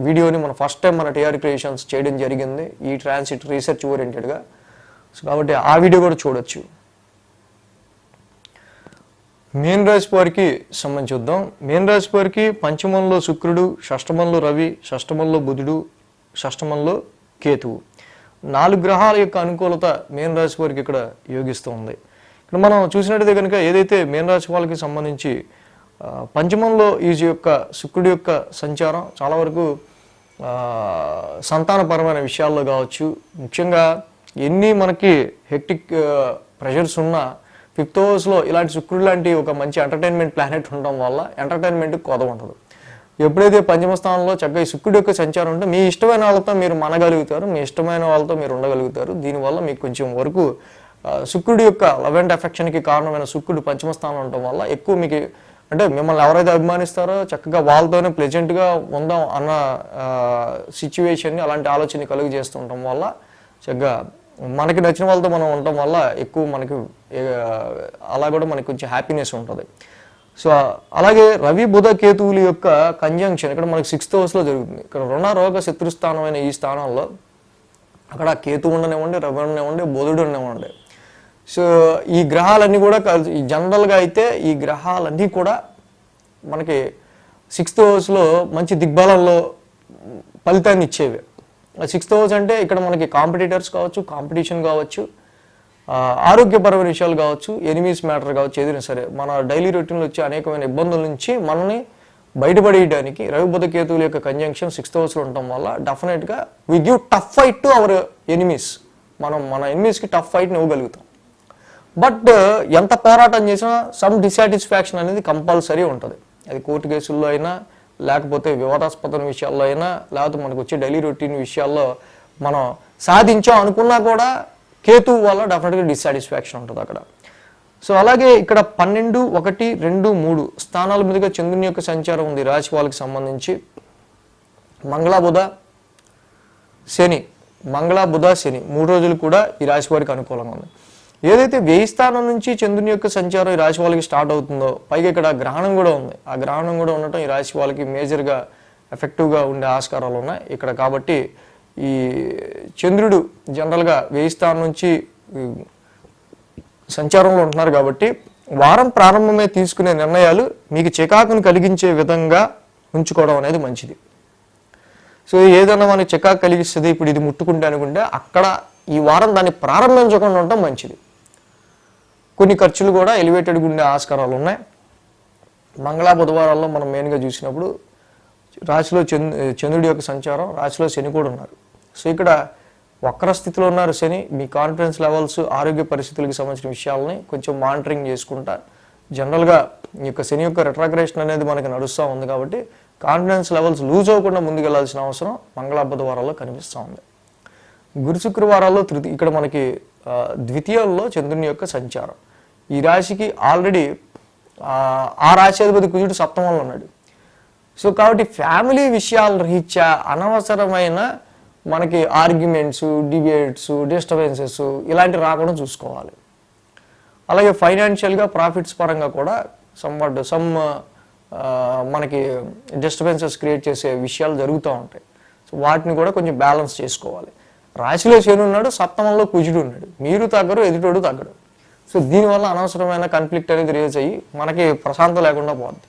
వీడియోని మన ఫస్ట్ టైం మన టీఆర్ క్రియేషన్స్ చేయడం జరిగింది ఈ ట్రాన్సిట్ రీసెర్చ్ ఓరియంటెడ్గా. సో కాబట్టి ఆ వీడియో కూడా చూడొచ్చు. మీన రాశి వారికి సంబంధించి చూద్దాం. మీన రాశి వారికి పంచమంలో శుక్రుడు, షష్టమంలో రవి, షష్టమంలో బుధుడు, షష్టమంలో కేతువు, 4 గ్రహాల యొక్క అనుకూలత మీన రాశి వారికి ఇక్కడ యోగిస్తూ ఉంది. ఇక్కడ మనం చూసినట్టయితే కనుక ఏదైతే మీన రాశి వాళ్ళకి సంబంధించి పంచమంలో ఈ యొక్క శుక్రుడి యొక్క సంచారం చాలా వరకు సంతానపరమైన విషయాల్లో కావచ్చు, ముఖ్యంగా ఎన్ని మనకి హెక్టిక్ ప్రెషర్స్ ఉన్నా 5th హౌస్లో ఇలాంటి శుక్రుడు లాంటి ఒక మంచి ఎంటర్టైన్మెంట్ ప్లానెట్ ఉండడం వల్ల ఎంటర్టైన్మెంట్కి కొదవ ఉండదు. ఎప్పుడైతే పంచమ స్థానంలో చక్కగా ఈ శుక్రుడి యొక్క సంచారం ఉంటే మీ ఇష్టమైన వాళ్ళతో మీరు మనగలుగుతారు, మీ ఇష్టమైన వాళ్ళతో మీరు ఉండగలుగుతారు. దీనివల్ల మీకు కొంచెం వరకు శుక్రుడి యొక్క లవ్ అండ్ అఫెక్షన్కి కారణమైన శుక్రుడు పంచమ స్థానంలో ఉండటం వల్ల ఎక్కువ మీకు అంటే మిమ్మల్ని ఎవరైతే అభిమానిస్తారో చక్కగా వాళ్ళతోనే ప్లెజెంట్గా ఉందాం అన్న సిచ్యువేషన్ని అలాంటి ఆలోచన కలుగు చేస్తూ ఉండటం వల్ల చక్కగా మనకి నచ్చిన వాళ్ళతో మనం ఉండటం వల్ల ఎక్కువ మనకి అలా కూడా మనకి కొంచెం హ్యాపీనెస్ ఉంటుంది. సో అలాగే రవి బుధ కేతువుల యొక్క కంజంక్షన్ ఇక్కడ మనకి 6th హౌస్లో జరుగుతుంది. ఇక్కడ రుణ రోగ శత్రుస్థానమైన ఈ స్థానంలో అక్కడ కేతు ఉండనివ్వండి, రవి ఉండనివ్వండి, బుధుడు ఉండనివ్వండి. సో ఈ గ్రహాలన్నీ కూడా జనరల్గా అయితే ఈ గ్రహాలన్నీ కూడా మనకి 6th హౌస్లో మంచి దిగ్బలంలో ఫలితాన్ని ఇచ్చేవి. 6th హౌస్ అంటే ఇక్కడ మనకి కాంపిటీటర్స్ కావచ్చు, కాంపిటీషన్ కావచ్చు, ఆరోగ్యపరమైన విషయాలు కావచ్చు, ఎనిమీస్ మ్యాటర్ కావచ్చు, ఏదైనా సరే మన డైలీ రొటీన్లో వచ్చే అనేకమైన ఇబ్బందుల నుంచి మనల్ని బయటపడేయడానికి రవి బుధ కేతువుల యొక్క కంజంక్షన్ 6th హౌస్లో ఉండటం వల్ల డెఫినెట్గా we give tough fight to our enemies. మనం మన ఎనిమీస్కి టఫ్ ఫైట్ని ఇవ్వగలుగుతాం. బట్ ఎంత పోరాటం చేసినా సమ్ డిసాటిస్ఫాక్షన్ అనేది కంపల్సరీ ఉంటుంది. అది కోర్టు కేసుల్లో అయినా, లేకపోతే వివాదాస్పద విషయాల్లో అయినా, లేకపోతే మనకు వచ్చే డైలీ రొటీన్ విషయాల్లో మనం సాధించాం అనుకున్నా కూడా కేతు వల్ల డెఫినెట్గా డిసాటిస్ఫాక్షన్ ఉంటుంది అక్కడ. సో అలాగే ఇక్కడ 12, 1, 2, 3 స్థానాల మీదుగా చంద్రుని యొక్క సంచారం ఉంది రాశి వాళ్ళకి సంబంధించి. మంగళ బుధ శని 3 రోజులు కూడా ఈ రాశి వారికి అనుకూలంగా ఉంది. ఏదైతే వ్యయ స్థానం నుంచి చంద్రుని యొక్క సంచారం ఈ రాశి వాళ్ళకి స్టార్ట్ అవుతుందో, పైగా ఇక్కడ గ్రహణం కూడా ఉంది. ఆ గ్రహణం కూడా ఉండటం ఈ రాశి వాళ్ళకి మేజర్గా ఎఫెక్టివ్గా ఉండే ఆస్కారాలు ఉన్నాయి ఇక్కడ. కాబట్టి ఈ చంద్రుడు జనరల్గా వ్యయ స్థానం నుంచి సంచారంలో ఉంటున్నారు కాబట్టి వారం ప్రారంభమే తీసుకునే నిర్ణయాలు మీకు చికాకును కలిగించే విధంగా ఉంచుకోవడం అనేది మంచిది. సో ఏదైనా మనకి చికాకు కలిగిస్తుంది, ఇప్పుడు ఇది ముట్టుకుంటే అనుకుంటే అక్కడ ఈ వారం దాన్ని ప్రారంభించకుండా ఉండటం మంచిది. కొన్ని ఖర్చులు కూడా ఎలివేటెడ్గా ఉండే ఆస్కారాలు ఉన్నాయి. మంగళ బుధవారాల్లో మనం మెయిన్గా చూసినప్పుడు రాశిలో చంద్రుడి యొక్క సంచారం, రాశిలో శని కూడా ఉన్నారు. సో ఇక్కడ వక్ర స్థితిలో ఉన్నారు శని. మీ కాన్ఫిడెన్స్ లెవెల్స్, ఆరోగ్య పరిస్థితులకు సంబంధించిన విషయాలని కొంచెం మానిటరింగ్ చేసుకుంటా. జనరల్గా ఈ యొక్క శని యొక్క రెట్రాగ్రేషన్ అనేది మనకి నడుస్తూ ఉంది కాబట్టి కాన్ఫిడెన్స్ లెవెల్స్ లూజ్ అవ్వకుండా ముందుకెళ్లాల్సిన అవసరం మంగళ బుధవారాల్లో కనిపిస్తూ ఉంది. గురు శుక్రవారాల్లో ఇక్కడ మనకి ద్వితీయంలో చంద్రుని యొక్క సంచారం. ఈ రాశికి ఆల్రెడీ ఆ రాశ్యాధిపతి కుజుడు 7వ ఉన్నాడు. సో కాబట్టి ఫ్యామిలీ విషయాల రీత్యా అనవసరమైన మనకి ఆర్గ్యుమెంట్స్, డిబేట్స్, డిస్టర్బెన్సెస్ ఇలాంటివి రాకుండా చూసుకోవాలి. అలాగే ఫైనాన్షియల్గా ప్రాఫిట్స్ పరంగా కూడా సమ్ మనకి డిస్టర్బెన్సెస్ క్రియేట్ చేసే విషయాలు జరుగుతూ ఉంటాయి. సో వాటిని కూడా కొంచెం బ్యాలెన్స్ చేసుకోవాలి. రాశిలో శని ఉన్నాడు, 7వ కుజుడు ఉన్నాడు. మీరు తగ్గరు, ఎదుటోడు తగ్గడు. సో దీనివల్ల అనవసరమైన కాన్ఫ్లిక్ట్ అనేది రేజ్ అయ్యి మనకి ప్రశాంతం లేకుండా పోద్ది.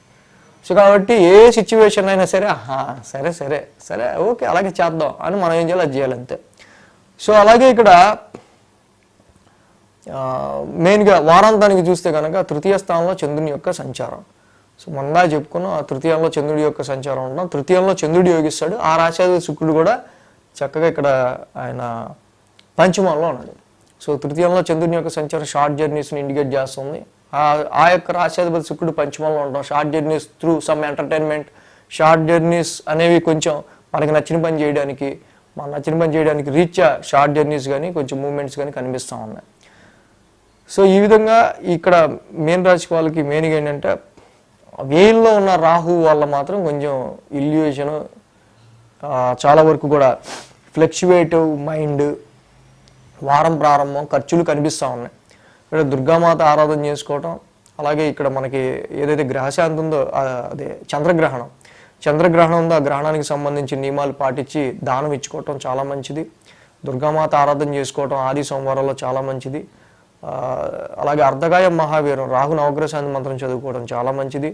సో కాబట్టి ఏ సిచ్యువేషన్ అయినా సరే సరే సరే సరే ఓకే అలాగే చేద్దాం అని మనం ఏం చేయాలి అది చేయాలంతే. సో అలాగే ఇక్కడ మెయిన్గా వారాంతానికి చూస్తే కనుక 3వ స్థానంలో చంద్రుని యొక్క సంచారం. సో మనదా చెప్పుకున్నాం, ఆ 3యంలో చంద్రుడి యొక్క సంచారం ఉంటాం. 3యంలో చంద్రుడు యోగిస్తాడు. ఆ రాశి శుక్రుడు కూడా చక్కగా ఇక్కడ ఆయన పంచమంలో ఉన్నాడు. సో 3యంలో చంద్రుని యొక్క సంచారం షార్ట్ జర్నీస్ని ఇండికేట్ చేస్తుంది. ఆ యొక్క రాశ్యాధిపతి శుక్రుడు పంచమంలో ఉంటాం. Short journeys through some entertainment, short journeys అనేవి కొంచెం మనకి నచ్చిన పని చేయడానికి రీత్యా షార్ట్ జర్నీస్ కానీ కొంచెం మూమెంట్స్ కానీ కనిపిస్తూ ఉన్నాయి. సో ఈ విధంగా ఇక్కడ మీన రాశి వాళ్ళకి మెయిన్గా ఏంటంటే వ్యయంలో ఉన్న రాహు వల్ల మాత్రం కొంచెం ఇల్యూషన్, చాలా వరకు కూడా ఫ్లక్చువేటివ్ మైండ్, వారం ప్రారంభం ఖర్చులు కనిపిస్తూ ఉన్నాయి. ఇక్కడ దుర్గామాత ఆరాధన చేసుకోవటం, అలాగే ఇక్కడ మనకి ఏదైతే గ్రహశాంతి ఉందో అదే చంద్రగ్రహణం ఉందో ఆ గ్రహణానికి సంబంధించి నియమాలు పాటించి దానం ఇచ్చుకోవటం చాలా మంచిది. దుర్గామాత ఆరాధన చేసుకోవటం ఆది సోమవారాల్లో చాలా మంచిది. అలాగే అర్ధకాయం మహావీరం రాహు నవగ్రశాంతి మంత్రం చదువుకోవడం చాలా మంచిది.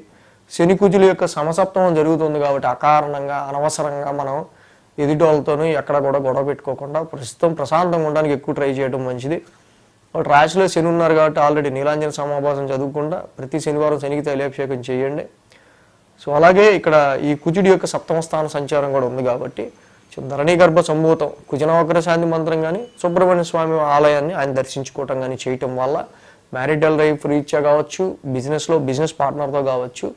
శని కుజుల యొక్క సమసప్తమం జరుగుతుంది కాబట్టి అకారణంగా అనవసరంగా మనం ఎదుటోళ్ళతోనూ ఎక్కడ కూడా గొడవ పెట్టుకోకుండా ప్రస్తుతం ప్రశాంతంగా ఉండడానికి ఎక్కువ ట్రై చేయడం మంచిది. రాశిలో శని ఉన్నారు కాబట్టి ఆల్రెడీ నీలాంజన సమాభాసం చదువుకుండా ప్రతి శనివారం శనికి తైలాభిషేకం చేయండి. సో అలాగే ఇక్కడ ఈ కుజుడి యొక్క సప్తమ స్థాన సంచారం కూడా ఉంది కాబట్టి ధరణీ గర్భ సంభూతం కుజనవగ్ర శాంతి మంత్రం కానీ సుబ్రహ్మణ్య స్వామి ఆలయాన్ని ఆయన దర్శించుకోవటం కానీ చేయటం వల్ల మ్యారిటల్ లైఫ్ రీత్యా కావచ్చు, బిజినెస్లో బిజినెస్ పార్ట్నర్తో కావచ్చు,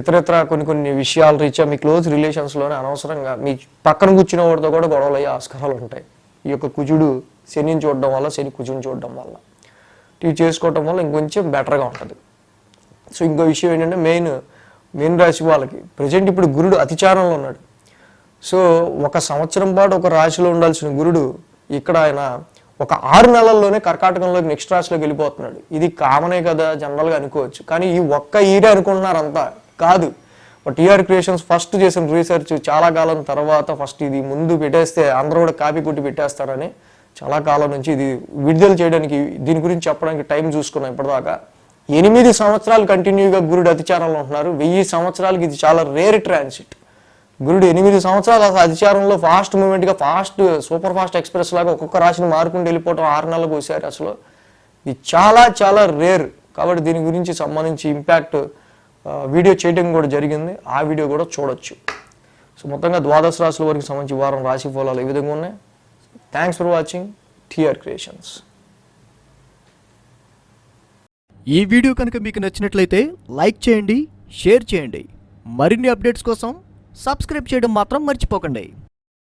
ఇతరత్ర కొన్ని విషయాల రీత్యా మీ క్లోజ్ రిలేషన్స్లోనే అనవసరంగా మీ పక్కన కూర్చున్న వాడితో కూడా గొడవలు అయ్యే ఆస్కారాలు ఉంటాయి. ఈ యొక్క కుజుడు శనిని చూడడం వల్ల, శని కుజుని చూడడం వల్ల ఇవి చేసుకోవటం వల్ల ఇంకొంచెం బెటర్గా ఉంటుంది. సో ఇంకో విషయం ఏంటంటే మెయిన్ రాశి వాళ్ళకి ప్రజెంట్ ఇప్పుడు గురుడు అతిచారంలో ఉన్నాడు. సో 1 సంవత్సరం పాటు ఒక రాశిలో ఉండాల్సిన గురుడు ఇక్కడ ఆయన ఒక 6 నెలల్లోనే కర్కాటకంలోకి నెక్స్ట్ రాశిలోకి వెళ్ళిపోతున్నాడు. ఇది కామనే కదా జనరల్గా అనుకోవచ్చు, కానీ ఈ ఒక్క ఈరే అనుకుంటున్నారు అంతా కాదు. టీఆర్ క్రియేషన్స్ ఫస్ట్ చేసిన రీసెర్చ్ చాలా కాలం తర్వాత ఫస్ట్ ఇది ముందు పెట్టేస్తే అందరూ కూడా కాపీ కొట్టి పెట్టేస్తారని చాలా కాలం నుంచి ఇది విడుదల చేయడానికి దీని గురించి చెప్పడానికి టైం చూసుకున్నాం. ఇప్పటిదాకా 8 సంవత్సరాలు కంటిన్యూగా గురుడు అతిచారంలో ఉంటున్నారు. 1000 సంవత్సరాలకి ఇది చాలా రేర్ ట్రాన్సిట్. గురుడు 8 సంవత్సరాలు అధిచారంలో ఫాస్ట్ మూమెంట్గా సూపర్ ఫాస్ట్ ఎక్స్ప్రెస్ లాగా ఒక్కొక్క రాశిని మారుకుంటూ వెళ్ళిపోవటం 6 నెలలకు ఒకసారి అసలు ఇది చాలా చాలా రేర్. కాబట్టి దీని గురించి సంబంధించి ఇంపాక్ట్ వీడియో చేయడం కూడా జరిగింది, ఆ వీడియో కూడా చూడొచ్చు. సో మొత్తంగా ద్వాదశ రాశుల వరకు సంబంధించి వారం రాశి ఫలాలు ఈ విధంగా ఉన్నాయి. Thanks for watching TR creations. ఈ వీడియో కనుక మీకు నచ్చినట్లయితే లైక్ చేయండి, షేర్ చేయండి. మరిన్ని అప్డేట్స్ కోసం సబ్స్క్రైబ్ చేయడం మాత్రం మర్చిపోకండి.